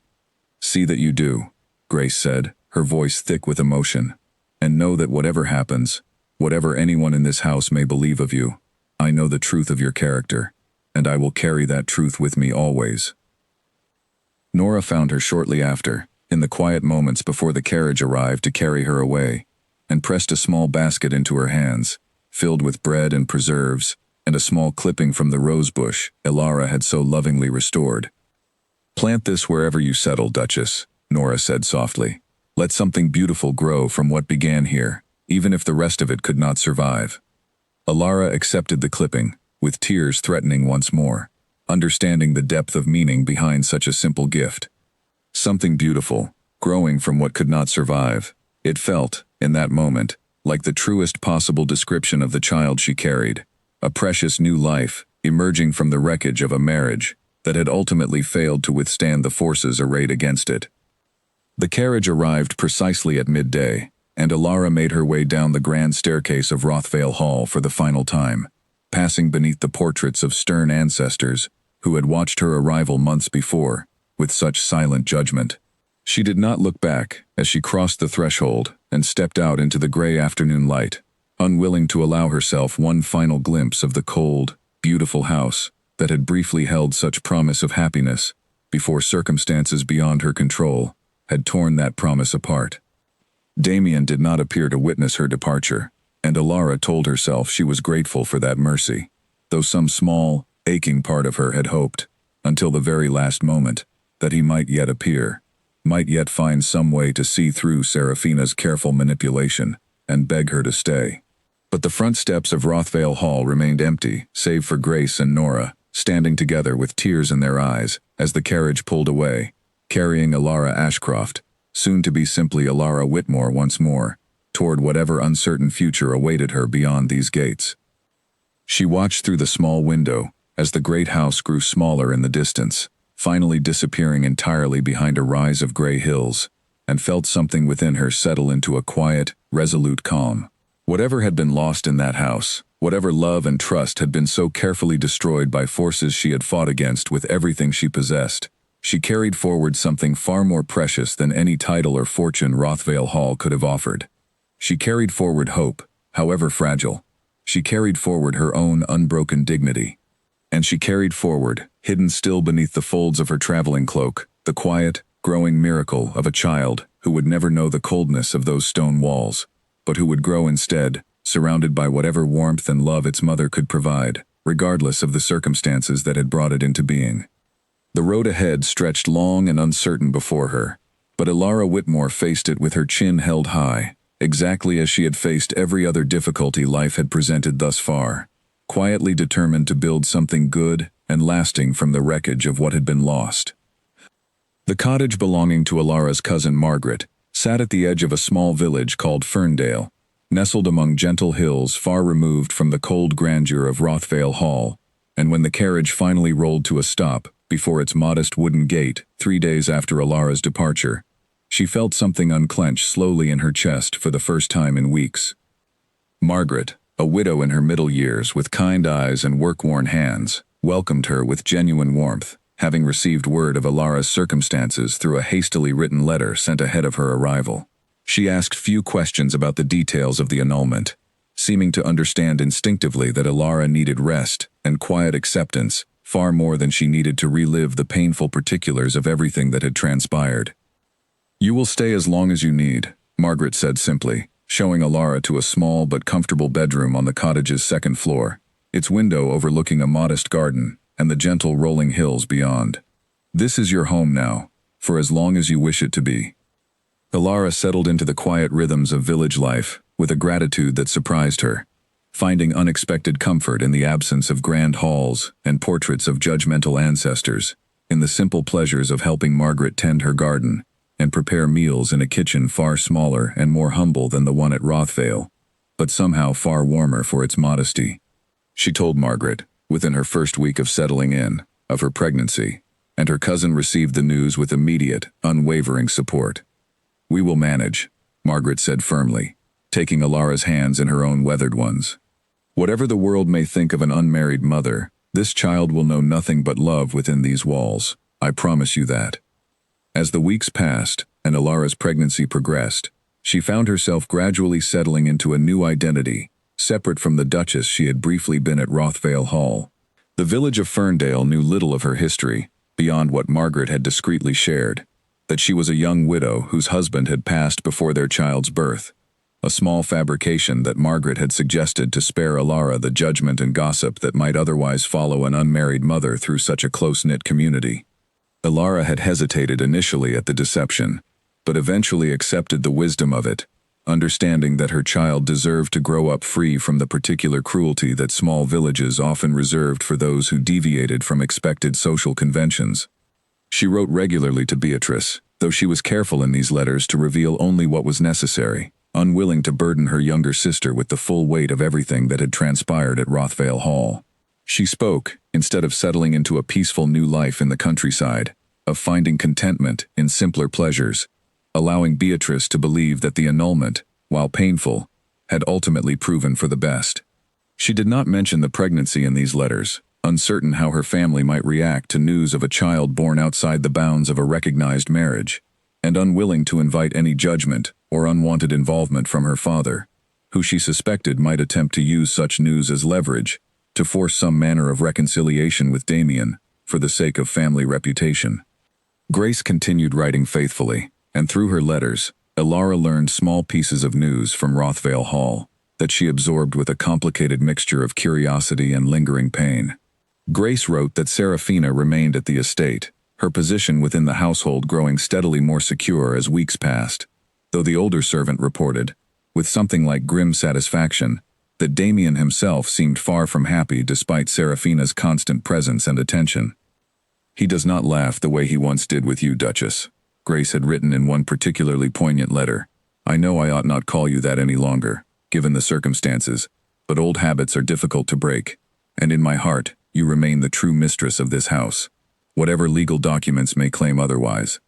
Speaker 1: "See that you do," Grace said, her voice thick with emotion. "And know that whatever happens, whatever anyone in this house may believe of you, I know the truth of your character, and I will carry that truth with me always." Nora found her shortly after, in the quiet moments before the carriage arrived to carry her away, and pressed a small basket into her hands, filled with bread and preserves, and a small clipping from the rose bush Alara had so lovingly restored. "Plant this wherever you settle, Duchess," Nora said softly. "Let something beautiful grow from what began here, even if the rest of it could not survive." Alara accepted the clipping, with tears threatening once more, understanding the depth of meaning behind such a simple gift. Something beautiful, growing from what could not survive. It felt, in that moment, like the truest possible description of the child she carried, a precious new life, emerging from the wreckage of a marriage that had ultimately failed to withstand the forces arrayed against it. The carriage arrived precisely at midday, and Alara made her way down the grand staircase of Rothvale Hall for the final time, passing beneath the portraits of stern ancestors who had watched her arrival months before, with such silent judgment. She did not look back as she crossed the threshold and stepped out into the gray afternoon light, unwilling to allow herself one final glimpse of the cold, beautiful house that had briefly held such promise of happiness before circumstances beyond her control had torn that promise apart. Damien did not appear to witness her departure, and Alara told herself she was grateful for that mercy, though some small, aching part of her had hoped, until the very last moment, that he might yet appear, might yet find some way to see through Seraphina's careful manipulation and beg her to stay. But the front steps of Rothvale Hall remained empty, save for Grace and Nora, standing together with tears in their eyes as the carriage pulled away, carrying Alara Ashcroft, soon to be simply Alara Whitmore once more, toward whatever uncertain future awaited her beyond these gates. She watched through the small window as the great house grew smaller in the distance, finally disappearing entirely behind a rise of gray hills, and felt something within her settle into a quiet, resolute calm. Whatever had been lost in that house, whatever love and trust had been so carefully destroyed by forces she had fought against with everything she possessed, she carried forward something far more precious than any title or fortune Rothvale Hall could have offered. She carried forward hope, however fragile. She carried forward her own unbroken dignity. And she carried forward, hidden still beneath the folds of her traveling cloak, the quiet, growing miracle of a child who would never know the coldness of those stone walls, but who would grow instead, surrounded by whatever warmth and love its mother could provide, regardless of the circumstances that had brought it into being. The road ahead stretched long and uncertain before her, but Alara Whitmore faced it with her chin held high, exactly as she had faced every other difficulty life had presented thus far, quietly determined to build something good and lasting from the wreckage of what had been lost. The cottage belonging to Alara's cousin Margaret sat at the edge of a small village called Ferndale, nestled among gentle hills far removed from the cold grandeur of Rothvale Hall, and when the carriage finally rolled to a stop before its modest wooden gate 3 days after Alara's departure, she felt something unclench slowly in her chest for the first time in weeks. Margaret, A widow in her middle years with kind eyes and work-worn hands welcomed her with genuine warmth, having received word of Alara's circumstances through a hastily written letter sent ahead of her arrival. She asked few questions about the details of the annulment, seeming to understand instinctively that Alara needed rest and quiet acceptance far more than she needed to relive the painful particulars of everything that had transpired. "You will stay as long as you need," Margaret said simply, showing Alara to a small but comfortable bedroom on the cottage's second floor, its window overlooking a modest garden and the gentle rolling hills beyond. "This is your home now, for as long as you wish it to be." Alara settled into the quiet rhythms of village life with a gratitude that surprised her, finding unexpected comfort in the absence of grand halls and portraits of judgmental ancestors, in the simple pleasures of helping Margaret tend her garden and prepare meals in a kitchen far smaller and more humble than the one at Rothvale, but somehow far warmer for its modesty. She told Margaret, within her first week of settling in, of her pregnancy, and her cousin received the news with immediate, unwavering support. "We will manage," Margaret said firmly, taking Alara's hands in her own weathered ones. "Whatever the world may think of an unmarried mother, this child will know nothing but love within these walls. I promise you that." As the weeks passed and Alara's pregnancy progressed, she found herself gradually settling into a new identity, separate from the Duchess she had briefly been at Rothvale Hall. The village of Ferndale knew little of her history, beyond what Margaret had discreetly shared, that she was a young widow whose husband had passed before their child's birth, a small fabrication that Margaret had suggested to spare Alara the judgment and gossip that might otherwise follow an unmarried mother through such a close-knit community. Alara had hesitated initially at the deception, but eventually accepted the wisdom of it, understanding that her child deserved to grow up free from the particular cruelty that small villages often reserved for those who deviated from expected social conventions. She wrote regularly to Beatrice, though she was careful in these letters to reveal only what was necessary, unwilling to burden her younger sister with the full weight of everything that had transpired at Rothvale Hall. She spoke, instead of settling into a peaceful new life in the countryside, of finding contentment in simpler pleasures, allowing Beatrice to believe that the annulment, while painful, had ultimately proven for the best. She did not mention the pregnancy in these letters, uncertain how her family might react to news of a child born outside the bounds of a recognized marriage, and unwilling to invite any judgment or unwanted involvement from her father, who she suspected might attempt to use such news as leverage to force some manner of reconciliation with Damien for the sake of family reputation. Grace continued writing faithfully, and through her letters, Alara learned small pieces of news from Rothvale Hall that she absorbed with a complicated mixture of curiosity and lingering pain. Grace wrote that Serafina remained at the estate, her position within the household growing steadily more secure as weeks passed, though the older servant reported, with something like grim satisfaction, that Damien himself seemed far from happy despite Serafina's constant presence and attention. "He does not laugh the way he once did with you, Duchess," Grace had written in one particularly poignant letter. "I know I ought not call you that any longer, given the circumstances, but old habits are difficult to break, and in my heart, you remain the true mistress of this house, whatever legal documents may claim otherwise."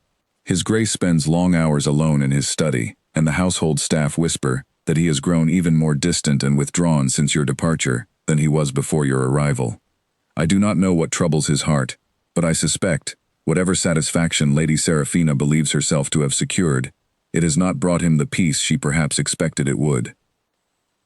Speaker 1: His Grace spends long hours alone in his study, and the household staff whisper that he has grown even more distant and withdrawn since your departure than he was before your arrival. I do not know what troubles his heart, but I suspect, whatever satisfaction Lady Serafina believes herself to have secured, it has not brought him the peace she perhaps expected it would.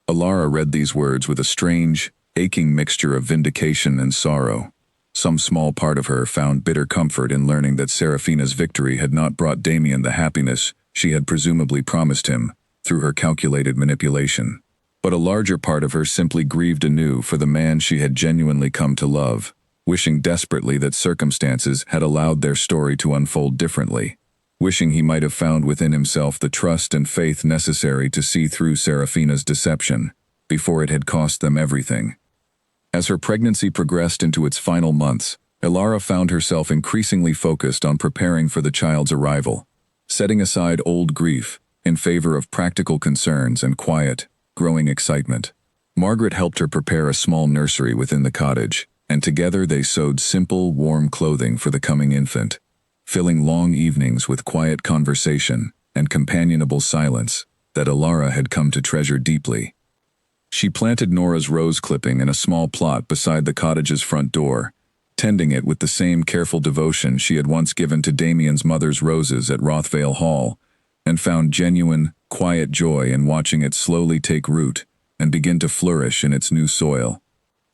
Speaker 1: Alara read these words with a strange, aching mixture of vindication and sorrow. Some small part of her found bitter comfort in learning that Serafina's victory had not brought Damien the happiness she had presumably promised him through her calculated manipulation. But a larger part of her simply grieved anew for the man she had genuinely come to love, wishing desperately that circumstances had allowed their story to unfold differently, wishing he might have found within himself the trust and faith necessary to see through Serafina's deception before it had cost them everything. As her pregnancy progressed into its final months, Alara found herself increasingly focused on preparing for the child's arrival, setting aside old grief in favor of practical concerns and quiet, growing excitement. Margaret helped her prepare a small nursery within the cottage, and together they sewed simple, warm clothing for the coming infant, filling long evenings with quiet conversation and companionable silence that Alara had come to treasure deeply. She planted Nora's rose clipping in a small plot beside the cottage's front door, tending it with the same careful devotion she had once given to Damien's mother's roses at Rothvale Hall, and found genuine, quiet joy in watching it slowly take root and begin to flourish in its new soil.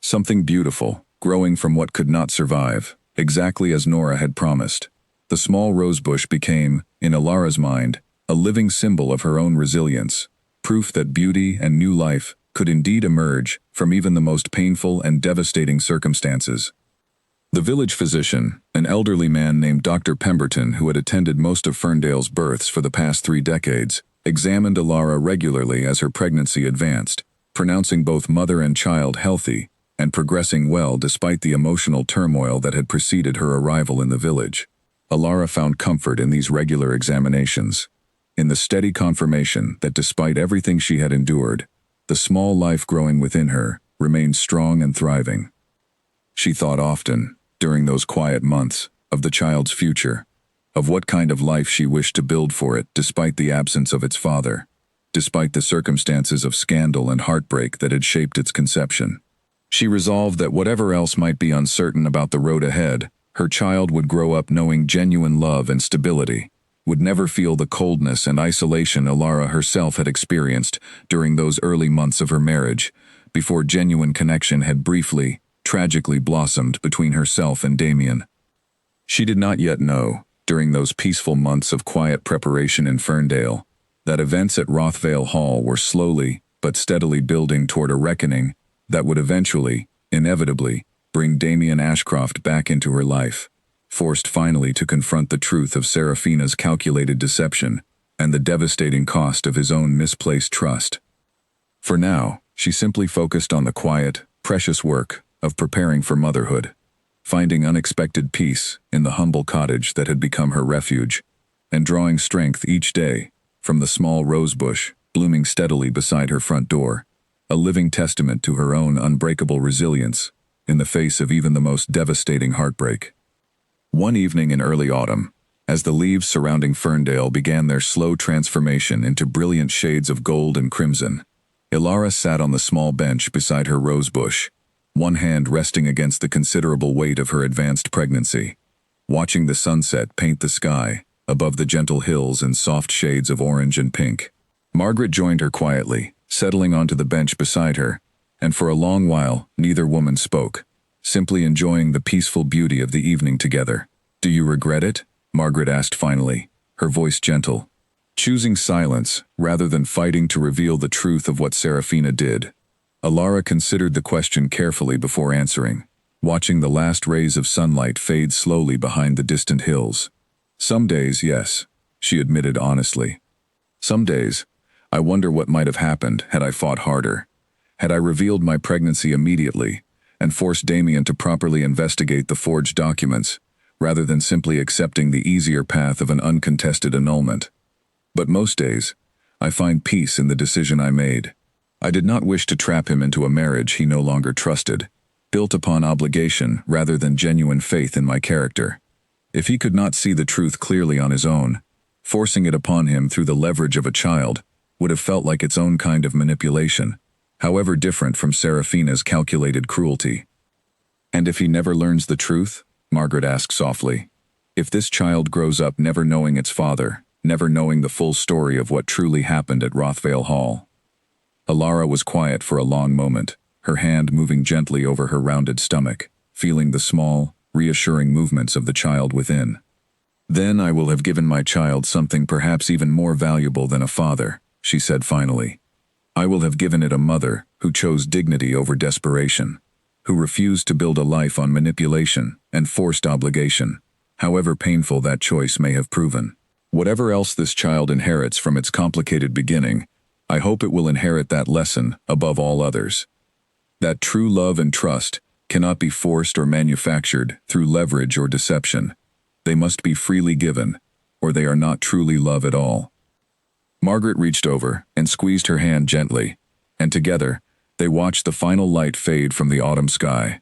Speaker 1: Something beautiful, growing from what could not survive, exactly as Nora had promised. The small rosebush became, in Alara's mind, a living symbol of her own resilience, proof that beauty and new life could indeed emerge from even the most painful and devastating circumstances. The village physician, an elderly man named Dr. Pemberton who had attended most of Ferndale's births for the past 3 decades, examined Alara regularly as her pregnancy advanced, pronouncing both mother and child healthy and progressing well despite the emotional turmoil that had preceded her arrival in the village. Alara found comfort in these regular examinations, in the steady confirmation that despite everything she had endured, the small life growing within her remained strong and thriving. She thought often, during those quiet months, of the child's future, of what kind of life she wished to build for it despite the absence of its father, despite the circumstances of scandal and heartbreak that had shaped its conception. She resolved that whatever else might be uncertain about the road ahead, her child would grow up knowing genuine love and stability, would never feel the coldness and isolation Alara herself had experienced during those early months of her marriage, before genuine connection had briefly, tragically blossomed between herself and Damien. She did not yet know, during those peaceful months of quiet preparation in Ferndale, that events at Rothvale Hall were slowly but steadily building toward a reckoning that would eventually, inevitably, bring Damien Ashcroft back into her life, forced finally to confront the truth of Serafina's calculated deception and the devastating cost of his own misplaced trust. For now, she simply focused on the quiet, precious work of preparing for motherhood, finding unexpected peace in the humble cottage that had become her refuge, and drawing strength each day from the small rosebush blooming steadily beside her front door, a living testament to her own unbreakable resilience in the face of even the most devastating heartbreak. One evening in early autumn, as the leaves surrounding Ferndale began their slow transformation into brilliant shades of gold and crimson, Alara sat on the small bench beside her rosebush, one hand resting against the considerable weight of her advanced pregnancy, watching the sunset paint the sky above the gentle hills in soft shades of orange and pink. Margaret joined her quietly, settling onto the bench beside her, and for a long while neither woman spoke, simply enjoying the peaceful beauty of the evening together. "Do you regret it?" Margaret asked finally, her voice gentle, choosing silence rather than fighting to reveal the truth of what Serafina did. Alara considered the question carefully before answering, watching the last rays of sunlight fade slowly behind the distant hills. "Some days, yes," she admitted honestly. "Some days, I wonder what might have happened had I fought harder, had I revealed my pregnancy immediately and forced Damien to properly investigate the forged documents, rather than simply accepting the easier path of an uncontested annulment. But most days, I find peace in the decision I made. I did not wish to trap him into a marriage he no longer trusted, built upon obligation rather than genuine faith in my character. If he could not see the truth clearly on his own, forcing it upon him through the leverage of a child would have felt like its own kind of manipulation, however different from Serafina's calculated cruelty. "And if he never learns the truth?" Margaret asked softly. "If this child grows up never knowing its father, never knowing the full story of what truly happened at Rothvale Hall?" Alara was quiet for a long moment, her hand moving gently over her rounded stomach, feeling the small, reassuring movements of the child within. "Then I will have given my child something perhaps even more valuable than a father," she said finally. "I will have given it a mother who chose dignity over desperation, who refused to build a life on manipulation and forced obligation, however painful that choice may have proven. Whatever else this child inherits from its complicated beginning, I hope it will inherit that lesson above all others. That true love and trust cannot be forced or manufactured through leverage or deception. They must be freely given, or they are not truly love at all." Margaret reached over and squeezed her hand gently, and together, they watched the final light fade from the autumn sky.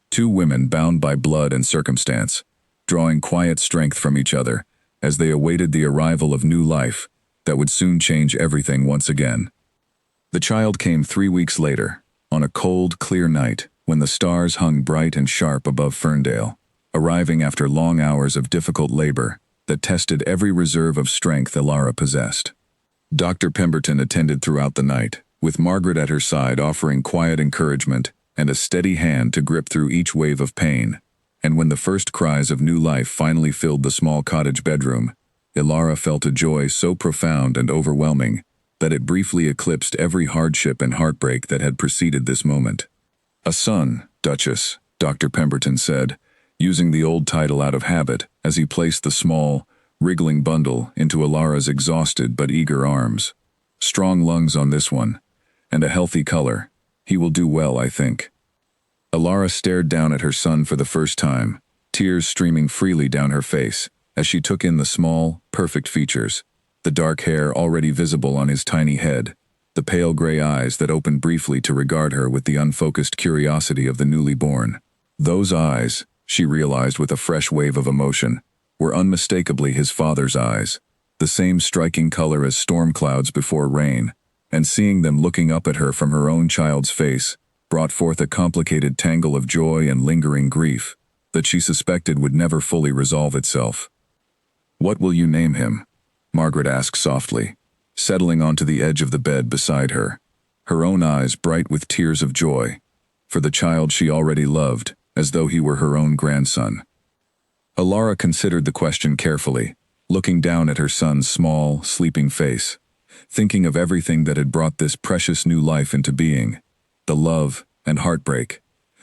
Speaker 1: Two women bound by blood and circumstance, drawing quiet strength from each other as they awaited the arrival of new life that would soon change everything once again. The child came 3 weeks later, on a cold, clear night, when the stars hung bright and sharp above Ferndale, arriving after long hours of difficult labor that tested every reserve of strength Elara possessed. Dr. Pemberton attended throughout the night, with Margaret at her side offering quiet encouragement and a steady hand to grip through each wave of pain. And when the first cries of new life finally filled the small cottage bedroom, Elara felt a joy so profound and overwhelming that it briefly eclipsed every hardship and heartbreak that had preceded this moment. "A son, Duchess," Dr. Pemberton said, using the old title out of habit as he placed the small, wriggling bundle into Elara's exhausted but eager arms. "Strong lungs on this one, and a healthy color. He will do well, I think." Elara stared down at her son for the first time, tears streaming freely down her face as she took in the small, perfect features, the dark hair already visible on his tiny head, the pale gray eyes that opened briefly to regard her with the unfocused curiosity of the newly born. Those eyes, she realized with a fresh wave of emotion, were unmistakably his father's eyes, the same striking color as storm clouds before rain, and seeing them looking up at her from her own child's face brought forth a complicated tangle of joy and lingering grief that she suspected would never fully resolve itself. "What will you name him?" Margaret asked softly, settling onto the edge of the bed beside her, her own eyes bright with tears of joy, for the child she already loved, as though he were her own grandson. Elara considered the question carefully, looking down at her son's small, sleeping face, thinking of everything that had brought this precious new life into being, the love and heartbreak,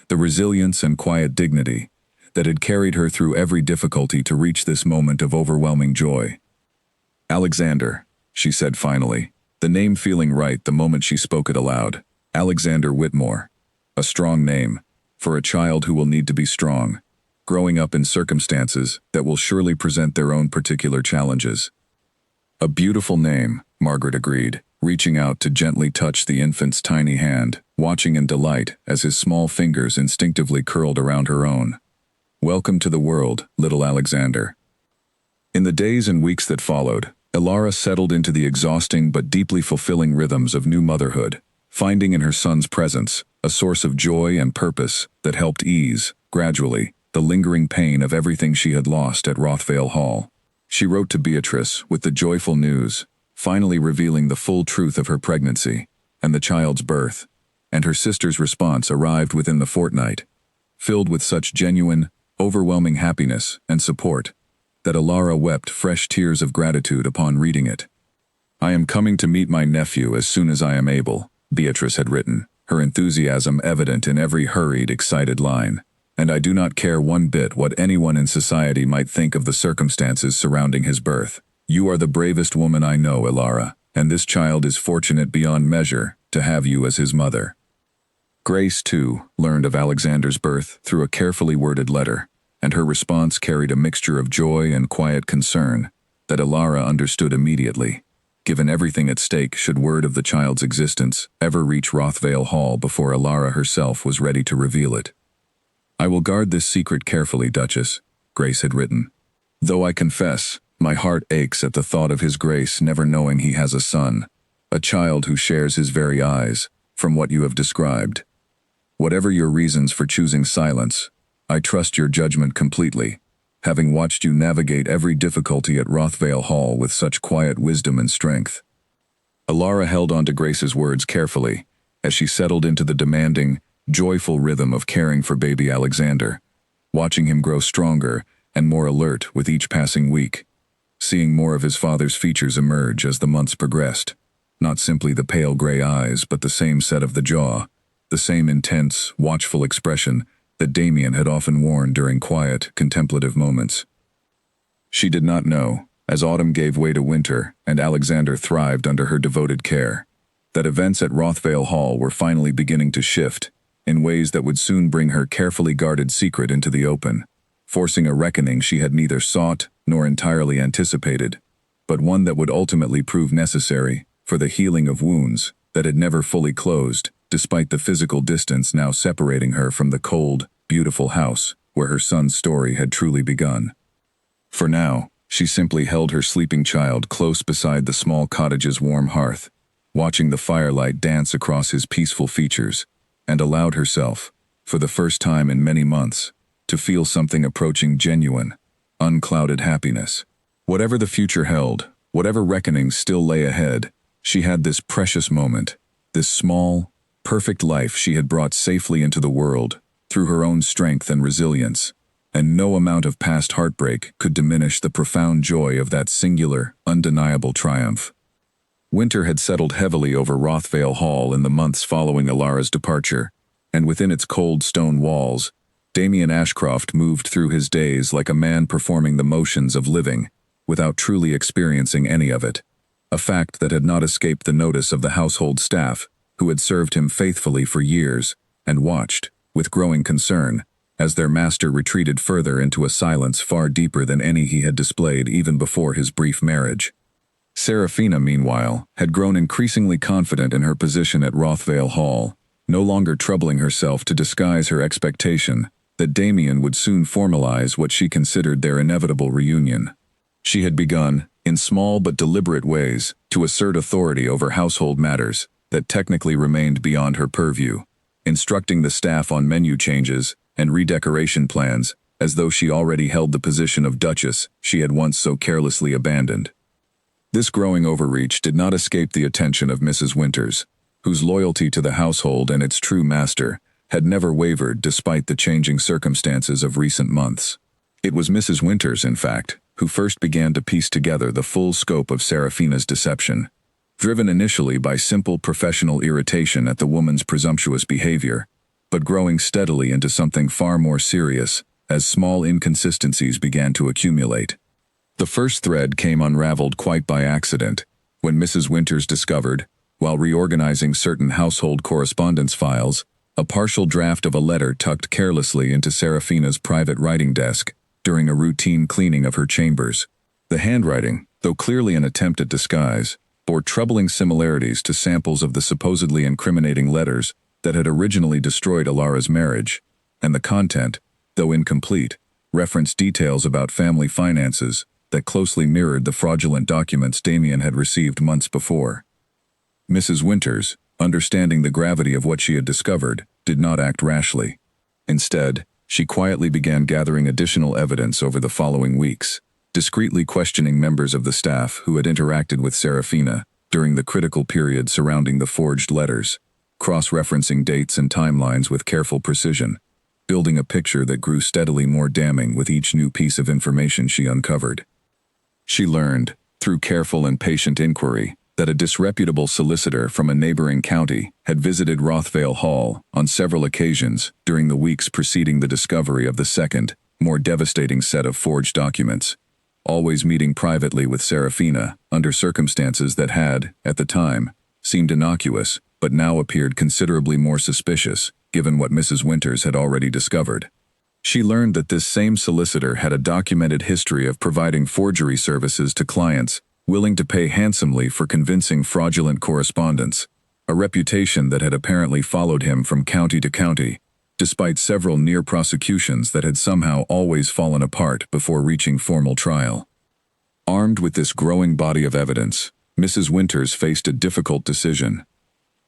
Speaker 1: the resilience and quiet dignity that had carried her through every difficulty to reach this moment of overwhelming joy. "Alexander," she said finally, the name feeling right the moment she spoke it aloud. "Alexander Whitmore. A strong name, for a child who will need to be strong, growing up in circumstances that will surely present their own particular challenges." "A beautiful name," Margaret agreed, reaching out to gently touch the infant's tiny hand, watching in delight as his small fingers instinctively curled around her own. "Welcome to the world, little Alexander." In the days and weeks that followed, Elara settled into the exhausting but deeply fulfilling rhythms of new motherhood, finding in her son's presence a source of joy and purpose that helped ease, gradually, the lingering pain of everything she had lost at Rothvale Hall. She wrote to Beatrice with the joyful news, finally revealing the full truth of her pregnancy and the child's birth, and her sister's response arrived within the fortnight, filled with such genuine, overwhelming happiness and support that Elara wept fresh tears of gratitude upon reading it. "I am coming to meet my nephew as soon as I am able," Beatrice had written, her enthusiasm evident in every hurried, excited line. "And I do not care one bit what anyone in society might think of the circumstances surrounding his birth. You are the bravest woman I know, Elara, and this child is fortunate beyond measure to have you as his mother." Grace, too, learned of Alexander's birth through a carefully worded letter, and her response carried a mixture of joy and quiet concern that Elara understood immediately, given everything at stake should word of the child's existence ever reach Rothvale Hall before Elara herself was ready to reveal it. "I will guard this secret carefully, Duchess," Grace had written. "Though I confess, my heart aches at the thought of His Grace never knowing he has a son, a child who shares his very eyes, from what you have described. Whatever your reasons for choosing silence, I trust your judgment completely, having watched you navigate every difficulty at Rothvale Hall with such quiet wisdom and strength." Elara held on to Grace's words carefully as she settled into the demanding, joyful rhythm of caring for baby Alexander, watching him grow stronger and more alert with each passing week, seeing more of his father's features emerge as the months progressed, not simply the pale gray eyes but the same set of the jaw, the same intense, watchful expression that Damien had often worn during quiet, contemplative moments. She did not know, as autumn gave way to winter and Alexander thrived under her devoted care, that events at Rothvale Hall were finally beginning to shift in ways that would soon bring her carefully guarded secret into the open, forcing a reckoning she had neither sought nor entirely anticipated, but one that would ultimately prove necessary for the healing of wounds that had never fully closed, despite the physical distance now separating her from the cold, beautiful house where her son's story had truly begun. For now, she simply held her sleeping child close beside the small cottage's warm hearth, watching the firelight dance across his peaceful features, and allowed herself, for the first time in many months, to feel something approaching genuine, unclouded happiness. Whatever the future held, whatever reckonings still lay ahead, she had this precious moment, this small, perfect life she had brought safely into the world through her own strength and resilience, and no amount of past heartbreak could diminish the profound joy of that singular, undeniable triumph. Winter had settled heavily over Rothvale Hall in the months following Alara's departure, and within its cold stone walls, Damien Ashcroft moved through his days like a man performing the motions of living, without truly experiencing any of it, a fact that had not escaped the notice of the household staff, who had served him faithfully for years, and watched, with growing concern, as their master retreated further into a silence far deeper than any he had displayed even before his brief marriage. Serafina, meanwhile, had grown increasingly confident in her position at Rothvale Hall, no longer troubling herself to disguise her expectation that Damien would soon formalize what she considered their inevitable reunion. She had begun, in small but deliberate ways, to assert authority over household matters that technically remained beyond her purview, instructing the staff on menu changes and redecoration plans as though she already held the position of duchess she had once so carelessly abandoned. This growing overreach did not escape the attention of Mrs. Winters, whose loyalty to the household and its true master had never wavered despite the changing circumstances of recent months. It was Mrs. Winters, in fact, who first began to piece together the full scope of Serafina's deception, driven initially by simple professional irritation at the woman's presumptuous behavior, but growing steadily into something far more serious as small inconsistencies began to accumulate. The first thread came unraveled quite by accident, when Mrs. Winters discovered, while reorganizing certain household correspondence files, a partial draft of a letter tucked carelessly into Serafina's private writing desk during a routine cleaning of her chambers. The handwriting, though clearly an attempt at disguise, bore troubling similarities to samples of the supposedly incriminating letters that had originally destroyed Alara's marriage, and the content, though incomplete, referenced details about family finances that closely mirrored the fraudulent documents Damien had received months before. Mrs. Winters, understanding the gravity of what she had discovered, did not act rashly. Instead, she quietly began gathering additional evidence over the following weeks, discreetly questioning members of the staff who had interacted with Serafina during the critical period surrounding the forged letters, cross-referencing dates and timelines with careful precision, building a picture that grew steadily more damning with each new piece of information she uncovered. She learned, through careful and patient inquiry, that a disreputable solicitor from a neighboring county had visited Rothvale Hall on several occasions during the weeks preceding the discovery of the second, more devastating set of forged documents, always meeting privately with Serafina under circumstances that had, at the time, seemed innocuous but now appeared considerably more suspicious given what Mrs. Winters had already discovered. She learned that this same solicitor had a documented history of providing forgery services to clients willing to pay handsomely for convincing fraudulent correspondence, a reputation that had apparently followed him from county to county, despite several near prosecutions that had somehow always fallen apart before reaching formal trial. Armed with this growing body of evidence, Mrs. Winters faced a difficult decision.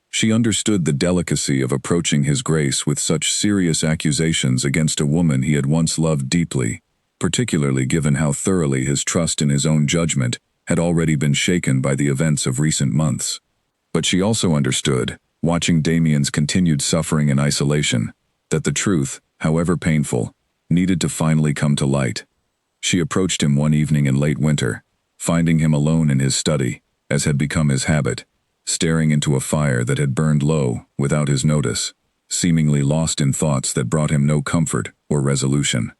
Speaker 1: She understood the delicacy of approaching His Grace with such serious accusations against a woman he had once loved deeply, particularly given how thoroughly his trust in his own judgment had already been shaken by the events of recent months. But she also understood, watching Damien's continued suffering and isolation, that the truth, however painful, needed to finally come to light. She approached him one evening in late winter, finding him alone in his study, as had become his habit, staring into a fire that had burned low without his notice, seemingly lost in thoughts that brought him no comfort or resolution.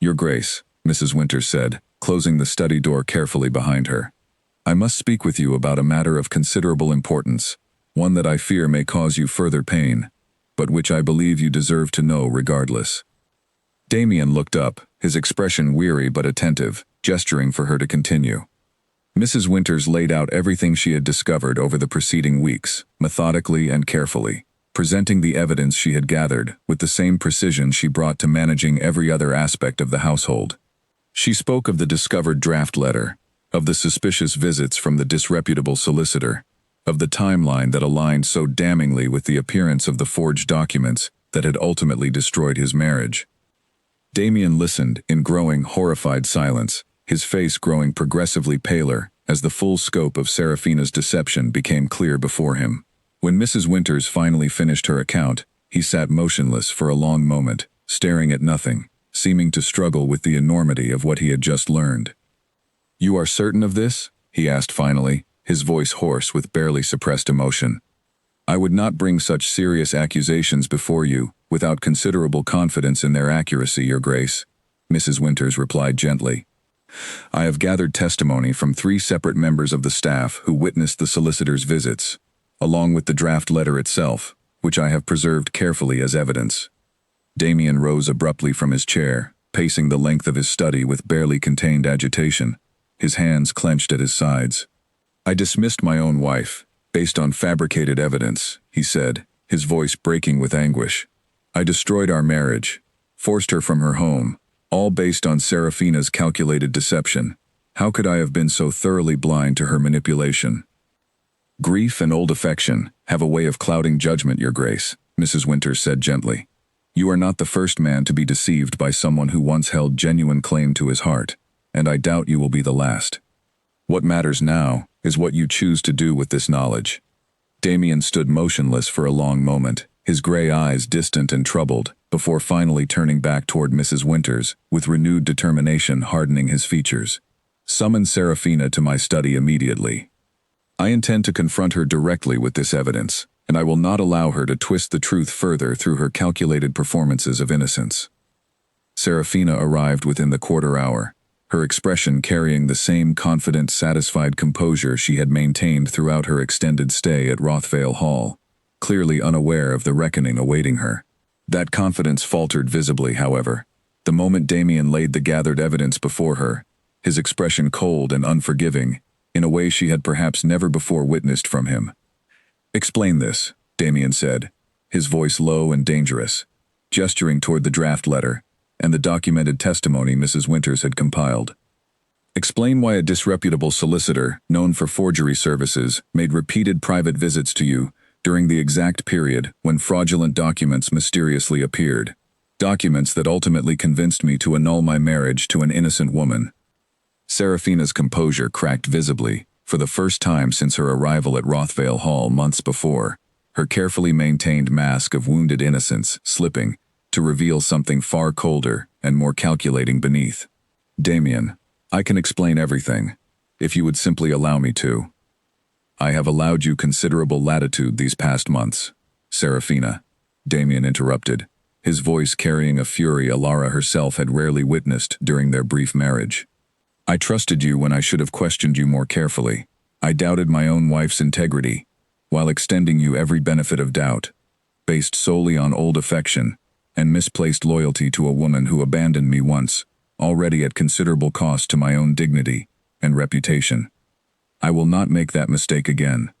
Speaker 1: "Your Grace," Mrs. Winters said, closing the study door carefully behind her, "I must speak with you about a matter of considerable importance, one that I fear may cause you further pain, but which I believe you deserve to know regardless." Damien looked up, his expression weary but attentive, gesturing for her to continue. Mrs. Winters laid out everything she had discovered over the preceding weeks, methodically and carefully, presenting the evidence she had gathered with the same precision she brought to managing every other aspect of the household. She spoke of the discovered draft letter, of the suspicious visits from the disreputable solicitor, of the timeline that aligned so damningly with the appearance of the forged documents that had ultimately destroyed his marriage. Damien listened in growing, horrified silence, his face growing progressively paler as the full scope of Serafina's deception became clear before him. When Mrs. Winters finally finished her account, he sat motionless for a long moment, staring at nothing, seeming to struggle with the enormity of what he had just learned. "You are certain of this?" he asked finally, his voice hoarse with barely suppressed emotion. "I would not bring such serious accusations before you without considerable confidence in their accuracy, Your Grace," Mrs. Winters replied gently. "I have gathered testimony from 3 separate members of the staff who witnessed the solicitor's visits, along with the draft letter itself, which I have preserved carefully as evidence." Damien rose abruptly from his chair, pacing the length of his study with barely contained agitation, his hands clenched at his sides. "I dismissed my own wife, based on fabricated evidence," he said, his voice breaking with anguish. "I destroyed our marriage, forced her from her home, all based on Serafina's calculated deception. How could I have been so thoroughly blind to her manipulation?" "Grief and old affection have a way of clouding judgment, Your Grace," Mrs. Winters said gently. "You are not the first man to be deceived by someone who once held genuine claim to his heart, and I doubt you will be the last. What matters now is what you choose to do with this knowledge." Damien stood motionless for a long moment, his gray eyes distant and troubled, before finally turning back toward Mrs. Winters, with renewed determination hardening his features. "Summon Serafina to my study immediately. I intend to confront her directly with this evidence, and I will not allow her to twist the truth further through her calculated performances of innocence." Serafina arrived within the quarter hour, her expression carrying the same confident, satisfied composure she had maintained throughout her extended stay at Rothvale Hall, clearly unaware of the reckoning awaiting her. That confidence faltered visibly, however, the moment Damien laid the gathered evidence before her, his expression cold and unforgiving, in a way she had perhaps never before witnessed from him. "Explain this," Damien said, his voice low and dangerous, gesturing toward the draft letter and the documented testimony Mrs. Winters had compiled. "Explain why a disreputable solicitor, known for forgery services, made repeated private visits to you during the exact period when fraudulent documents mysteriously appeared, documents that ultimately convinced me to annul my marriage to an innocent woman." Serafina's composure cracked visibly, for the first time since her arrival at Rothvale Hall months before, her carefully maintained mask of wounded innocence slipping to reveal something far colder and more calculating beneath. "Damien, I can explain everything, if you would simply allow me to." "I have allowed you considerable latitude these past months, Serafina," Damien interrupted, his voice carrying a fury Alara herself had rarely witnessed during their brief marriage. "I trusted you when I should have questioned you more carefully. I doubted my own wife's integrity, while extending you every benefit of doubt, based solely on old affection and misplaced loyalty to a woman who abandoned me once, already at considerable cost to my own dignity and reputation. I will not make that mistake again.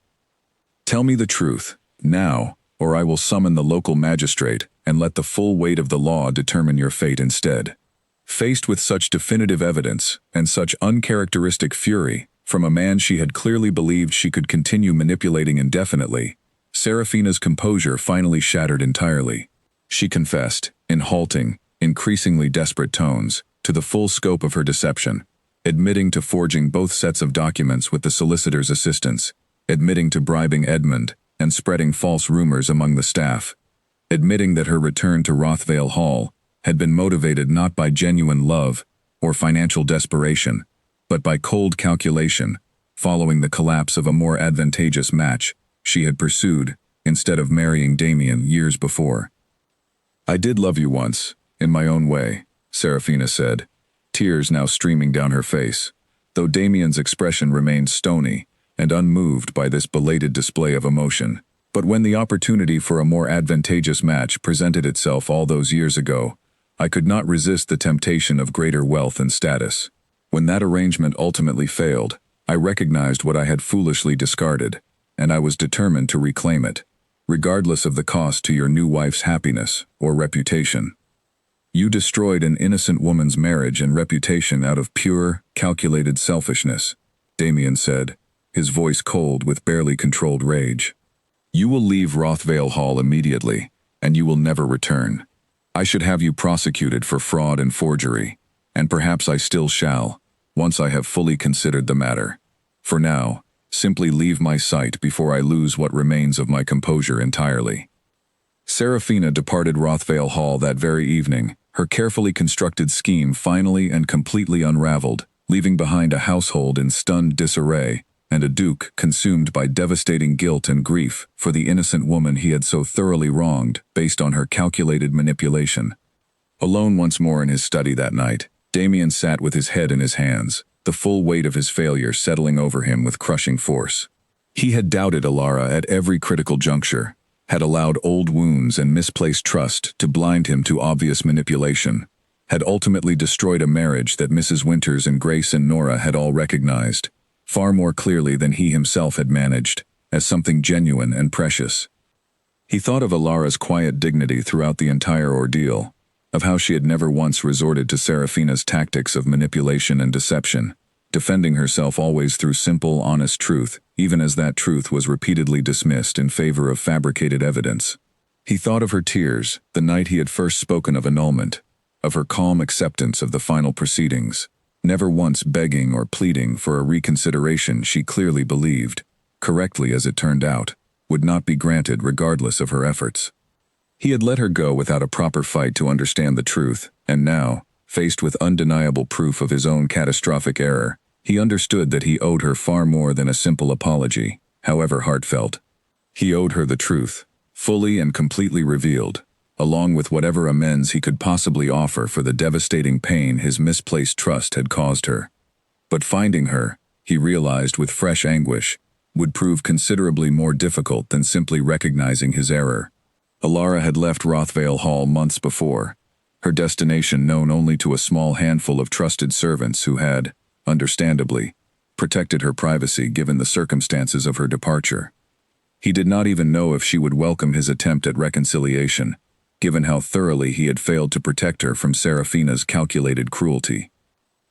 Speaker 1: Tell me the truth, now, or I will summon the local magistrate and let the full weight of the law determine your fate instead." Faced with such definitive evidence and such uncharacteristic fury from a man she had clearly believed she could continue manipulating indefinitely, Serafina's composure finally shattered entirely. She confessed, in halting, increasingly desperate tones, to the full scope of her deception, admitting to forging both sets of documents with the solicitor's assistance, admitting to bribing Edmund and spreading false rumors among the staff, admitting that her return to Rothvale Hall had been motivated not by genuine love or financial desperation, but by cold calculation, following the collapse of a more advantageous match she had pursued instead of marrying Damien years before. "I did love you once, in my own way," Serafina said, tears now streaming down her face, though Damien's expression remained stony and unmoved by this belated display of emotion. "But when the opportunity for a more advantageous match presented itself all those years ago, I could not resist the temptation of greater wealth and status. When that arrangement ultimately failed, I recognized what I had foolishly discarded, and I was determined to reclaim it, regardless of the cost to your new wife's happiness or reputation." "You destroyed an innocent woman's marriage and reputation out of pure, calculated selfishness," Damien said, his voice cold with barely controlled rage. "You will leave Rothvale Hall immediately, and you will never return. I should have you prosecuted for fraud and forgery, and perhaps I still shall, once I have fully considered the matter. For now, simply leave my sight before I lose what remains of my composure entirely." Serafina departed Rothvale Hall that very evening, her carefully constructed scheme finally and completely unraveled, leaving behind a household in stunned disarray, and a duke consumed by devastating guilt and grief for the innocent woman he had so thoroughly wronged based on her calculated manipulation. Alone once more in his study that night, Damien sat with his head in his hands, the full weight of his failure settling over him with crushing force. He had doubted Alara at every critical juncture, had allowed old wounds and misplaced trust to blind him to obvious manipulation, had ultimately destroyed a marriage that Mrs. Winters and Grace and Nora had all recognized, far more clearly than he himself had managed, as something genuine and precious. He thought of Alara's quiet dignity throughout the entire ordeal, of how she had never once resorted to Serafina's tactics of manipulation and deception, defending herself always through simple, honest truth, even as that truth was repeatedly dismissed in favor of fabricated evidence. He thought of her tears, the night he had first spoken of annulment, of her calm acceptance of the final proceedings, never once begging or pleading for a reconsideration she clearly believed, correctly as it turned out, would not be granted regardless of her efforts. He had let her go without a proper fight to understand the truth, and now, faced with undeniable proof of his own catastrophic error, he understood that he owed her far more than a simple apology, however heartfelt. He owed her the truth, fully and completely revealed, along with whatever amends he could possibly offer for the devastating pain his misplaced trust had caused her. But finding her, he realized with fresh anguish, would prove considerably more difficult than simply recognizing his error. Alara had left Rothvale Hall months before, her destination known only to a small handful of trusted servants who had, understandably, protected her privacy given the circumstances of her departure. He did not even know if she would welcome his attempt at reconciliation, given how thoroughly he had failed to protect her from Serafina's calculated cruelty.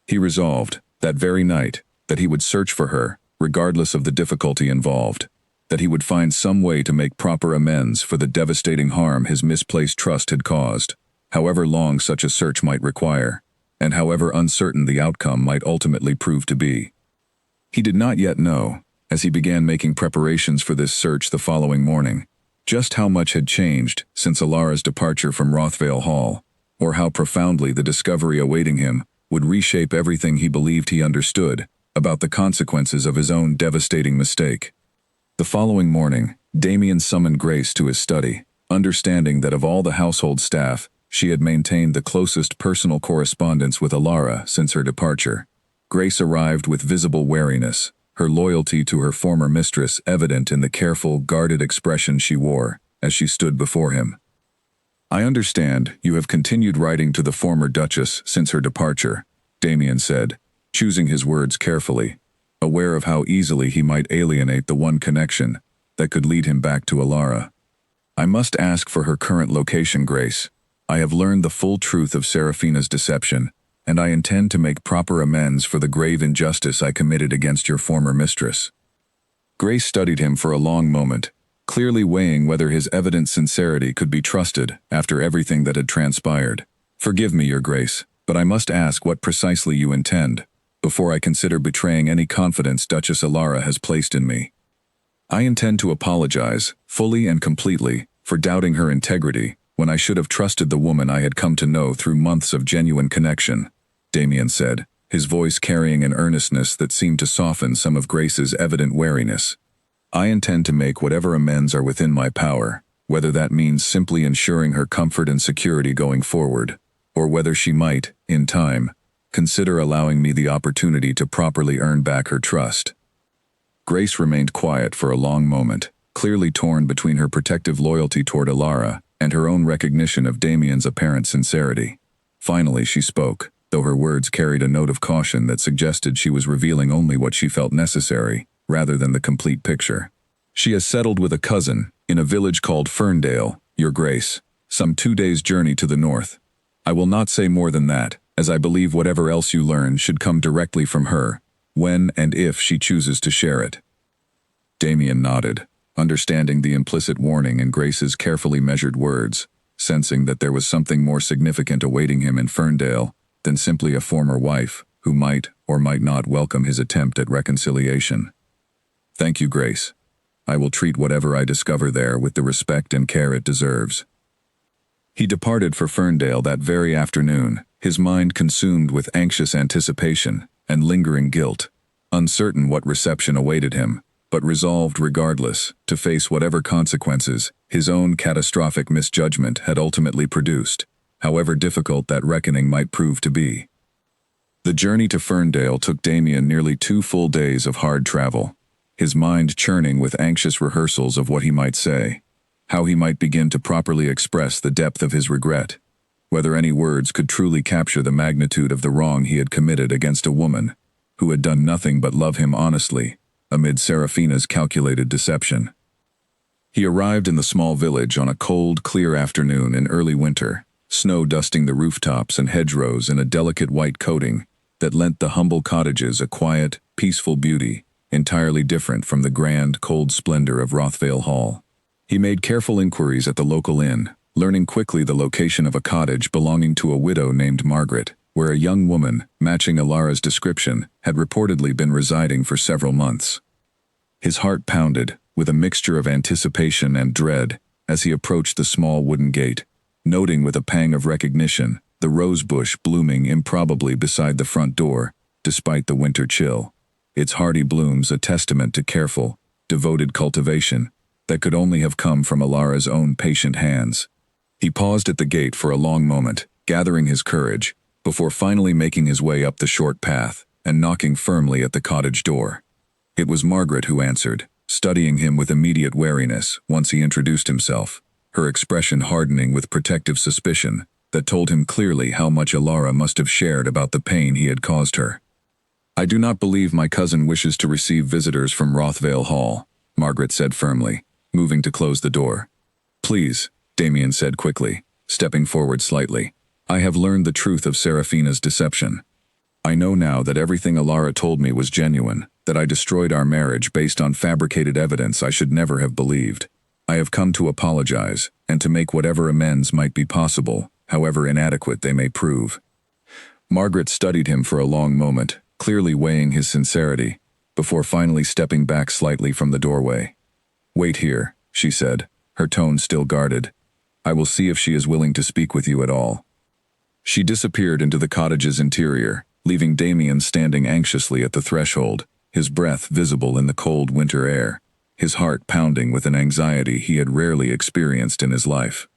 Speaker 1: He resolved, that very night, that he would search for her, regardless of the difficulty involved, that he would find some way to make proper amends for the devastating harm his misplaced trust had caused, however long such a search might require, and however uncertain the outcome might ultimately prove to be. He did not yet know, as he began making preparations for this search the following morning, just how much had changed since Alara's departure from Rothvale Hall, or how profoundly the discovery awaiting him would reshape everything he believed he understood about the consequences of his own devastating mistake. The following morning, Damien summoned Grace to his study, understanding that of all the household staff, she had maintained the closest personal correspondence with Alara since her departure. Grace arrived with visible wariness, her loyalty to her former mistress evident in the careful, guarded expression she wore as she stood before him. "I understand you have continued writing to the former Duchess since her departure," Damien said, choosing his words carefully, aware of how easily he might alienate the one connection that could lead him back to Alara. "I must ask for her current location, Grace. I have learned the full truth of Serafina's deception, and I intend to make proper amends for the grave injustice I committed against your former mistress." Grace studied him for a long moment, clearly weighing whether his evident sincerity could be trusted after everything that had transpired. "Forgive me, Your Grace, but I must ask what precisely you intend, before I consider betraying any confidence Duchess Alara has placed in me." "I intend to apologize, fully and completely, for doubting her integrity, when I should have trusted the woman I had come to know through months of genuine connection," Damien said, his voice carrying an earnestness that seemed to soften some of Grace's evident wariness. "I intend to make whatever amends are within my power, whether that means simply ensuring her comfort and security going forward, or whether she might, in time, consider allowing me the opportunity to properly earn back her trust." Grace remained quiet for a long moment, clearly torn between her protective loyalty toward Alara and her own recognition of Damien's apparent sincerity. Finally she spoke, though her words carried a note of caution that suggested she was revealing only what she felt necessary, rather than the complete picture. "She has settled with a cousin, in a village called Ferndale, Your Grace, some 2 days' journey to the north. I will not say more than that, as I believe whatever else you learn should come directly from her, when and if she chooses to share it." Damien nodded, understanding the implicit warning in Grace's carefully measured words, sensing that there was something more significant awaiting him in Ferndale than simply a former wife who might or might not welcome his attempt at reconciliation. "Thank you, Grace. I will treat whatever I discover there with the respect and care it deserves." He departed for Ferndale that very afternoon, his mind consumed with anxious anticipation and lingering guilt, uncertain what reception awaited him, but resolved regardless to face whatever consequences his own catastrophic misjudgment had ultimately produced, however difficult that reckoning might prove to be. The journey to Ferndale took Damien nearly 2 full days of hard travel, his mind churning with anxious rehearsals of what he might say, how he might begin to properly express the depth of his regret, whether any words could truly capture the magnitude of the wrong he had committed against a woman who had done nothing but love him honestly, amid Serafina's calculated deception. He arrived in the small village on a cold, clear afternoon in early winter, snow dusting the rooftops and hedgerows in a delicate white coating that lent the humble cottages a quiet, peaceful beauty, entirely different from the grand, cold splendor of Rothvale Hall. He made careful inquiries at the local inn, learning quickly the location of a cottage belonging to a widow named Margaret, where a young woman, matching Alara's description, had reportedly been residing for several months. His heart pounded, with a mixture of anticipation and dread, as he approached the small wooden gate, noting with a pang of recognition the rose bush blooming improbably beside the front door, despite the winter chill, its hardy blooms a testament to careful, devoted cultivation that could only have come from Alara's own patient hands. He paused at the gate for a long moment, gathering his courage, before finally making his way up the short path and knocking firmly at the cottage door. It was Margaret who answered, studying him with immediate wariness once he introduced himself, her expression hardening with protective suspicion that told him clearly how much Alara must have shared about the pain he had caused her. "I do not believe my cousin wishes to receive visitors from Rothvale Hall," Margaret said firmly, moving to close the door. "Please," Damien said quickly, stepping forward slightly. "I have learned the truth of Serafina's deception. I know now that everything Alara told me was genuine, that I destroyed our marriage based on fabricated evidence I should never have believed. I have come to apologize, and to make whatever amends might be possible, however inadequate they may prove." Margaret studied him for a long moment, clearly weighing his sincerity, before finally stepping back slightly from the doorway. "Wait here," she said, her tone still guarded. "I will see if she is willing to speak with you at all." She disappeared into the cottage's interior, leaving Damien standing anxiously at the threshold, his breath visible in the cold winter air, his heart pounding with an anxiety he had rarely experienced in his life.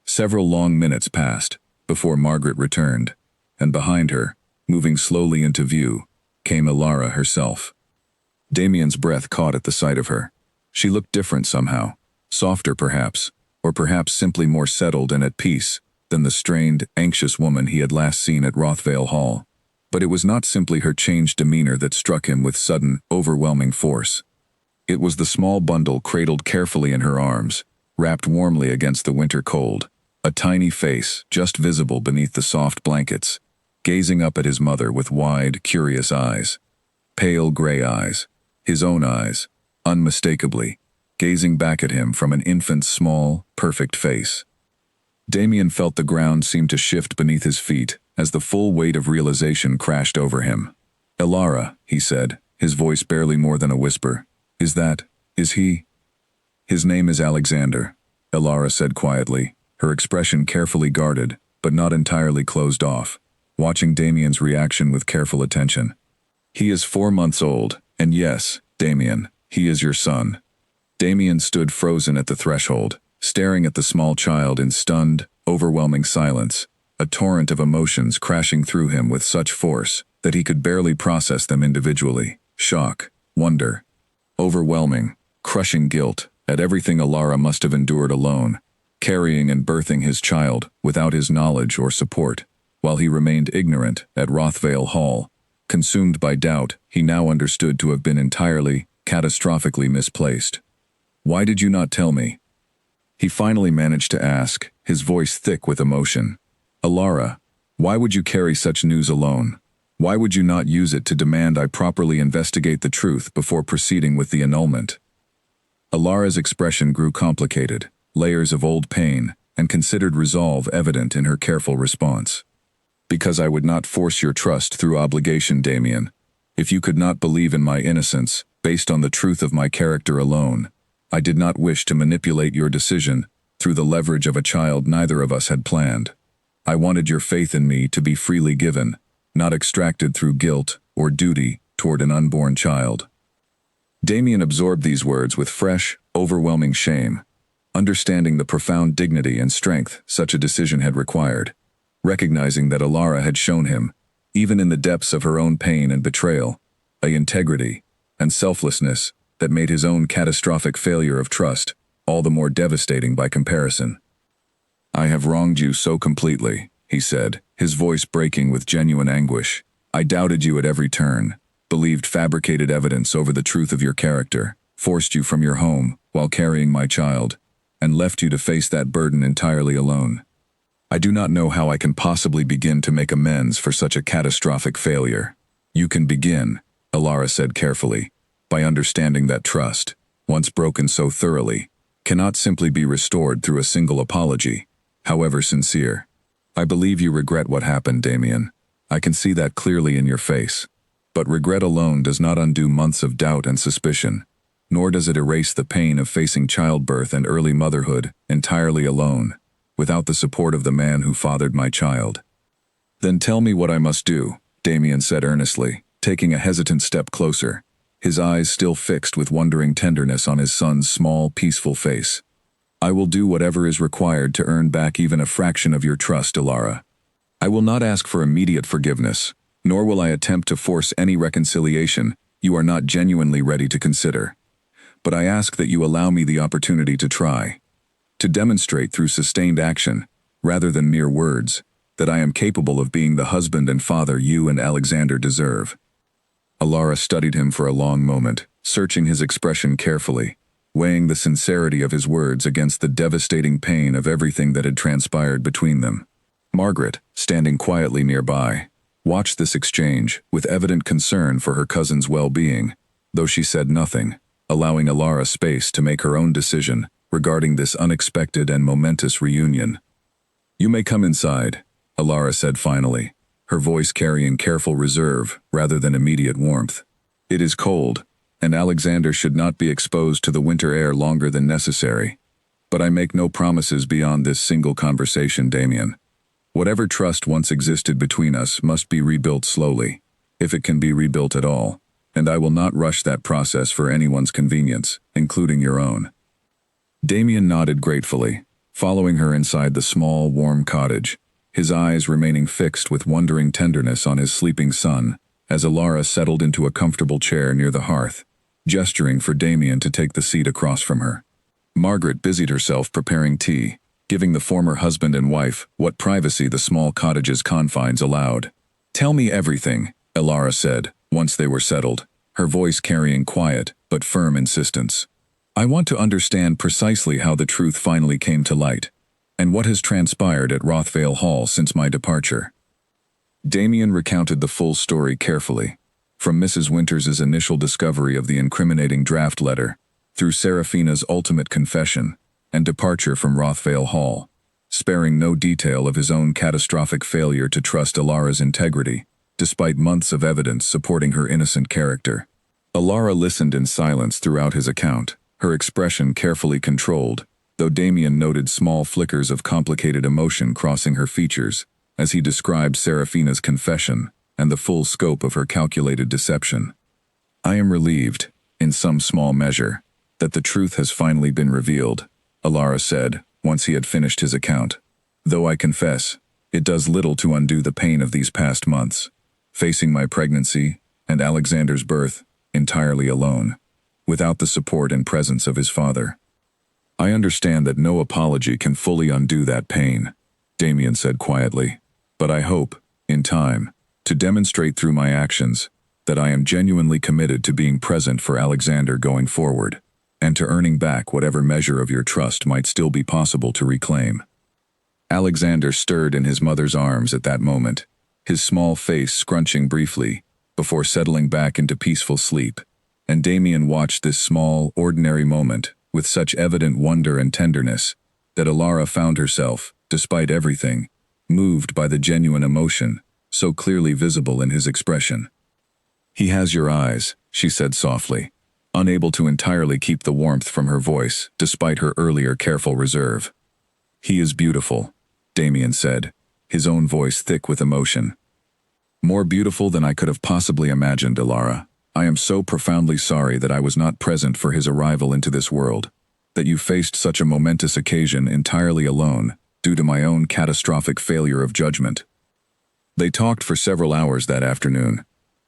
Speaker 1: Several long minutes passed before Margaret returned, and behind her, moving slowly into view, came Alara herself. Damien's breath caught at the sight of her. She looked different somehow, softer perhaps, or perhaps simply more settled and at peace than the strained, anxious woman he had last seen at Rothvale Hall. But it was not simply her changed demeanor that struck him with sudden, overwhelming force. It was the small bundle cradled carefully in her arms, wrapped warmly against the winter cold, a tiny face just visible beneath the soft blankets, gazing up at his mother with wide, curious eyes. Pale gray eyes, his own eyes, unmistakably, gazing back at him from an infant's small, perfect face. Damien felt the ground seem to shift beneath his feet as the full weight of realization crashed over him. "Alara," he said, his voice barely more than a whisper. Is he?" "His name is Alexander," Alara said quietly, her expression carefully guarded, but not entirely closed off, watching Damien's reaction with careful attention. "He is 4 months old, and yes, Damien, he is your son." Damien stood frozen at the threshold, staring at the small child in stunned, overwhelming silence, a torrent of emotions crashing through him with such force that he could barely process them individually. Shock, wonder, overwhelming, crushing guilt at everything Alara must have endured alone, carrying and birthing his child without his knowledge or support, while he remained ignorant at Rothvale Hall, consumed by doubt he now understood to have been entirely, catastrophically misplaced. "Why did you not tell me?" He finally managed to ask, his voice thick with emotion. "Alara, why would you carry such news alone? Why would you not use it to demand I properly investigate the truth before proceeding with the annulment?" Alara's expression grew complicated, layers of old pain and considered resolve evident in her careful response. Because I would not force your trust through obligation, Damien. If you could not believe in my innocence, based on the truth of my character alone, I did not wish to manipulate your decision through the leverage of a child neither of us had planned. I wanted your faith in me to be freely given, not extracted through guilt or duty toward an unborn child. Damien absorbed these words with fresh, overwhelming shame, understanding the profound dignity and strength such a decision had required, recognizing that Alara had shown him, even in the depths of her own pain and betrayal, an integrity and selflessness that made his own catastrophic failure of trust all the more devastating by comparison. I have wronged you so completely, he said, his voice breaking with genuine anguish. I doubted you at every turn, believed fabricated evidence over the truth of your character, forced you from your home while carrying my child, and left you to face that burden entirely alone. I do not know how I can possibly begin to make amends for such a catastrophic failure. You can begin, Alara said carefully, by understanding that trust, once broken so thoroughly, cannot simply be restored through a single apology, however sincere. I believe you regret what happened, Damien. I can see that clearly in your face. But regret alone does not undo months of doubt and suspicion, nor does it erase the pain of facing childbirth and early motherhood entirely alone, without the support of the man who fathered my child. Then tell me what I must do, Damien said earnestly, taking a hesitant step closer, his eyes still fixed with wondering tenderness on his son's small, peaceful face. I will do whatever is required to earn back even a fraction of your trust, Alara. I will not ask for immediate forgiveness, nor will I attempt to force any reconciliation you are not genuinely ready to consider. But I ask that you allow me the opportunity to try, to demonstrate through sustained action, rather than mere words, that I am capable of being the husband and father you and Alexander deserve. Alara studied him for a long moment, searching his expression carefully, weighing the sincerity of his words against the devastating pain of everything that had transpired between them. Margaret, standing quietly nearby, watched this exchange with evident concern for her cousin's well-being, though she said nothing, allowing Alara space to make her own decision regarding this unexpected and momentous reunion. You may come inside, Alara said finally, her voice carrying careful reserve rather than immediate warmth. It is cold, and Alexander should not be exposed to the winter air longer than necessary. But I make no promises beyond this single conversation, Damien. Whatever trust once existed between us must be rebuilt slowly, if it can be rebuilt at all, and I will not rush that process for anyone's convenience, including your own. Damien nodded gratefully, following her inside the small, warm cottage, his eyes remaining fixed with wondering tenderness on his sleeping son, as Alara settled into a comfortable chair near the hearth, gesturing for Damien to take the seat across from her. Margaret busied herself preparing tea, giving the former husband and wife what privacy the small cottage's confines allowed. Tell me everything, Alara said, once they were settled, her voice carrying quiet but firm insistence. I want to understand precisely how the truth finally came to light, and what has transpired at Rothvale Hall since my departure. Damien recounted the full story carefully, from Mrs. Winters's initial discovery of the incriminating draft letter, through Seraphina's ultimate confession, and departure from Rothvale Hall, sparing no detail of his own catastrophic failure to trust Alara's integrity, despite months of evidence supporting her innocent character. Alara listened in silence throughout his account, her expression carefully controlled, though Damien noted small flickers of complicated emotion crossing her features as he described Seraphina's confession and the full scope of her calculated deception. I am relieved, in some small measure, that the truth has finally been revealed, Alara said, once he had finished his account. Though I confess, it does little to undo the pain of these past months, facing my pregnancy and Alexander's birth entirely alone, without the support and presence of his father. I understand that no apology can fully undo that pain, Damien said quietly, but I hope, in time, to demonstrate through my actions that I am genuinely committed to being present for Alexander going forward, and to earning back whatever measure of your trust might still be possible to reclaim. Alexander stirred in his mother's arms at that moment, his small face scrunching briefly before settling back into peaceful sleep, and Damien watched this small, ordinary moment with such evident wonder and tenderness, that Alara found herself, despite everything, moved by the genuine emotion, so clearly visible in his expression. "He has your eyes," she said softly, unable to entirely keep the warmth from her voice, despite her earlier careful reserve. "He is beautiful," Damien said, his own voice thick with emotion. "More beautiful than I could have possibly imagined, Alara. I am so profoundly sorry that I was not present for his arrival into this world, that you faced such a momentous occasion entirely alone, due to my own catastrophic failure of judgment." They talked for several hours that afternoon,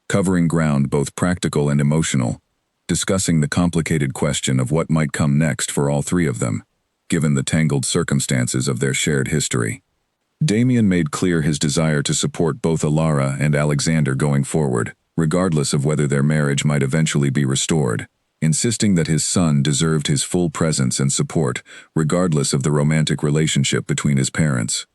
Speaker 1: covering ground both practical and emotional, discussing the complicated question of what might come next for all three of them, given the tangled circumstances of their shared history. Damien made clear his desire to support both Alara and Alexander going forward, regardless of whether their marriage might eventually be restored, insisting that his son deserved his full presence and support, regardless of the romantic relationship between his parents.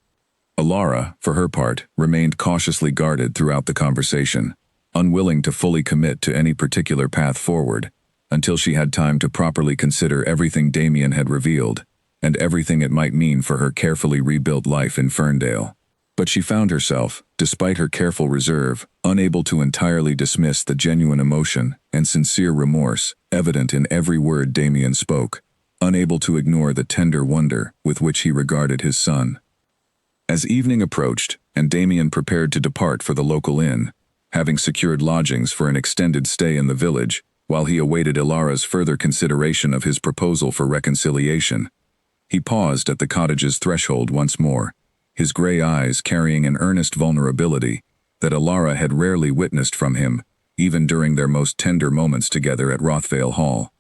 Speaker 1: Alara, for her part, remained cautiously guarded throughout the conversation, unwilling to fully commit to any particular path forward, until she had time to properly consider everything Damien had revealed, and everything it might mean for her carefully rebuilt life in Ferndale. But she found herself, despite her careful reserve, unable to entirely dismiss the genuine emotion and sincere remorse evident in every word Damien spoke, unable to ignore the tender wonder with which he regarded his son. As evening approached, and Damien prepared to depart for the local inn, having secured lodgings for an extended stay in the village, while he awaited Ilara's further consideration of his proposal for reconciliation, he paused at the cottage's threshold once more, his gray eyes carrying an earnest vulnerability that Alara had rarely witnessed from him, even during their most tender moments together at Rothvale Hall.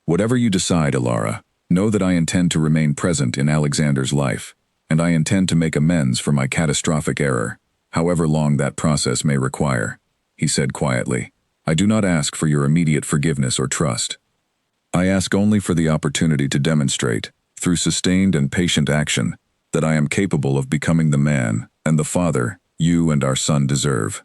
Speaker 1: "Whatever you decide, Alara, know that I intend to remain present in Alexander's life, and I intend to make amends for my catastrophic error, however long that process may require," he said quietly. "I do not ask for your immediate forgiveness or trust. I ask only for the opportunity to demonstrate, through sustained and patient action, that I am capable of becoming the man and the father you and our son deserve."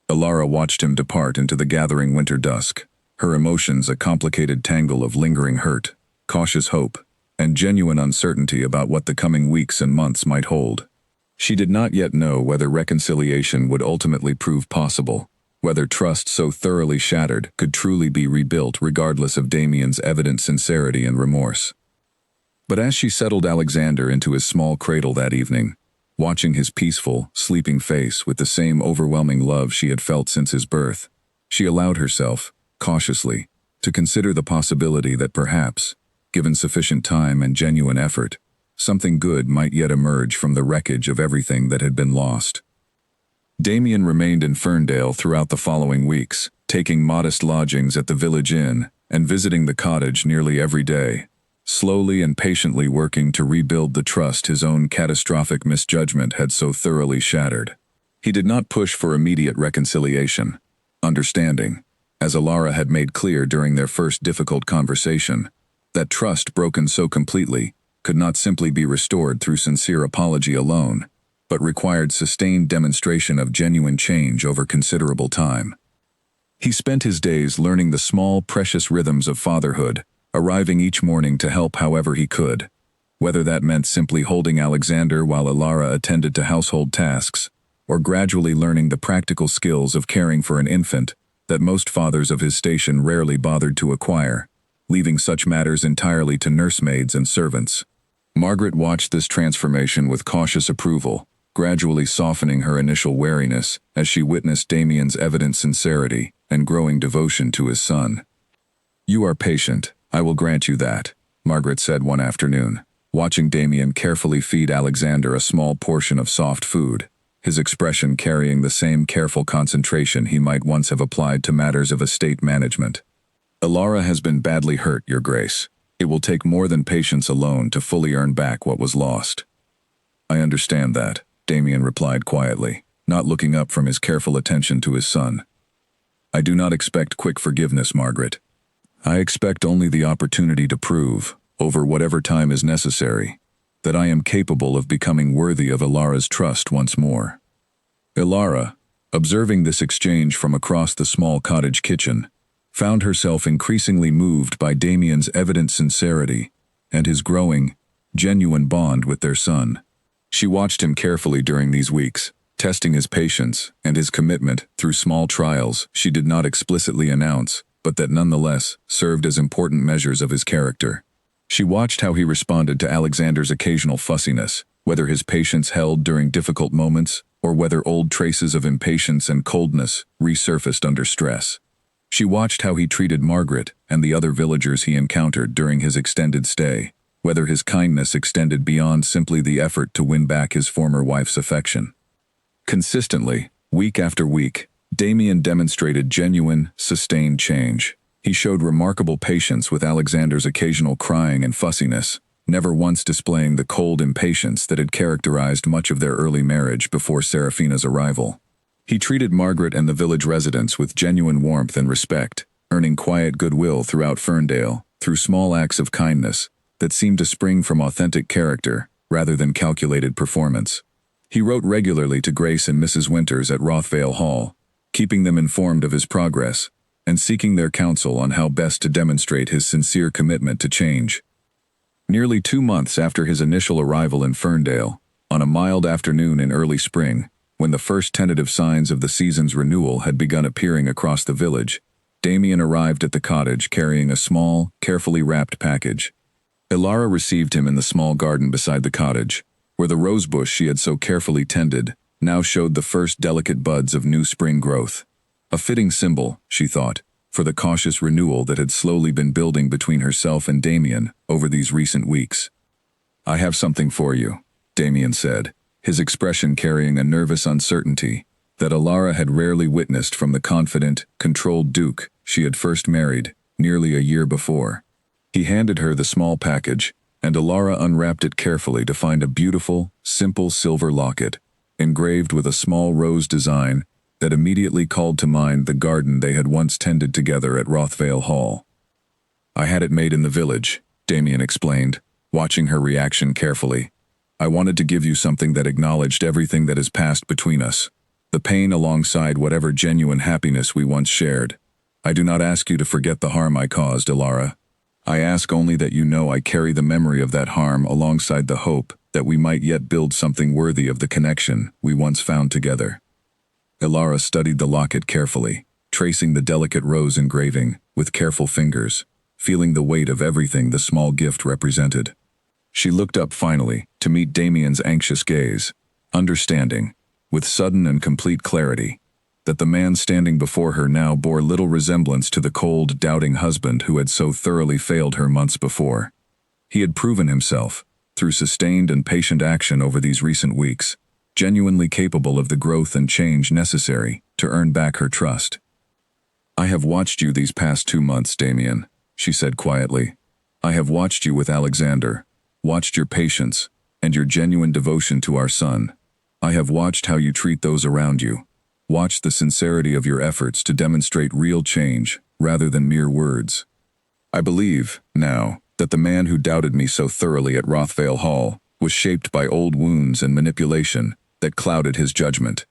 Speaker 1: Alara watched him depart into the gathering winter dusk, her emotions a complicated tangle of lingering hurt, cautious hope, and genuine uncertainty about what the coming weeks and months might hold. She did not yet know whether reconciliation would ultimately prove possible, whether trust so thoroughly shattered could truly be rebuilt regardless of Damien's evident sincerity and remorse. But as she settled Alexander into his small cradle that evening, watching his peaceful, sleeping face with the same overwhelming love she had felt since his birth, she allowed herself, cautiously, to consider the possibility that perhaps, given sufficient time and genuine effort, something good might yet emerge from the wreckage of everything that had been lost. Damien remained in Ferndale throughout the following weeks, taking modest lodgings at the village inn and visiting the cottage nearly every day, slowly and patiently working to rebuild the trust his own catastrophic misjudgment had so thoroughly shattered. He did not push for immediate reconciliation, understanding, as Alara had made clear during their first difficult conversation, that trust broken so completely could not simply be restored through sincere apology alone, but required sustained demonstration of genuine change over considerable time. He spent his days learning the small, precious rhythms of fatherhood, arriving each morning to help however he could, whether that meant simply holding Alexander while Alara attended to household tasks, or gradually learning the practical skills of caring for an infant that most fathers of his station rarely bothered to acquire, leaving such matters entirely to nursemaids and servants. Margaret watched this transformation with cautious approval, gradually softening her initial wariness as she witnessed Damien's evident sincerity and growing devotion to his son. "You are patient, I will grant you that," Margaret said one afternoon, watching Damien carefully feed Alexander a small portion of soft food, his expression carrying the same careful concentration he might once have applied to matters of estate management. "Alara has been badly hurt, Your Grace. It will take more than patience alone to fully earn back what was lost." "I understand that," Damien replied quietly, not looking up from his careful attention to his son. "I do not expect quick forgiveness, Margaret. I expect only the opportunity to prove, over whatever time is necessary, that I am capable of becoming worthy of Ilara's trust once more." Ilara, observing this exchange from across the small cottage kitchen, found herself increasingly moved by Damien's evident sincerity and his growing, genuine bond with their son. She watched him carefully during these weeks, testing his patience and his commitment through small trials she did not explicitly announce, but that nonetheless served as important measures of his character. She watched how he responded to Alexander's occasional fussiness, whether his patience held during difficult moments or whether old traces of impatience and coldness resurfaced under stress. She watched how he treated Margaret and the other villagers he encountered during his extended stay, whether his kindness extended beyond simply the effort to win back his former wife's affection. Consistently, week after week, Damien demonstrated genuine, sustained change. He showed remarkable patience with Alexander's occasional crying and fussiness, never once displaying the cold impatience that had characterized much of their early marriage before Seraphina's arrival. He treated Margaret and the village residents with genuine warmth and respect, earning quiet goodwill throughout Ferndale, through small acts of kindness that seemed to spring from authentic character rather than calculated performance. He wrote regularly to Grace and Mrs. Winters at Rothvale Hall, keeping them informed of his progress and seeking their counsel on how best to demonstrate his sincere commitment to change. Nearly 2 months after his initial arrival in Ferndale, on a mild afternoon in early spring, when the first tentative signs of the season's renewal had begun appearing across the village, Damien arrived at the cottage carrying a small, carefully wrapped package. Ilara received him in the small garden beside the cottage, where the rosebush she had so carefully tended now showed the first delicate buds of new spring growth. A fitting symbol, she thought, for the cautious renewal that had slowly been building between herself and Damien over these recent weeks. "I have something for you," Damien said, his expression carrying a nervous uncertainty that Ilara had rarely witnessed from the confident, controlled Duke she had first married nearly a year before. He handed her the small package, and Ilara unwrapped it carefully to find a beautiful, simple silver locket, engraved with a small rose design that immediately called to mind the garden they had once tended together at Rothvale Hall. "I had it made in the village," Damien explained, watching her reaction carefully. "I wanted to give you something that acknowledged everything that has passed between us, the pain alongside whatever genuine happiness we once shared. I do not ask you to forget the harm I caused, Ilara. I ask only that you know I carry the memory of that harm alongside the hope that we might yet build something worthy of the connection we once found together." Ilara studied the locket carefully, tracing the delicate rose engraving with careful fingers, feeling the weight of everything the small gift represented. She looked up finally to meet Damien's anxious gaze, understanding, with sudden and complete clarity, that the man standing before her now bore little resemblance to the cold, doubting husband who had so thoroughly failed her months before. He had proven himself, through sustained and patient action over these recent weeks, genuinely capable of the growth and change necessary to earn back her trust. "I have watched you these past 2 months, Damien," she said quietly. "I have watched you with Alexander, watched your patience and your genuine devotion to our son. I have watched how you treat those around you, watched the sincerity of your efforts to demonstrate real change rather than mere words. I believe, now, that the man who doubted me so thoroughly at Rothvale Hall was shaped by old wounds and manipulation that clouded his judgment,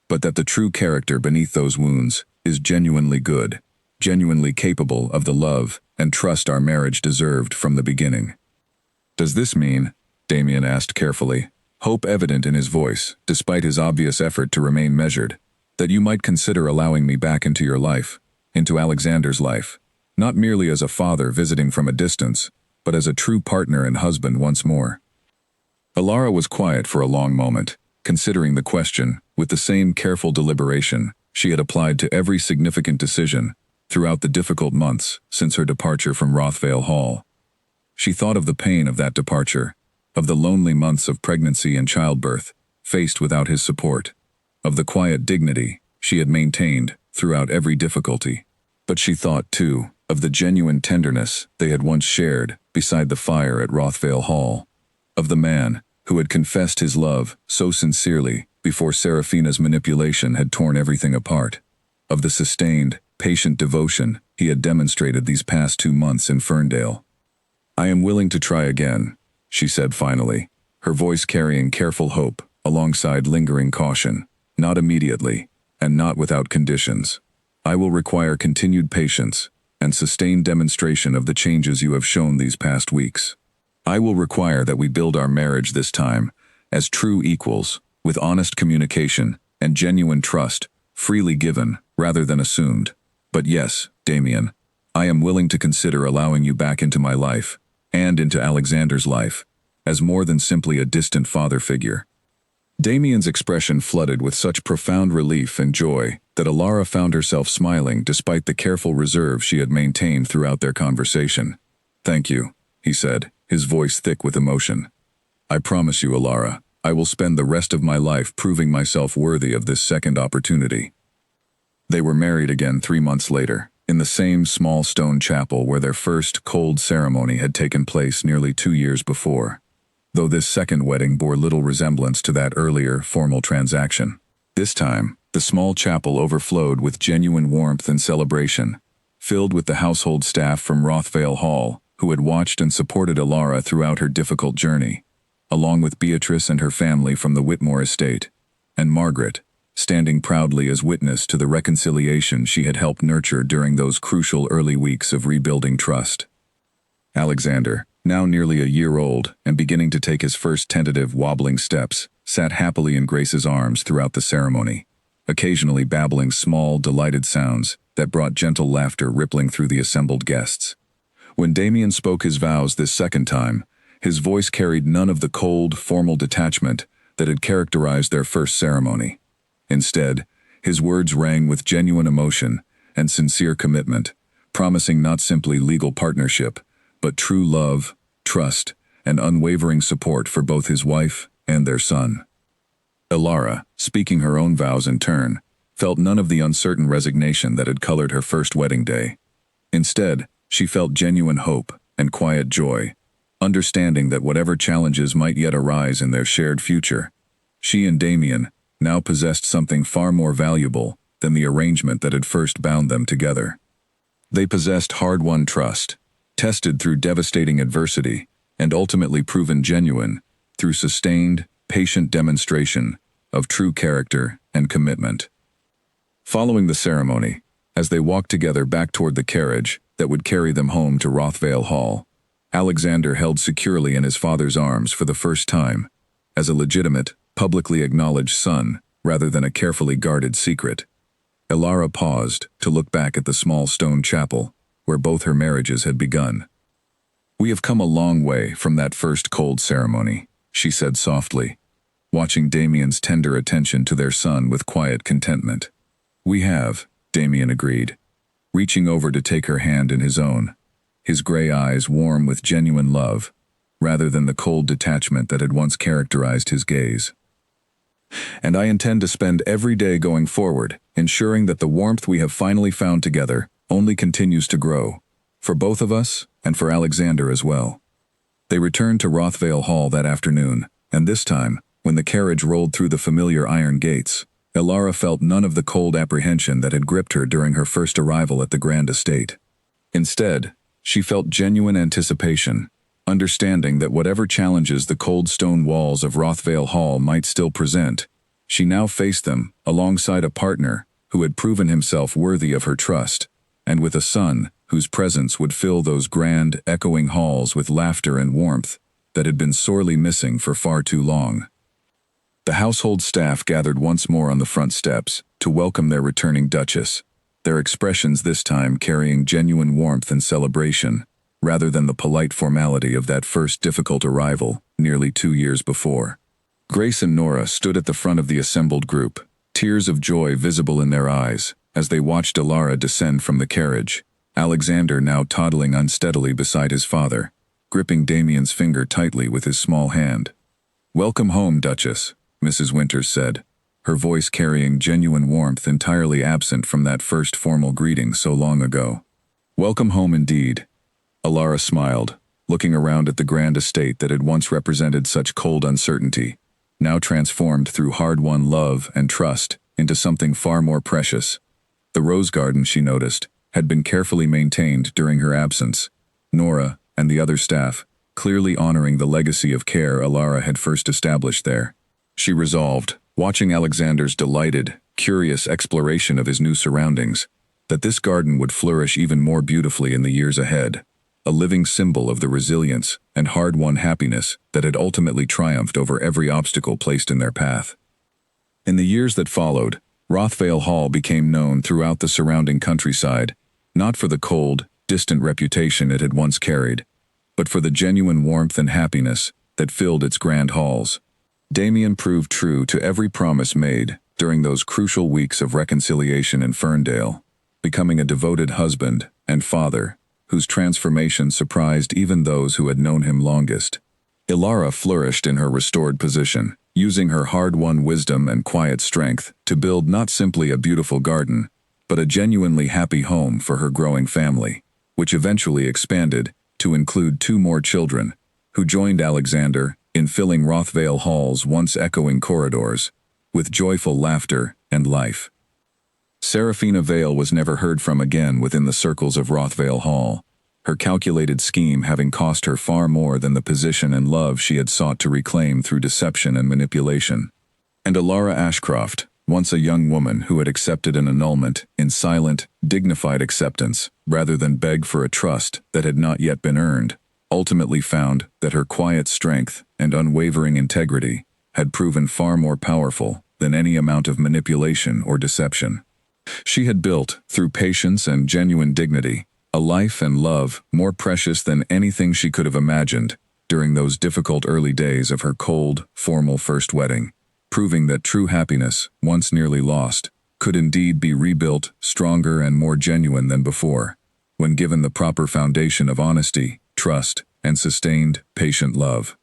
Speaker 1: but that the true character beneath those wounds is genuinely good, genuinely capable of the love and trust our marriage deserved from the beginning." "Does this mean," Damien asked carefully, hope evident in his voice despite his obvious effort to remain measured, "that you might consider allowing me back into your life, into Alexander's life, not merely as a father visiting from a distance, but as a true partner and husband once more?" Ilara was quiet for a long moment, considering the question with the same careful deliberation she had applied to every significant decision throughout the difficult months since her departure from Rothvale Hall. She thought of the pain of that departure, of the lonely months of pregnancy and childbirth, faced without his support, of the quiet dignity she had maintained throughout every difficulty. But she thought, too, of the genuine tenderness they had once shared beside the fire at Rothvale Hall, of the man who had confessed his love so sincerely before Seraphina's manipulation had torn everything apart, of the sustained, patient devotion he had demonstrated these past 2 months in Ferndale. "I am willing to try again," she said finally, her voice carrying careful hope alongside lingering caution, "not immediately, and not without conditions. I will require continued patience and sustained demonstration of the changes you have shown these past weeks. I will require that we build our marriage this time as true equals, with honest communication and genuine trust, freely given rather than assumed. But yes, Damien, I am willing to consider allowing you back into my life, and into Alexander's life, as more than simply a distant father figure. Damien's expression flooded with such profound relief and joy that Alara found herself smiling despite the careful reserve she had maintained throughout their conversation. "Thank you," he said, his voice thick with emotion. "I promise you, Alara, I will spend the rest of my life proving myself worthy of this second opportunity." They were married again 3 months later, in the same small stone chapel where their first cold ceremony had taken place nearly 2 years before, though this second wedding bore little resemblance to that earlier, formal transaction. This time, the small chapel overflowed with genuine warmth and celebration, filled with the household staff from Rothvale Hall, who had watched and supported Alara throughout her difficult journey, along with Beatrice and her family from the Whitmore estate, and Margaret, standing proudly as witness to the reconciliation she had helped nurture during those crucial early weeks of rebuilding trust. Alexander, now nearly a year old and beginning to take his first tentative wobbling steps, sat happily in Grace's arms throughout the ceremony, occasionally babbling small, delighted sounds that brought gentle laughter rippling through the assembled guests. When Damien spoke his vows this second time, his voice carried none of the cold, formal detachment that had characterized their first ceremony. Instead, his words rang with genuine emotion and sincere commitment, promising not simply legal partnership, but true love, trust, and unwavering support for both his wife and their son. Alara, speaking her own vows in turn, felt none of the uncertain resignation that had colored her first wedding day. Instead, she felt genuine hope and quiet joy, understanding that whatever challenges might yet arise in their shared future, she and Damien now possessed something far more valuable than the arrangement that had first bound them together. They possessed hard-won trust, tested through devastating adversity, and ultimately proven genuine through sustained, patient demonstration of true character and commitment. Following the ceremony, as they walked together back toward the carriage that would carry them home to Rothvale Hall, Alexander held securely in his father's arms for the first time, as a legitimate, publicly acknowledged son rather than a carefully guarded secret. Alara paused to look back at the small stone chapel where both her marriages had begun. "We have come a long way from that first cold ceremony," she said softly, watching Damien's tender attention to their son with quiet contentment. "We have," Damien agreed, reaching over to take her hand in his own, his gray eyes warm with genuine love, rather than the cold detachment that had once characterized his gaze. "And I intend to spend every day going forward, ensuring that the warmth we have finally found together only continues to grow, for both of us and for Alexander as well." They returned to Rothvale Hall that afternoon, and this time, when the carriage rolled through the familiar iron gates, Alara felt none of the cold apprehension that had gripped her during her first arrival at the grand estate. Instead, she felt genuine anticipation, understanding that whatever challenges the cold stone walls of Rothvale Hall might still present, she now faced them alongside a partner who had proven himself worthy of her trust, and with a son whose presence would fill those grand, echoing halls with laughter and warmth that had been sorely missing for far too long. The household staff gathered once more on the front steps to welcome their returning Duchess, their expressions this time carrying genuine warmth and celebration, rather than the polite formality of that first difficult arrival nearly 2 years before. Grace and Nora stood at the front of the assembled group, tears of joy visible in their eyes, as they watched Alara descend from the carriage, Alexander now toddling unsteadily beside his father, gripping Damien's finger tightly with his small hand. "Welcome home, Duchess," Mrs. Winters said, her voice carrying genuine warmth entirely absent from that first formal greeting so long ago. "Welcome home indeed." Alara smiled, looking around at the grand estate that had once represented such cold uncertainty, now transformed through hard-won love and trust into something far more precious. The rose garden, she noticed, had been carefully maintained during her absence, Nora and the other staff clearly honoring the legacy of care Alara had first established there. She resolved, watching Alexander's delighted, curious exploration of his new surroundings, that this garden would flourish even more beautifully in the years ahead, a living symbol of the resilience and hard-won happiness that had ultimately triumphed over every obstacle placed in their path. In the years that followed, Rothvale Hall became known throughout the surrounding countryside, not for the cold, distant reputation it had once carried, but for the genuine warmth and happiness that filled its grand halls. Damien proved true to every promise made during those crucial weeks of reconciliation in Ferndale, becoming a devoted husband and father whose transformation surprised even those who had known him longest. Ilara flourished in her restored position, using her hard-won wisdom and quiet strength to build not simply a beautiful garden, but a genuinely happy home for her growing family, which eventually expanded to include 2 more children, who joined Alexander in filling Rothvale Hall's once echoing corridors with joyful laughter and life. Seraphina Vale was never heard from again within the circles of Rothvale Hall, her calculated scheme having cost her far more than the position and love she had sought to reclaim through deception and manipulation. And Ilara Ashcroft, once a young woman who had accepted an annulment in silent, dignified acceptance rather than beg for a trust that had not yet been earned, ultimately found that her quiet strength and unwavering integrity had proven far more powerful than any amount of manipulation or deception. She had built, through patience and genuine dignity, a life and love more precious than anything she could have imagined during those difficult early days of her cold, formal first wedding, proving that true happiness, once nearly lost, could indeed be rebuilt stronger and more genuine than before, when given the proper foundation of honesty, trust, and sustained, patient love.